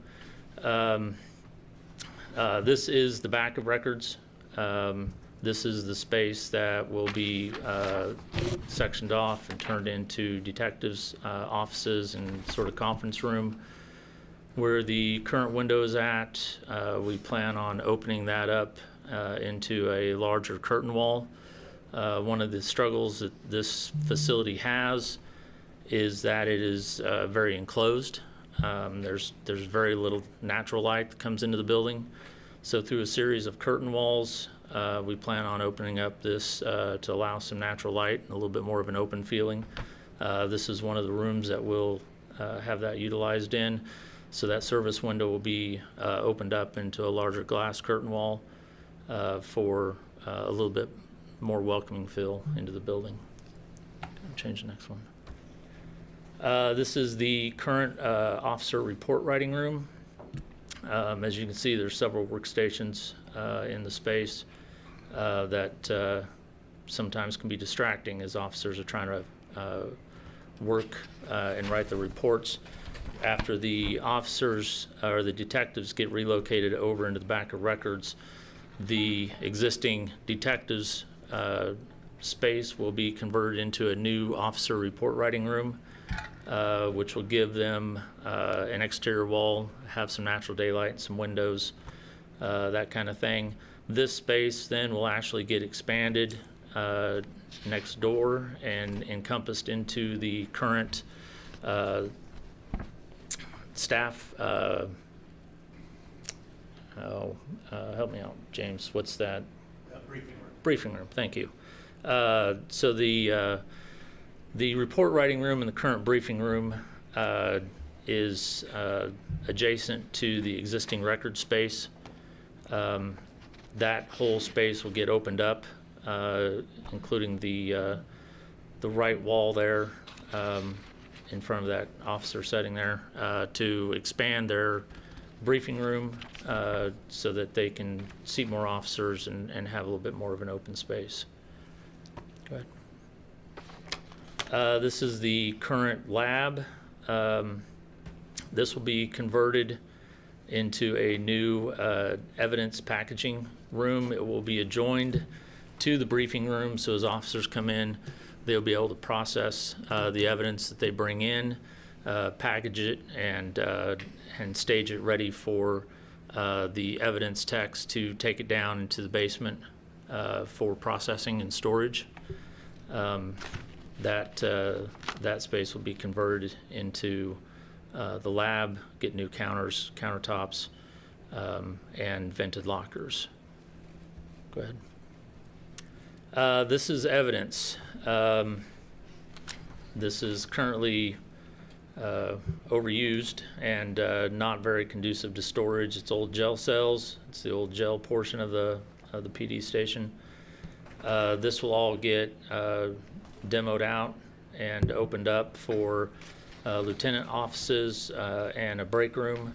This is the back of records. This is the space that will be sectioned off and turned into detectives' offices and sort of conference room. Where the current window is at, we plan on opening that up into a larger curtain wall. One of the struggles that this facility has is that it is very enclosed. There's very little natural light that comes into the building. So through a series of curtain walls, we plan on opening up this to allow some natural light and a little bit more of an open feeling. This is one of the rooms that we'll have that utilized in. So that service window will be opened up into a larger glass curtain wall for a little bit more welcoming feel into the building. Change the next one. This is the current officer report writing room. As you can see, there's several workstations in the space that sometimes can be distracting as officers are trying to work and write the reports. After the officers or the detectives get relocated over into the back of records, the existing detectives space will be converted into a new officer report writing room, which will give them an exterior wall, have some natural daylight and some windows, that kind of thing. This space then will actually get expanded next door and encompassed into the current staff. Help me out, James. What's that? Briefing room. Briefing room. Thank you. So the report writing room and the current briefing room is adjacent to the existing record space. That whole space will get opened up, including the right wall there in front of that officer setting there, to expand their briefing room so that they can seat more officers and have a little bit more of an open space. Go ahead. This is the current lab. This will be converted into a new evidence packaging room. It will be adjoined to the briefing room, so as officers come in, they'll be able to process the evidence that they bring in, package it, and stage it ready for the evidence techs to take it down into the basement for processing and storage. That space will be converted into the lab, get new counters, countertops, and vented lockers. Go ahead. This is evidence. This is currently overused and not very conducive to storage. It's old jail cells. It's the old jail portion of the PD station. This will all get demoed out and opened up for lieutenant offices and a break room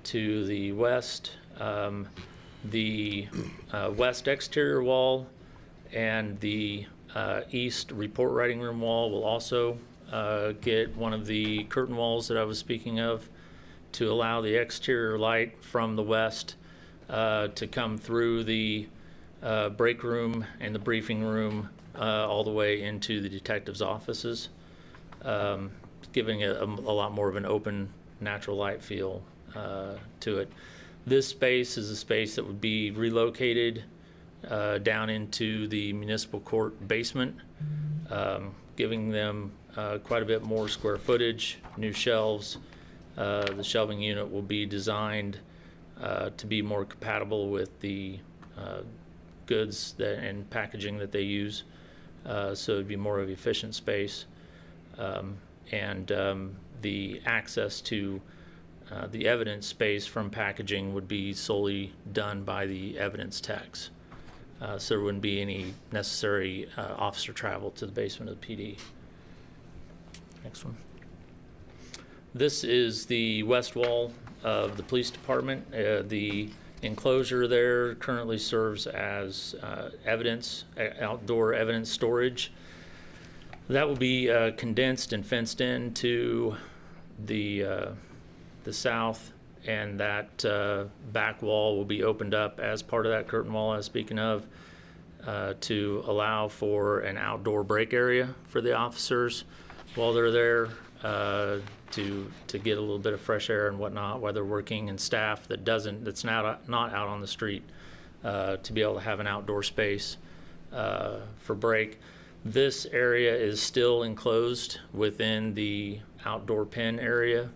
to the west. The west exterior wall and the east report writing room wall will also get one of the curtain walls that I was speaking of to allow the exterior light from the west to come through the break room and the briefing room all the way into the detectives' offices, giving it a lot more of an open, natural light feel to it. This space is a space that would be relocated down into the municipal court basement, giving them quite a bit more square footage, new shelves. The shelving unit will be designed to be more compatible with the goods and packaging that they use, so it'd be more of an efficient space. The access to the evidence space from packaging would be solely done by the evidence techs. So there wouldn't be any necessary officer travel to the basement of the PD. Next one. This is the west wall of the police department. The enclosure there currently serves as outdoor evidence storage. That will be condensed and fenced in to the south, and that back wall will be opened up as part of that curtain wall I was speaking of to allow for an outdoor break area for the officers while they're there to get a little bit of fresh air and whatnot while they're working, and staff that's not out on the street to be able to have an outdoor space for break. This area is still enclosed within the outdoor pen area,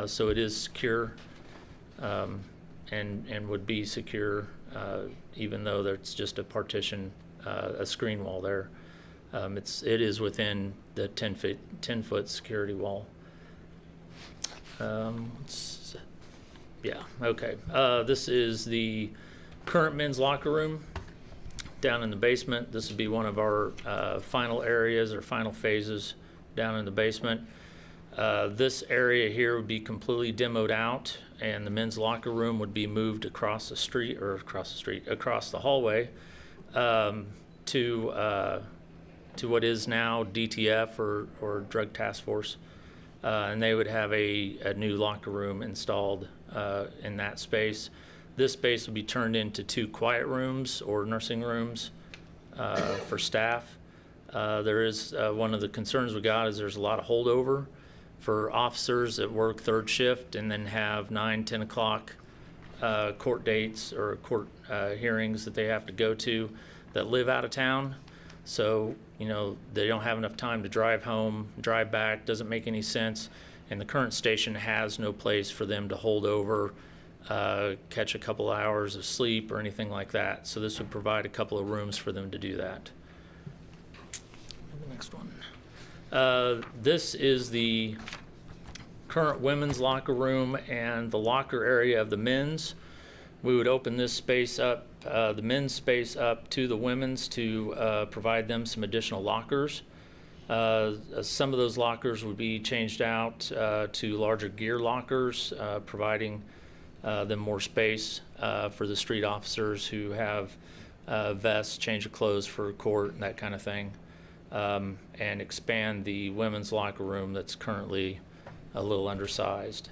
so it is secure and would be secure even though there's just a partition, a screen wall there. It is within the 10-foot security wall. Yeah, okay. This is the current men's locker room down in the basement. This would be one of our final areas or final phases down in the basement. This area here would be completely demoed out, and the men's locker room would be moved across the hallway to what is now DTF or Drug Task Force. And they would have a new locker room installed in that space. This space will be turned into 2 quiet rooms or nursing rooms for staff. There is one of the concerns we got is there's a lot of holdover for officers that work third shift and then have 9, 10 o'clock court dates or court hearings that they have to go to that live out of town. So, you know, they don't have enough time to drive home, drive back, doesn't make any sense. And the current station has no place for them to hold over, catch a couple hours of sleep or anything like that. So this would provide a couple of rooms for them to do that. The next one. This is the current women's locker room and the locker area of the men's. We would open this space up, the men's space up to the women's to provide them some additional lockers. Some of those lockers would be changed out to larger gear lockers, providing them more space for the street officers who have vests, change of clothes for court, and that kind of thing, and expand the women's locker room that's currently a little undersized.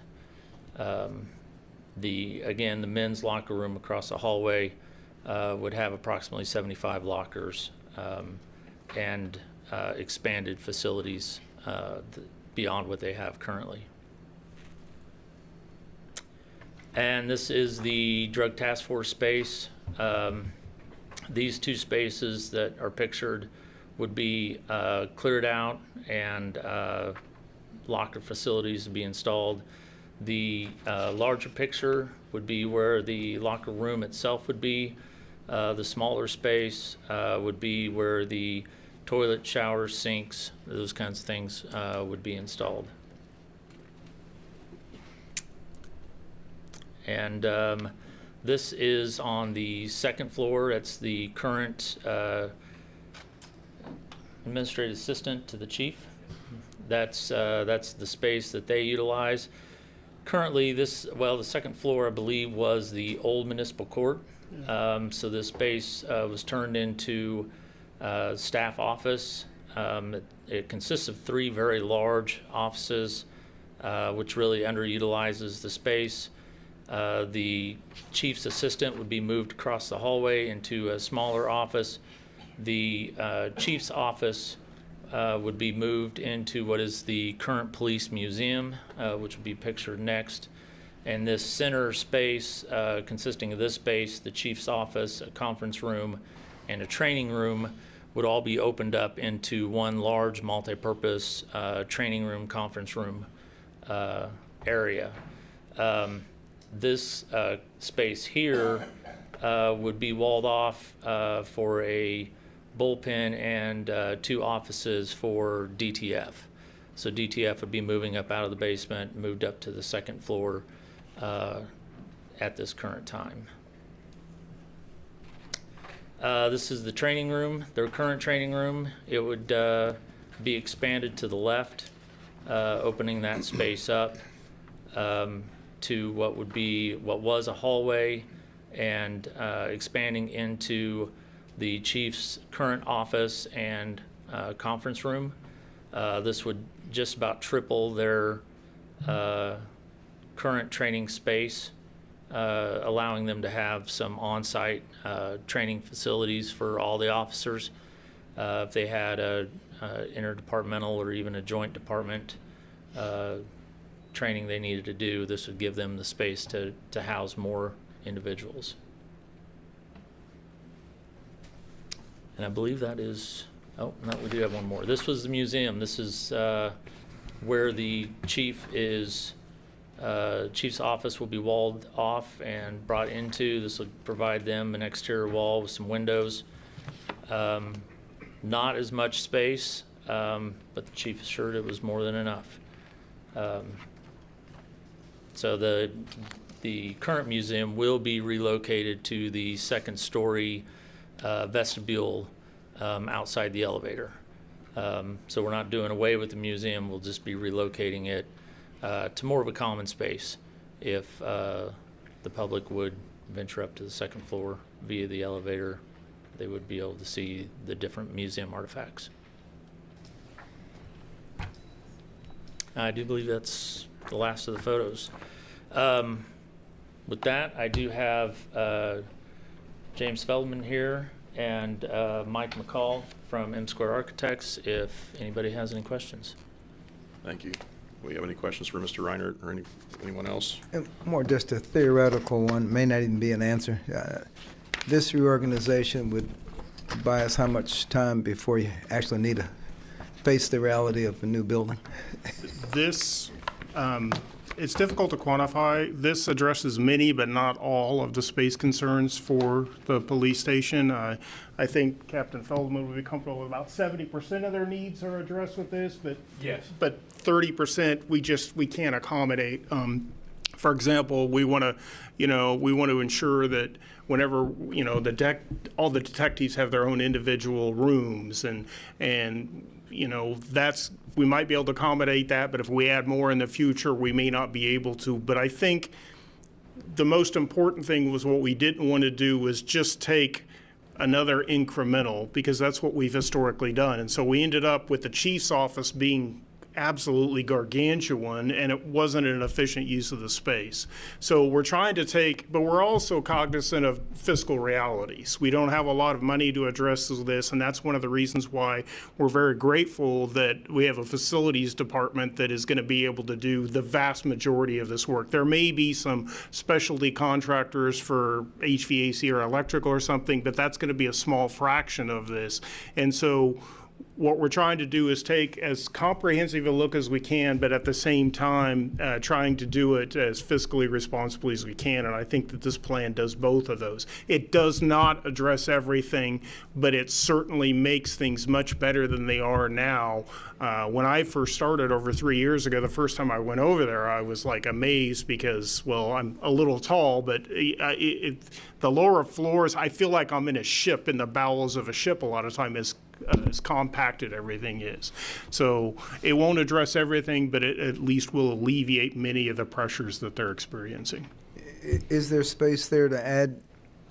Again, the men's locker room across the hallway would have approximately 75 lockers and expanded facilities beyond what they have currently. And this is the Drug Task Force space. These two spaces that are pictured would be cleared out and locker facilities to be installed. The larger picture would be where the locker room itself would be. The smaller space would be where the toilet, showers, sinks, those kinds of things would be installed. And this is on the second floor. It's the current administrative assistant to the chief. That's the space that they utilize. Currently, the second floor, I believe, was the old municipal court. So this space was turned into staff office. It consists of 3 very large offices, which really underutilizes the space. The chief's assistant would be moved across the hallway into a smaller office. The chief's office would be moved into what is the current police museum, which would be pictured next. And this center space, consisting of this space, the chief's office, a conference room, and a training room, would all be opened up into one large multi-purpose training room, conference room area. This space here would be walled off for a bullpen and 2 offices for DTF. So DTF would be moving up out of the basement, moved up to the second floor at this current time. This is the training room, their current training room. It would be expanded to the left, opening that space up to what was a hallway, and expanding into the chief's current office and conference room. This would just about triple their current training space, allowing them to have some on-site training facilities for all the officers. If they had a interdepartmental or even a joint department training they needed to do, this would give them the space to house more individuals. And I believe that is, oh, no, we do have one more. This was the museum. This is where the chief's office will be walled off and brought into. This will provide them an exterior wall with some windows. Not as much space, but the chief assured it was more than enough. So the current museum will be relocated to the second story vestibule outside the elevator. So we're not doing away with the museum, we'll just be relocating it to more of a common space if the public would venture up to the second floor via the elevator. They would be able to see the different museum artifacts. I do believe that's the last of the photos. With that, I do have James Feldman here and Mike McCall from M Square Architects if anybody has any questions. Thank you. we have any questions for Mr. Reinert or anyone else? And more just a theoretical one, may not even be an answer. This reorganization would buy us how much time before you actually need to face the reality of a new building? This, it's difficult to quantify. This addresses many, but not all, of the space concerns for the police station. I think Captain Feldman would be comfortable with about 70% of their needs are addressed with this, but Yes. but 30% we can't accommodate. For example, we want to ensure that whenever all the detectives have their own individual rooms, and we might be able to accommodate that, but if we add more in the future, we may not be able to. But I think the most important thing was what we didn't want to do was just take another incremental, because that's what we've historically done. And so we ended up with the chief's office being absolutely gargantuan, and it wasn't an efficient use of the space. So we're trying to but we're also cognizant of fiscal realities. We don't have a lot of money to address this, and that's one of the reasons why we're very grateful that we have a facilities department that is going to be able to do the vast majority of this work. There may be some specialty contractors for HVAC or electrical or something, but that's going to be a small fraction of this. And so what we're trying to do is take as comprehensive a look as we can, but at the same time, trying to do it as fiscally responsibly as we can. And I think that this plan does both of those. It does not address everything, but it certainly makes things much better than they are now. When I first started over 3 years ago, the first time I went over there, I was like amazed because, well, I'm a little tall, but the lower floors, I feel like I'm in a ship, in the bowels of a ship a lot of time, as compacted everything is. So it won't address everything, but it at least will alleviate many of the pressures that they're experiencing. Is there space there to add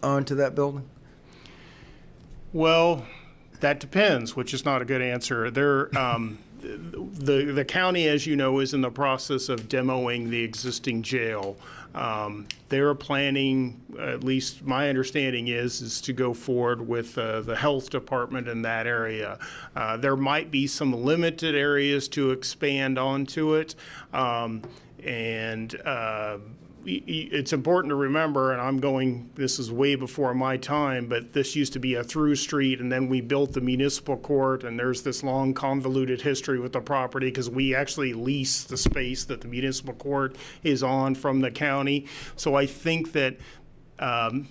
on to that building? Well, that depends, which is not a good answer. The county, as you know, is in the process of demoing the existing jail. They're planning, at least my understanding is to go forward with the health department in that area. There might be some limited areas to expand onto it, it's important to remember, and this is way before my time, but this used to be a through street, and then we built the municipal court, and there's this long convoluted history with the property because we actually lease the space that the municipal court is on from the county. So I think that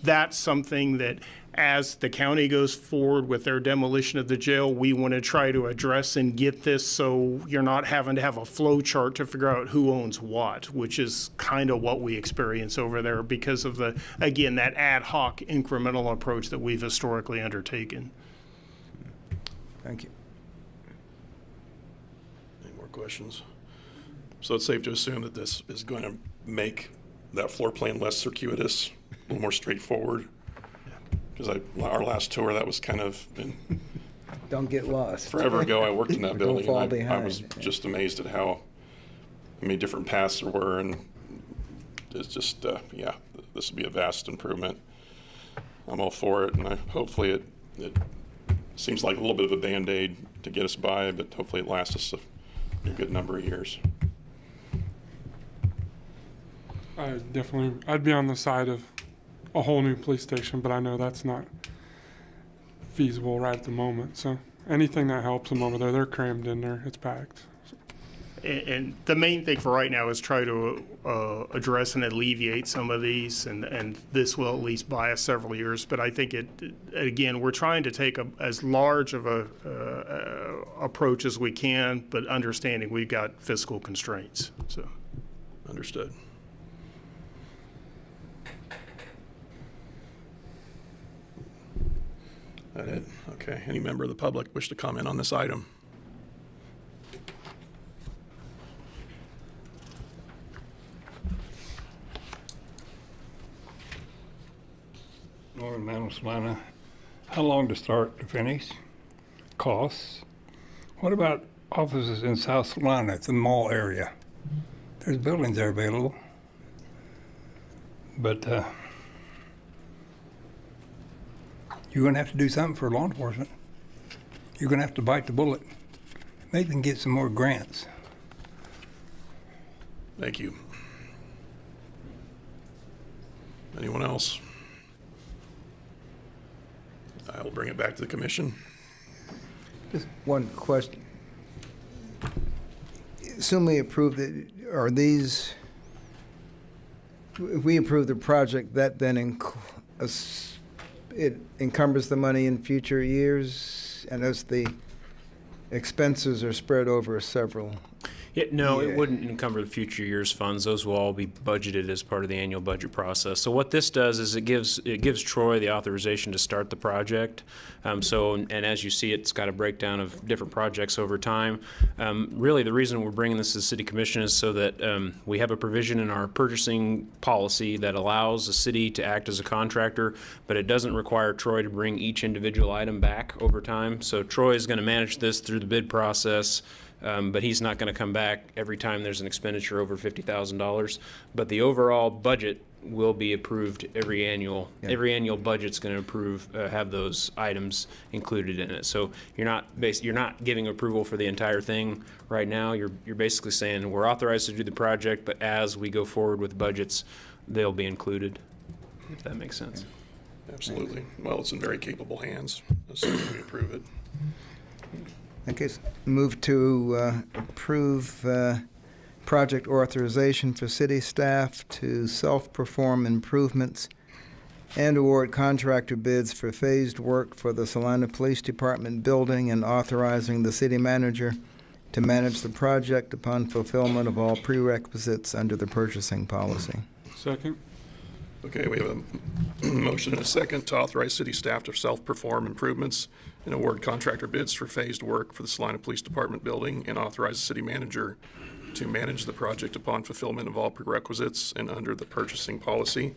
that's something that, as the county goes forward with their demolition of the jail, we want to try to address and get this so you're not having to have a flow chart to figure out who owns what, which is kind of what we experience over there because of that ad hoc incremental approach that we've historically undertaken. Thank you. Any more questions? So it's safe to assume that this is going to make that floor plan less circuitous, a little more straightforward? Because our last tour, that was kind of Don't get lost. forever ago. I worked in that building, fall and I behind. was just amazed at how many different paths there were, and it's just, this would be a vast improvement. I'm all for it, and hopefully it seems like a little bit of a Band-Aid to get us by, but hopefully it lasts us a good number of years. I'd be on the side of a whole new police station, but I know that's not feasible right at the moment. So anything that helps them over there, they're crammed in there. It's packed. And the main thing for right now is try to address and alleviate some of these, and this will at least buy us several years. But I think we're trying to take as large of a approach as we can, but understanding we've got fiscal constraints. So, Understood. That it? Okay. Any member of the public wish to comment on this item? Norman Manuel, Salina. How long to start to finish? Costs? What about offices in South Salina, the mall area? There's buildings there available. But you're going to have to do something for law enforcement. You're going to have to bite the bullet. Maybe we can get some more grants. Thank you. Anyone else? I will bring it back to the commission. Just one question. Assume we approve it, are these, if we approve the project, that then it encumbers the money in future years? And as the expenses are spread over several. Yeah, no, Yeah. it wouldn't encumber the future year's funds. Those will all be budgeted as part of the annual budget process. So what this does is it gives Troy the authorization to start the project. And as you see, it's got a breakdown of different projects over time. Really, the reason we're bringing this to the City Commission is so that we have a provision in our purchasing policy that allows the city to act as a contractor, but it doesn't require Troy to bring each individual item back over time. So Troy is going to manage this through the bid process. But he's not going to come back every time there's an expenditure over $50,000. But the overall budget will be approved every annual. Yeah. Every annual budget's going to have those items included in it. So you're not giving approval for the entire thing right now. You're basically saying we're authorized to do the project, but as we go forward with budgets, they'll be included. If that makes sense. Absolutely. Well, it's in very capable hands, assuming we approve it. Okay, move to approve project authorization for city staff to self-perform improvements and award contractor bids for phased work for the Salina Police Department building and authorizing the city manager to manage the project upon fulfillment of all prerequisites under the purchasing policy. Second. Okay, we have a motion and a second to authorize city staff to self-perform improvements and award contractor bids for phased work for the Salina Police Department building and authorize the city manager to manage the project upon fulfillment of all prerequisites and under the purchasing policy.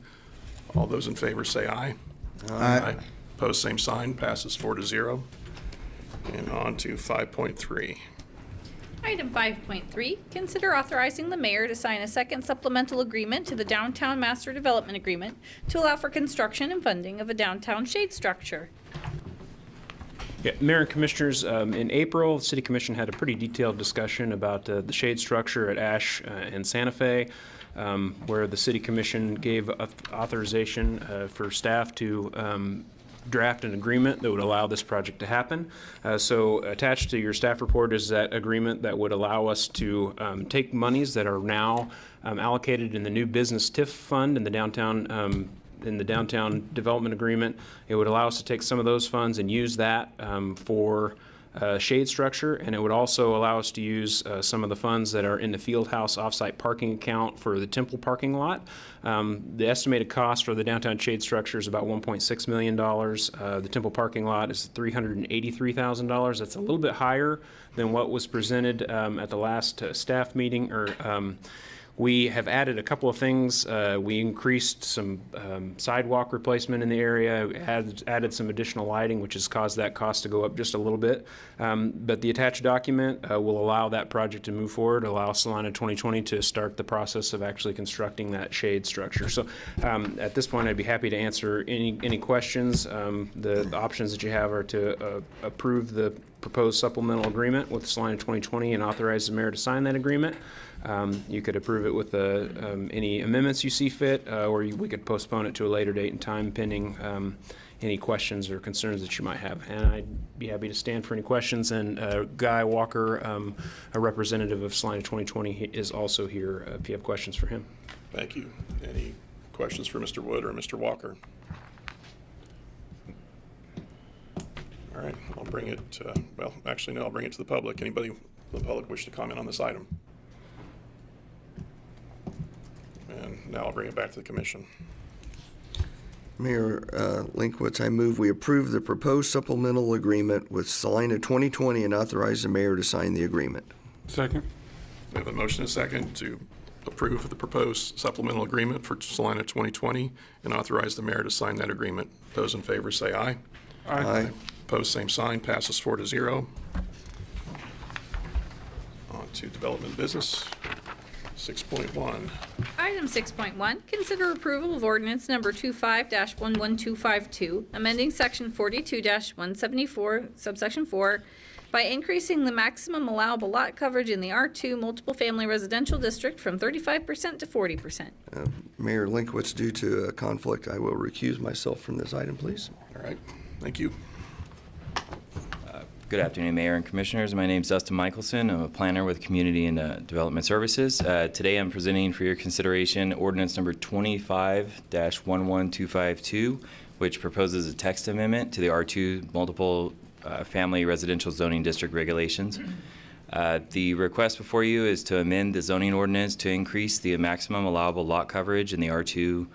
All those in favor say aye. Aye. Opposed, same sign. Passes 4-0. And on to 5.3. Item 5.3, consider authorizing the mayor to sign a second supplemental agreement to the Downtown Master Development Agreement to allow for construction and funding of a downtown shade structure. Yeah, Mayor and Commissioners, in April, the City Commission had a pretty detailed discussion about the shade structure at Ash and Santa Fe, where the City Commission gave authorization for staff to draft an agreement that would allow this project to happen. So attached to your staff report is that agreement that would allow us to take monies that are now allocated in the new business TIF fund in the downtown development agreement. It would allow us to take some of those funds and use that for shade structure, and it would also allow us to use some of the funds that are in the Fieldhouse offsite parking account for the Temple parking lot. The estimated cost for the downtown shade structure is about $1.6 million. The Temple parking lot is $383,000. That's a little bit higher than what was presented at the last staff meeting. We have added a couple of things. We increased some sidewalk replacement in the area, added some additional lighting, which has caused that cost to go up just a little bit. But the attached document will allow that project to move forward, allow Salina 2020 to start the process of actually constructing that shade structure. So at this point, I'd be happy to answer any questions. The options that you have are to approve the proposed supplemental agreement with Salina 2020 and authorize the mayor to sign that agreement. You could approve it with any amendments you see fit, or we could postpone it to a later date and time pending any questions or concerns that you might have. And I'd be happy to stand for any questions. And Guy Walker, a representative of Salina 2020, is also here if you have questions for him. Thank you. Any questions for Mr. Wood or Mr. Walker? All right, I'll bring it, well, actually, no, I'll bring it to the public. Anybody from the public wish to comment on this item? And now I'll bring it back to the commission. Mayor Linkwitz, I move we approve the proposed supplemental agreement with Salina 2020 and authorize the mayor to sign the agreement. Second. We have a motion and a second to approve the proposed supplemental agreement for Salina 2020 and authorize the mayor to sign that agreement. Those in favor say aye. Aye. Opposed, same sign. Passes 4-0. On to development business. 6.1. Item 6.1, consider approval of ordinance number 25-11252, amending section 42-174, subsection 4, by increasing the maximum allowable lot coverage in the R2 multiple family residential district from 35% to 40%. Mayor Linkwitz, due to a conflict, I will recuse myself from this item, please. All right, thank you. Good afternoon, Mayor and Commissioners. My name is Dustin Michelson. I'm a planner with Community and Development Services. Today I'm presenting for your consideration ordinance number 25-11252, which proposes a text amendment to the R2 multiple family residential zoning district regulations. The request before you is to amend the zoning ordinance to increase the maximum allowable lot coverage in the R2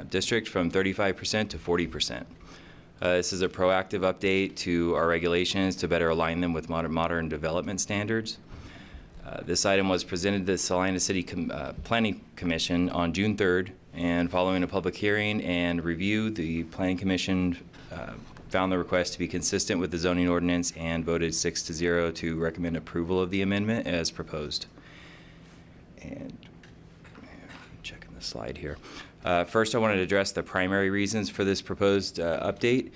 district from 35% to 40%. This is a proactive update to our regulations to better align them with modern development standards. This item was presented to the Salina City Planning Commission on June 3rd, and following a public hearing and review, the Planning Commission found the request to be consistent with the zoning ordinance and voted 6-0 to recommend approval of the amendment as proposed. And checking the slide here. First, I wanted to address the primary reasons for this proposed update.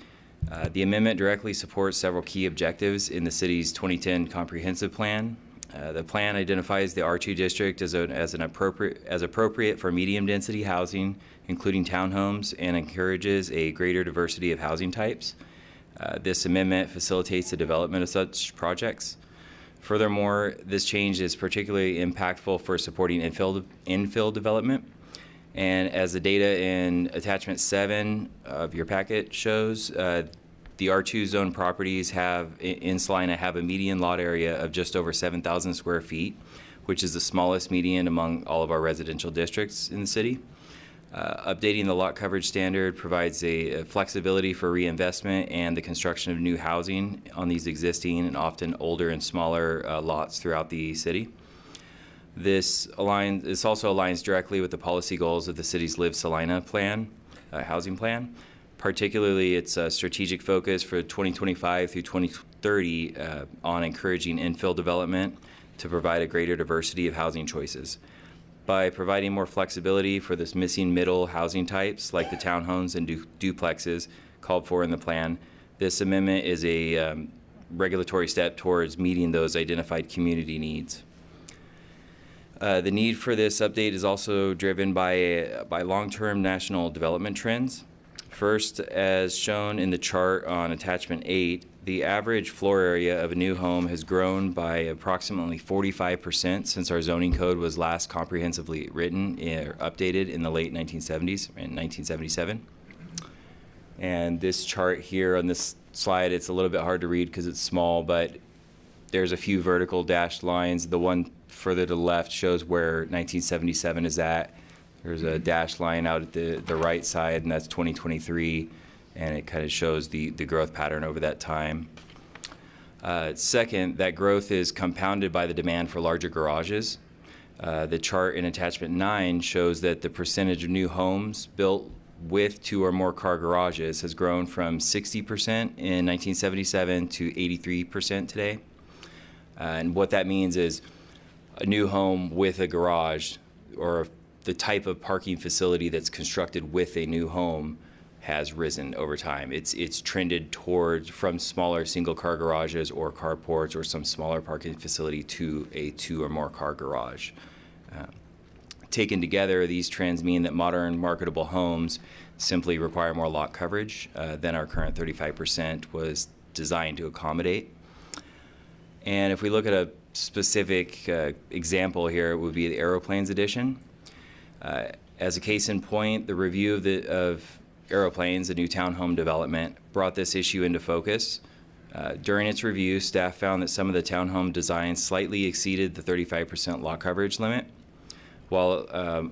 The amendment directly supports several key objectives in the city's 2010 comprehensive plan. The plan identifies the R2 district as appropriate for medium-density housing, including townhomes, and encourages a greater diversity of housing types. This amendment facilitates the development of such projects. Furthermore, this change is particularly impactful for supporting infill development. And as the data in attachment 7 of your packet shows, the R2 zone properties in Salina have a median lot area of just over 7,000 square feet, which is the smallest median among all of our residential districts in the city. Updating the lot coverage standard provides a flexibility for reinvestment and the construction of new housing on these existing and often older and smaller lots throughout the city. This also aligns directly with the policy goals of the city's Live Salina plan, housing plan, particularly its strategic focus for 2025 through 2030 on encouraging infill development to provide a greater diversity of housing choices. By providing more flexibility for this missing middle housing types like the townhomes and duplexes called for in the plan, this amendment is a regulatory step towards meeting those identified community needs. The need for this update is also driven by long-term national development trends. First, as shown in the chart on attachment 8, the average floor area of a new home has grown by approximately 45% since our zoning code was last comprehensively written or updated in the late 1970s, in 1977. And this chart here on this slide, it's a little bit hard to read because it's small, but there's a few vertical dashed lines. The one further to the left shows where 1977 is at. There's a dashed line out at the right side, and that's 2023, and it kind of shows the growth pattern over that time. Second, that growth is compounded by the demand for larger garages. The chart in attachment 9 shows that the percentage of new homes built with 2 or more car garages has grown from 60% in 1977 to 83% today. And what that means is a new home with a garage, or the type of parking facility that's constructed with a new home, has risen over time. It's trended towards from smaller single car garages or carports or some smaller parking facility to a 2 or more car garage. Taken together, these trends mean that modern marketable homes simply require more lot coverage than our current 35% was designed to accommodate. And if we look at a specific example here, it would be the Aeroplanes edition. As a case in point, the review of Aeroplanes, a new townhome development, brought this issue into focus. During its review, staff found that some of the townhome designs slightly exceeded the 35% lot coverage limit, while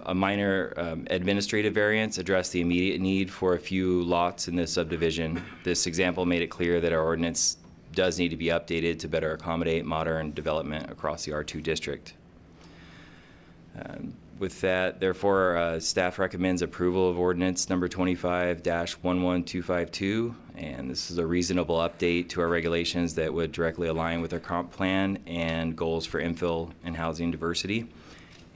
a minor administrative variance addressed the immediate need for a few lots in this subdivision. This example made it clear that our ordinance does need to be updated to better accommodate modern development across the R2 district. With that, therefore, staff recommends approval of ordinance number 25-11252, and this is a reasonable update to our regulations that would directly align with our comp plan and goals for infill and housing diversity.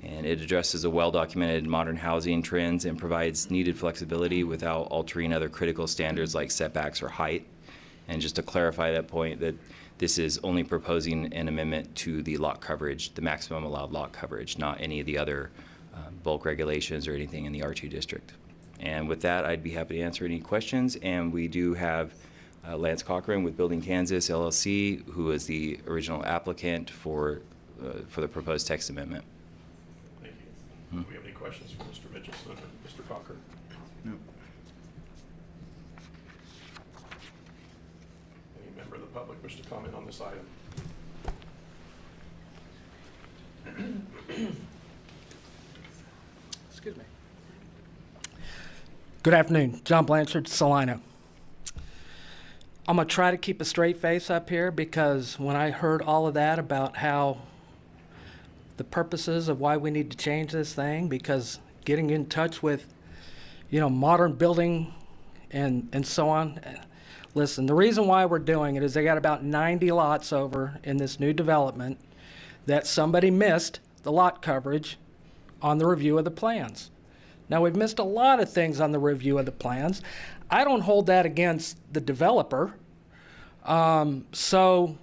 And it addresses a well-documented modern housing trends and provides needed flexibility without altering other critical standards like setbacks or height. And just to clarify that point, that This is only proposing an amendment to the lot coverage, the maximum allowed lot coverage, not any of the other bulk regulations or anything in the R2 district. And with that, I'd be happy to answer any questions. And we do have Lance Cochran with Building Kansas LLC, who is the original applicant for the proposed text amendment. Thank you. Do we have any questions for Mr. Mitchelson or Mr. Cochran? No. Any member of the public wish to comment on this item? Excuse me. Good afternoon. John Blanchard, Salina. I'm going to try to keep a straight face up here because when I heard all of that about how the purposes of why we need to change this thing, because getting in touch with, modern building and so on. Listen, the reason why we're doing it is they got about 90 lots over in this new development that somebody missed the lot coverage on the review of the plans. Now, we've missed a lot of things on the review of the plans. I don't hold that against the developer. So,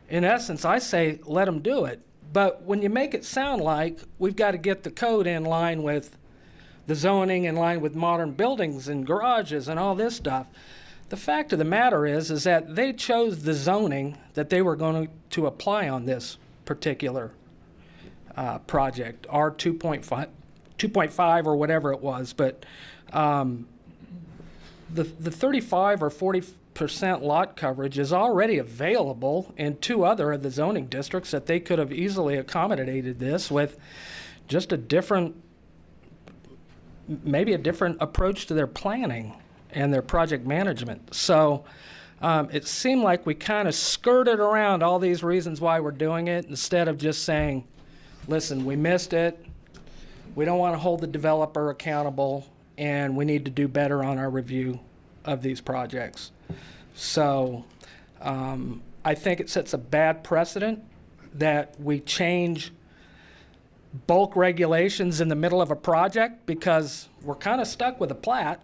in essence, I say let them do it. But when you make it sound like we've got to get the code in line with the zoning, in line with modern buildings and garages and all this stuff, the fact of the matter is that they chose the zoning that they were going to apply on this particular project, R 2.5 or whatever it was. But the 35 or 40% lot coverage is already available in 2 other of the zoning districts that they could have easily accommodated this with just maybe a different approach to their planning and their project management. So it seemed like we kind of skirted around all these reasons why we're doing it instead of just saying, listen, we missed it. We don't want to hold the developer accountable, and we need to do better on our review of these projects. So I think it sets a bad precedent that we change bulk regulations in the middle of a project because we're kind of stuck with a plat.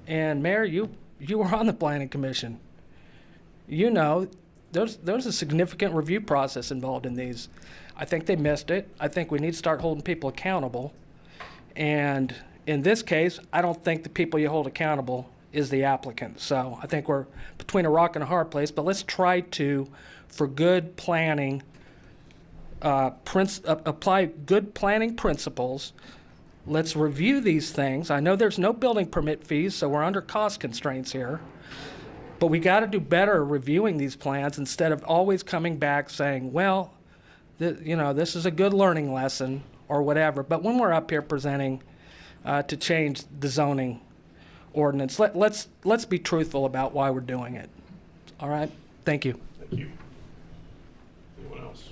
And Mayor, you were on the Planning Commission. There's a significant review process involved in these. I think they missed it. I think we need to start holding people accountable. And in this case, I don't think the people you hold accountable is the applicant. So I think we're between a rock and a hard place, but let's try to, for good planning, apply good planning principles. Let's review these things. I know there's no building permit fees, so we're under cost constraints here. But we got to do better reviewing these plans instead of always coming back saying, well, this is a good learning lesson or whatever. But when we're up here presenting to change the zoning ordinance, let's be truthful about why we're doing it. All right? Thank you. Thank you. Anyone else?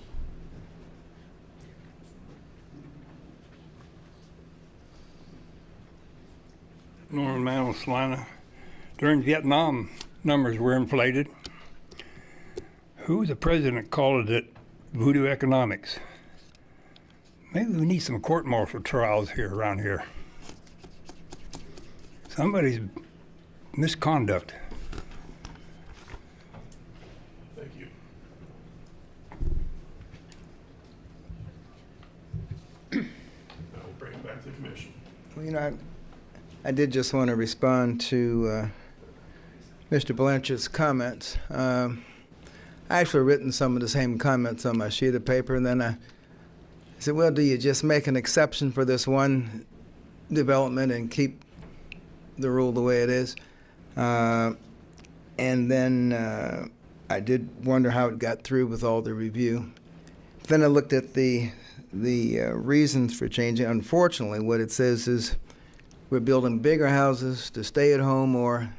Norman Mann, Salina. During Vietnam, numbers were inflated. Who, the president, called it voodoo economics? Maybe we need some court-martial trials around here. Somebody's misconduct. Thank you. Now we'll bring it back to the commission. Well, I did just want to respond to Mr. Blanchard's comments. I actually written some of the same comments on my sheet of paper, and then I said, well, do you just make an exception for this one development and keep the rule the way it is? And then I did wonder how it got through with all the review. Then I looked at the reasons for changing. Unfortunately, what it says is we're building bigger houses to stay at home more.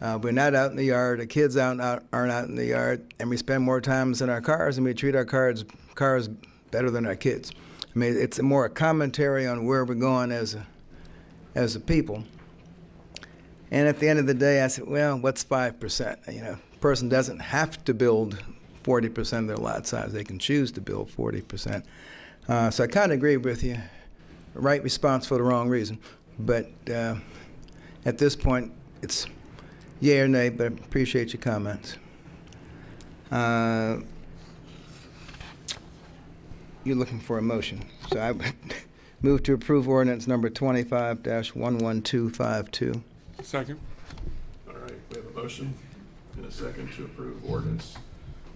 We're not out in the yard. The kids aren't out in the yard, and we spend more time in our cars, and we treat our cars better than our kids. I mean, it's more a commentary on where we're going as a people. And at the end of the day, I said, well, what's 5%? A person doesn't have to build 40% of their lot size. They can choose to build 40%. So I kind of agree with you. Right response for the wrong reason. But at this point, it's yay or nay, but I appreciate your comments. You're looking for a motion. So I would move to approve ordinance number 25-11252. Second. All right, we have a motion and a second to approve ordinance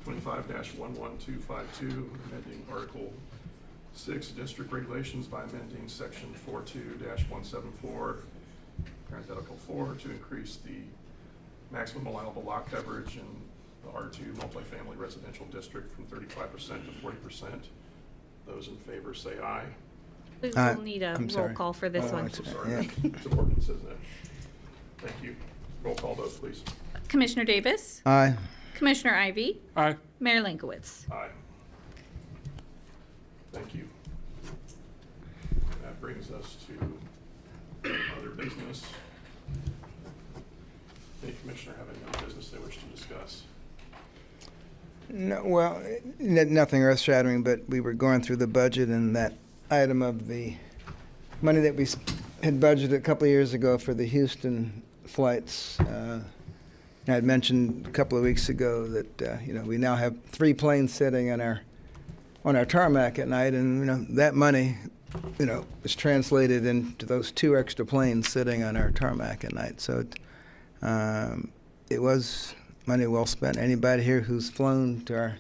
25-11252, amending Article 6 District Regulations by amending Section 42-174, parenthetical 4, to increase the maximum allowable lot coverage in the R2 multifamily residential district from 35% to 40%. Those in favor say aye. We'll need a I'm roll sorry. call for this Oh, one. it's- Sorry, yeah. it's an ordinance, isn't it? Thank you. Roll call vote, please. Commissioner Davis, Aye. Commissioner Ivy, Aye. Mayor Linkowitz. Aye. Thank you. That brings us to other business. Any commissioner have any other business they wish to discuss? No, well, nothing earth-shattering, but we were going through the budget and that item of the money that we had budgeted a couple of years ago for the Houston flights. I had mentioned a couple of weeks ago that, we now have 3 planes sitting on our tarmac at night, and, that money, is translated into those 2 extra planes sitting on our tarmac at night. So it was money well spent. Anybody here who's flown to our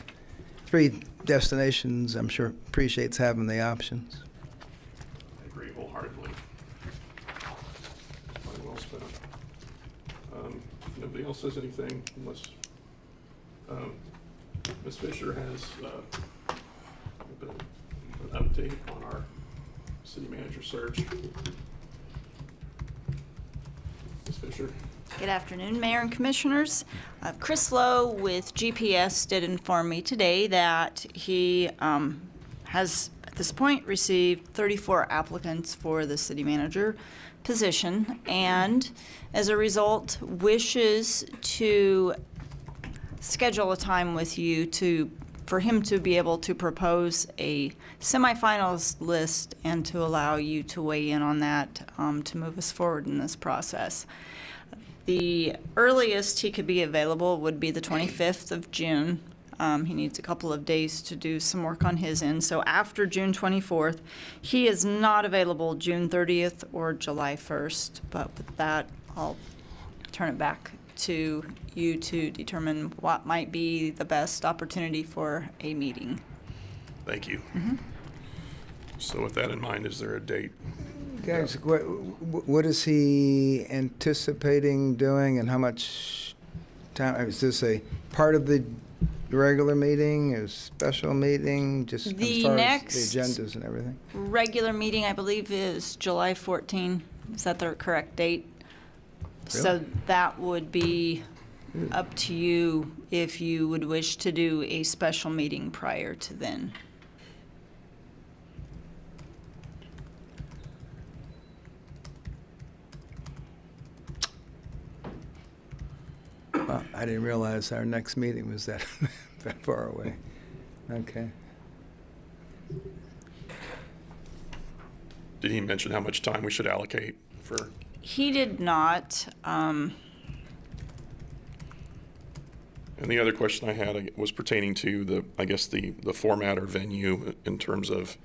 3 destinations, I'm sure appreciates having the options. I agree wholeheartedly. Money well spent. If nobody else says anything, unless Ms. Fisher has an update on our city manager search. Ms. Fisher? Good afternoon, Mayor and Commissioners. Chris Lowe with GPS did inform me today that he has, at this point, received 34 applicants for the city manager position, and as a result, wishes to schedule a time with you for him to be able to propose a semifinalist list and to allow you to weigh in on that to move us forward in this process. The earliest he could be available would be the 25th of June. He needs a couple of days to do some work on his end. So after June 24th, he is not available June 30th or July 1st. But with that, I'll turn it back to you to determine what might be the best opportunity for a meeting. Thank you. So with that in mind, is there a date? Guys, what is he anticipating doing, and how much time? Is this a part of the regular meeting, a special meeting, just as The far next- as the agendas and everything? Regular meeting, I believe, is July 14. Is that the correct date? So that would be up to you if you would wish to do a special meeting prior to then. Well, I didn't realize our next meeting was that that far away. Okay. Did he mention how much time we should allocate for? He did not. And the other question I had was pertaining to the format or venue in terms of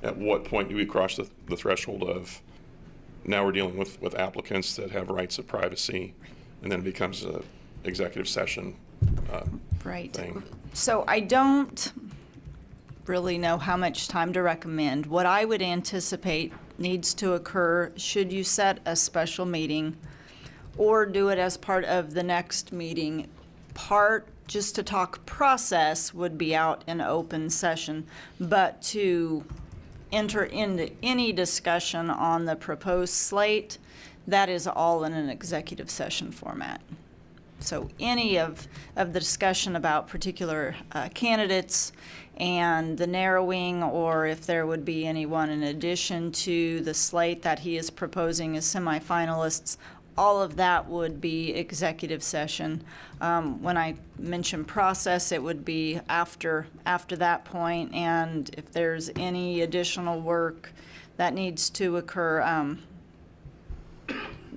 at what point do we cross the threshold of now we're dealing with applicants that have rights of privacy, and then it becomes a executive session Right. thing. So I don't really know how much time to recommend. What I would anticipate needs to occur should you set a special meeting or do it as part of the next meeting. Part just to talk process would be out in open session, but to enter into any discussion on the proposed slate, that is all in an executive session format. So any of the discussion about particular candidates and the narrowing, or if there would be anyone in addition to the slate that he is proposing as semifinalists, all of that would be executive session. When I mention process, it would be after that point, and if there's any additional work that needs to occur,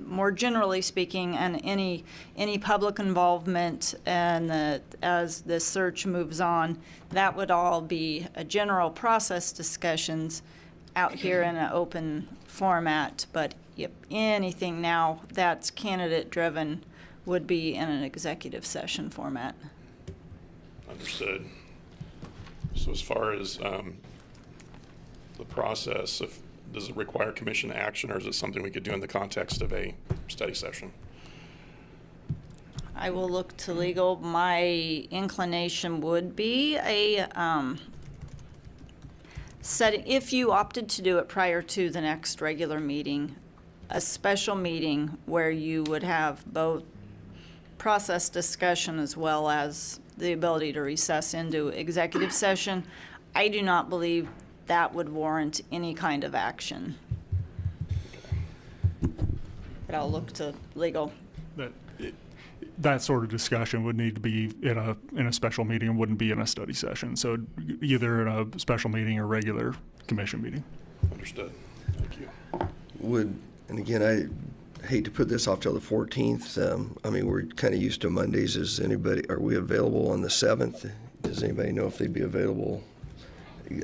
more generally speaking, and any public involvement, and that as this search moves on, that would all be a general process discussions out here in an open format. But yep, anything now that's candidate driven would be in an executive session format. Understood. So as far as the process, does it require commission action, or is it something we could do in the context of a study session? I will look to legal. My inclination would be a setting, if you opted to do it prior to the next regular meeting, a special meeting where you would have both process discussion as well as the ability to recess into executive session. I do not believe that would warrant any kind of action. But I'll look to legal. That sort of discussion would need to be in a special meeting and wouldn't be in a study session. So either in a special meeting or regular commission meeting. Understood. Thank you. And again, I hate to put this off till the 14th. I mean, we're kind of used to Mondays. Are we available on the 7th? Does anybody know if they'd be available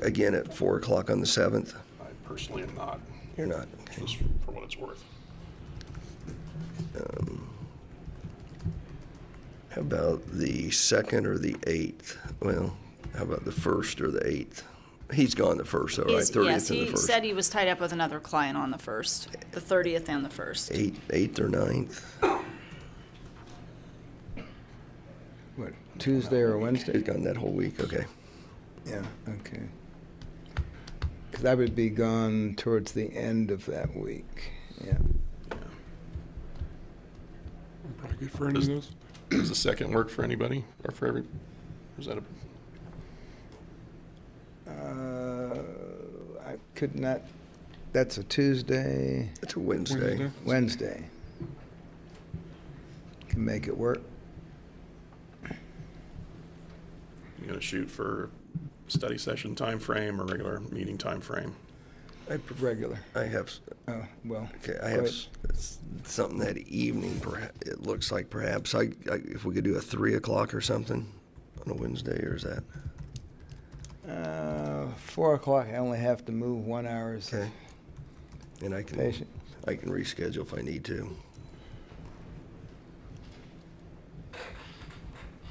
again at 4 o'clock on the 7th? I personally am not. You're not, okay. Just for what it's worth. How about the 2nd or the 8th? Well, how about the 1st or the 8th? He's gone the 1st, all right, 30th Yes, and the he 1st. said he was tied up with another client on the 1st, the 30th and the 1st. 8th or 9th? What, Tuesday or Wednesday? He's gone that whole week, okay. Yeah, okay. 'Cause I would be gone towards the end of that week, yeah. Probably good for any of those. Does the 2nd work for anybody, or for or is that I could not, that's a Tuesday, It's a Wednesday. Wednesday. Can make it work. you going to shoot for study session time frame or regular meeting time frame? Regular. I have, Oh, well. okay, I have Right. something that evening, it looks like perhaps, if we could do a 3 o'clock or something on a Wednesday, or is that? 4 o'clock, I only have to move 1 hour. Okay. And I can reschedule if I need to.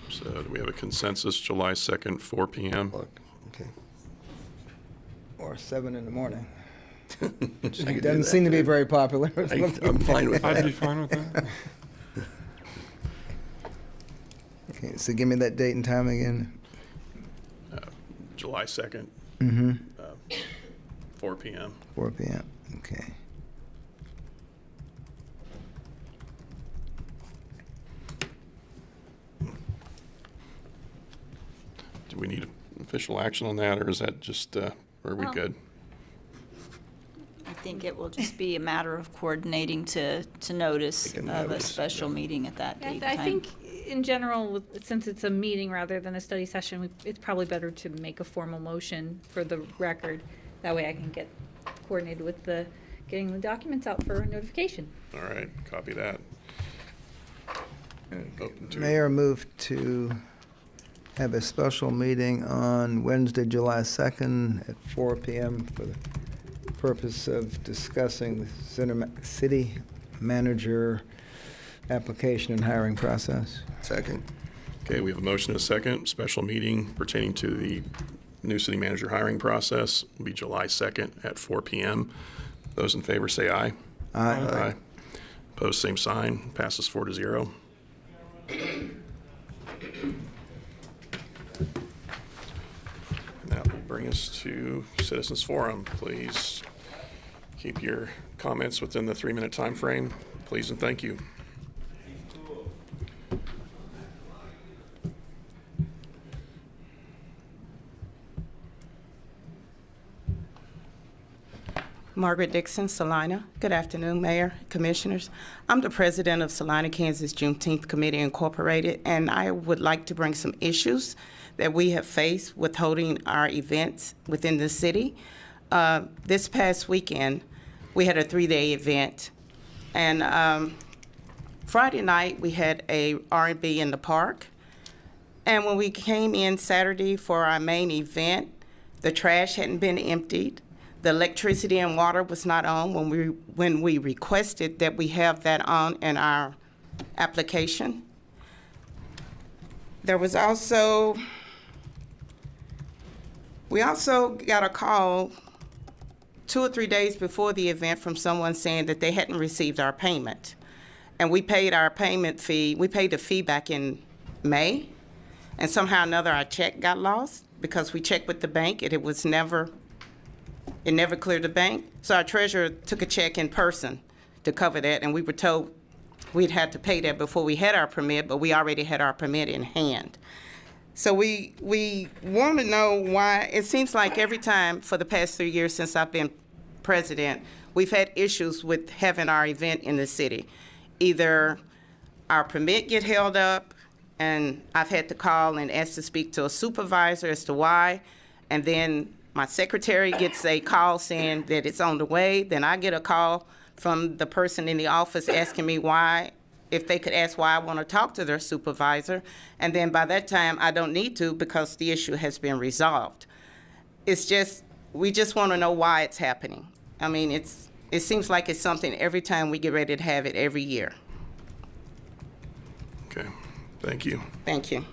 So do we have a consensus, July 2nd, 4 p.m.? Look, okay. Or 7 in the morning. I could do Doesn't that, seem to be too. very popular. I'm fine with I'd be that. fine with that. Okay, so give me that date and time again. July 2nd, 4 p.m. 4 p.m. Okay. Do we need official action on that, or is that just, are we Well, good? I think it will just be a matter of coordinating to notice Make a of a notice, special meeting at that date and I time. think in general, since it's a meeting rather than a study session, it's probably better to make a formal motion for the record. That way I can get coordinated with getting the documents out for notification. All right, copy that. Open to- Mayor moved to have a special meeting on Wednesday, July 2nd at 4 p.m. for the purpose of discussing the city manager application and hiring process. Second. Okay, we have a motion and a second. Special meeting pertaining to the new city manager hiring process will be July 2nd at 4 p.m. Those in favor say aye. Aye. Opposed, same sign. Passes 4-0. That will bring us to Citizens Forum. Please keep your comments within the 3-minute time frame. Please and thank you. Margaret Dixon, Salina. Good afternoon, Mayor, Commissioners. I'm the president of Salina, Kansas Juneteenth Committee Incorporated, and I would like to bring some issues that we have faced with holding our events within the city. This past weekend, we had a 3-day event And Friday night, we had a R&B in the park. And when we came in Saturday for our main event, the trash hadn't been emptied. The electricity and water was not on when we requested that we have that on in our application. There was also, we also got a call 2 or 3 days before the event from someone saying that they hadn't received our payment. And we paid our payment fee, we paid the fee back in May, and somehow or another our check got lost because we checked with the bank and it never cleared the bank. So our treasurer took a check in person to cover that, and we were told we'd had to pay that before we had our permit, but we already had our permit in hand. So we want to know why. It seems like every time for the past 3 years since I've been president, we've had issues with having our event in the city. Either our permit get held up, and I've had to call and ask to speak to a supervisor as to why, and then my secretary gets a call saying that it's on the way. Then I get a call from the person in the office asking me why, if they could ask why I want to talk to their supervisor. And then by that time, I don't need to because the issue has been resolved. It's just, we just want to know why it's happening. I mean, it seems like it's something every time we get ready to have it every year. Okay, thank you. Thank you.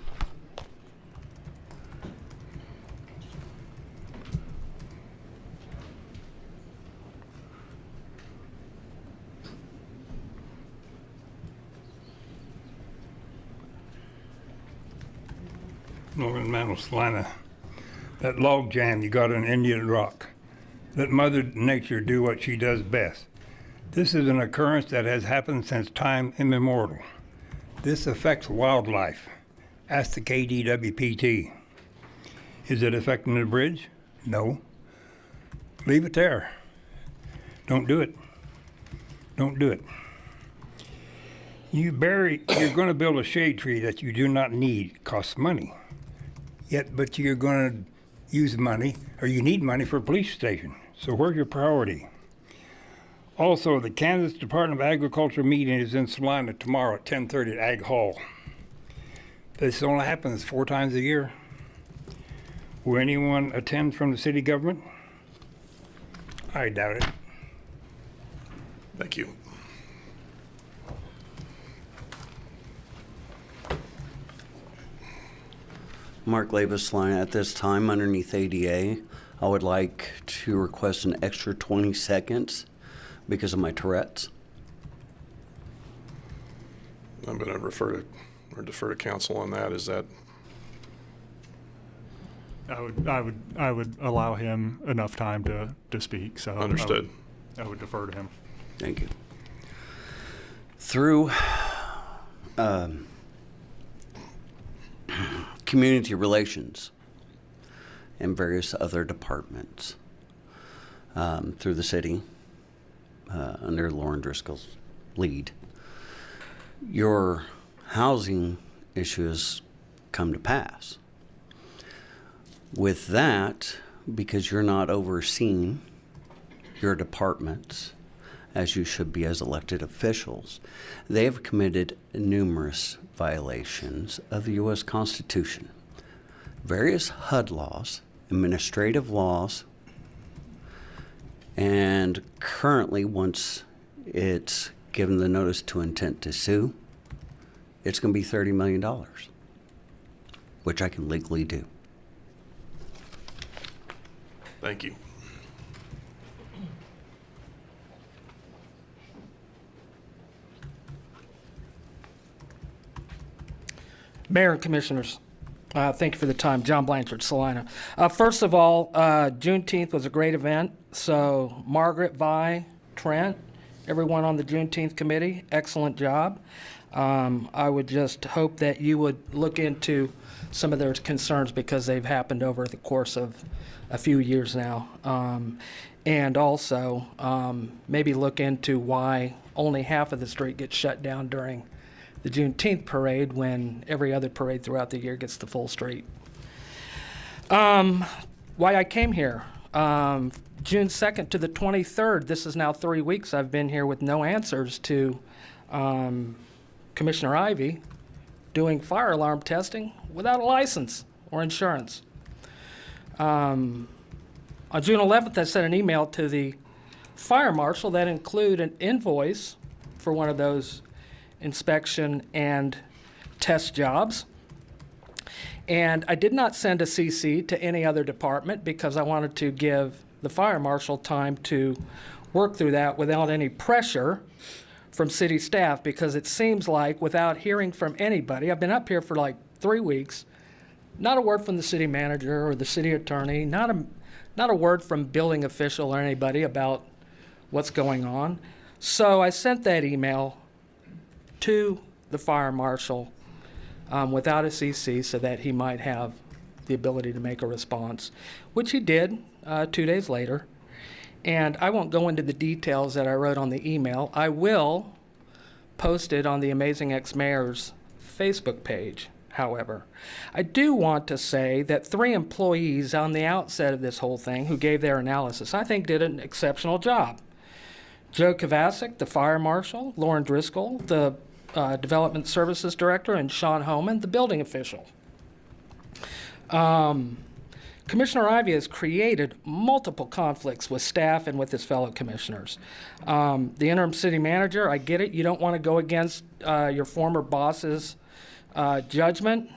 Norman Mantle, Salina. That log jam you got on Indian Rock. Let Mother Nature do what she does best. This is an occurrence that has happened since time immemorial. This affects wildlife. Ask the KDWPT. Is it affecting the bridge? No. Leave it there. Don't do it. Don't do it. You're going to build a shade tree that you do not need. It costs money. But you're going to use money, or you need money for a police station. So where's your priority? Also, the Kansas Department of Agriculture meeting is in Salina tomorrow at 10:30 at Ag Hall. This only happens 4 times a year. Will anyone attend from the city government? I doubt it. Thank you. Mark Labus, Salina. At this time, underneath ADA, I would like to request an extra 20 seconds because of my Tourette's. I'm going to defer to council on that. Is that? I would allow him enough time to speak. So Understood. I would defer to him. Thank you. Through community relations and various other departments through the city under Lauren Driscoll's lead, your housing issues come to pass. With that, because you're not overseeing your departments as you should be as elected officials, they have committed numerous violations of the U.S. Constitution. Various HUD laws, administrative laws, and currently, once it's given the notice to intent to sue, it's going to be $30 million, which I can legally do. Thank you. Mayor and Commissioners, thank you for the time. John Blanchard, Salina. First of all, Juneteenth was a great event. So Margaret, Vi, Trent, everyone on the Juneteenth committee, excellent job. I would just hope that you would look into some of their concerns because they've happened over the course of a few years now. And also maybe look into why only half of the street gets shut down during the Juneteenth parade when every other parade throughout the year gets the full street. Why I came here. June 2nd to the 23rd, this is now 3 weeks I've been here with no answers to Commissioner Ivy doing fire alarm testing without a license or insurance. On June 11th, I sent an email to the fire marshal that included an invoice for one of those inspection and test jobs. And I did not send a CC to any other department because I wanted to give the fire marshal time to work through that without any pressure from city staff, because it seems like without hearing from anybody, I've been up here for like 3 weeks, not a word from the city manager or the city attorney, not a word from building official or anybody about what's going on. So I sent that email to the fire marshal without a CC so that he might have the ability to make a response, which he did 2 days later. And I won't go into the details that I wrote on the email. I will post it on the Amazing Ex-Mayor's Facebook page, however. I do want to say that 3 employees on the outset of this whole thing who gave their analysis, I think, did an exceptional job. Joe Kovacic, the fire marshal, Lauren Driscoll, the Development Services Director, and Sean Homan, the building official. Commissioner Ivy has created multiple conflicts with staff and with his fellow commissioners. The interim city manager, I get it, you don't want to go against your former boss's judgment,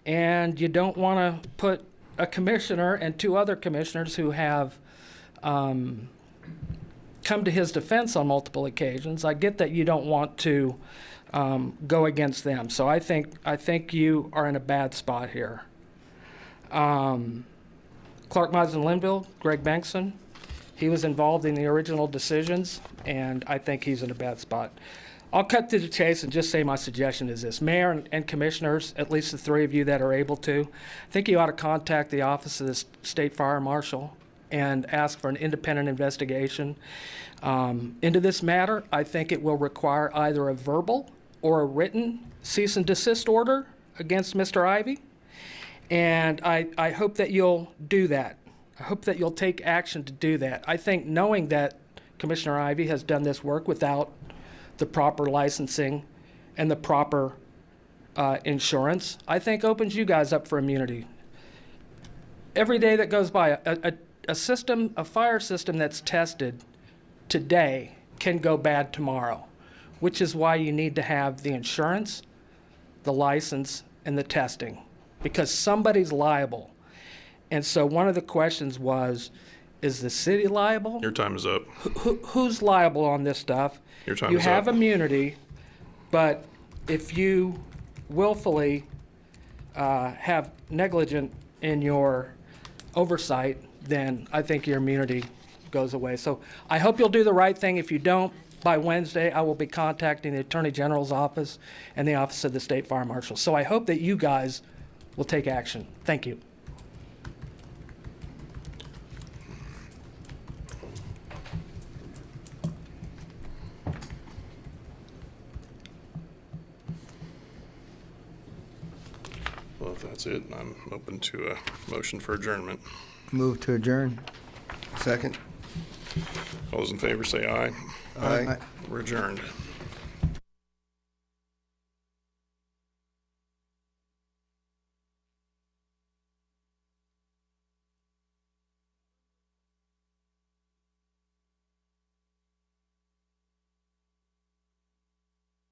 and you don't want to put a commissioner and 2 other commissioners who have come to his defense on multiple occasions. I get that you don't want to go against them. So I think you are in a bad spot here. Clark Mizen Linville, Greg Bankson, he was involved in the original decisions, and I think he's in a bad spot. I'll cut to the chase and just say my suggestion is this. Mayor and commissioners, at least the 3 of you that are able to, I think you ought to contact the office of the state fire marshal and ask for an independent investigation into this matter. I think it will require either a verbal or a written cease and desist order against Mr. Ivy. And I hope that you'll do that. I hope that you'll take action to do that. I think knowing that Commissioner Ivy has done this work without the proper licensing and the proper insurance, I think opens you guys up for immunity. Every day that goes by, a fire system that's tested today can go bad tomorrow, which is why you need to have the insurance, the license, and the testing, because somebody's liable. And so one of the questions was, is the city liable? Your time is up. Who's liable on this stuff? Your time You is have up. immunity, but if you willfully have negligent in your oversight, then I think your immunity goes away. So I hope you'll do the right thing. If you don't, by Wednesday, I will be contacting the Attorney General's office and the Office of the State Fire Marshal. So I hope that you guys will take action. Thank you. Well, if that's it, I'm open to a motion for adjournment. Move to adjourn. Second? All those in favor say aye. Aye. We're adjourned.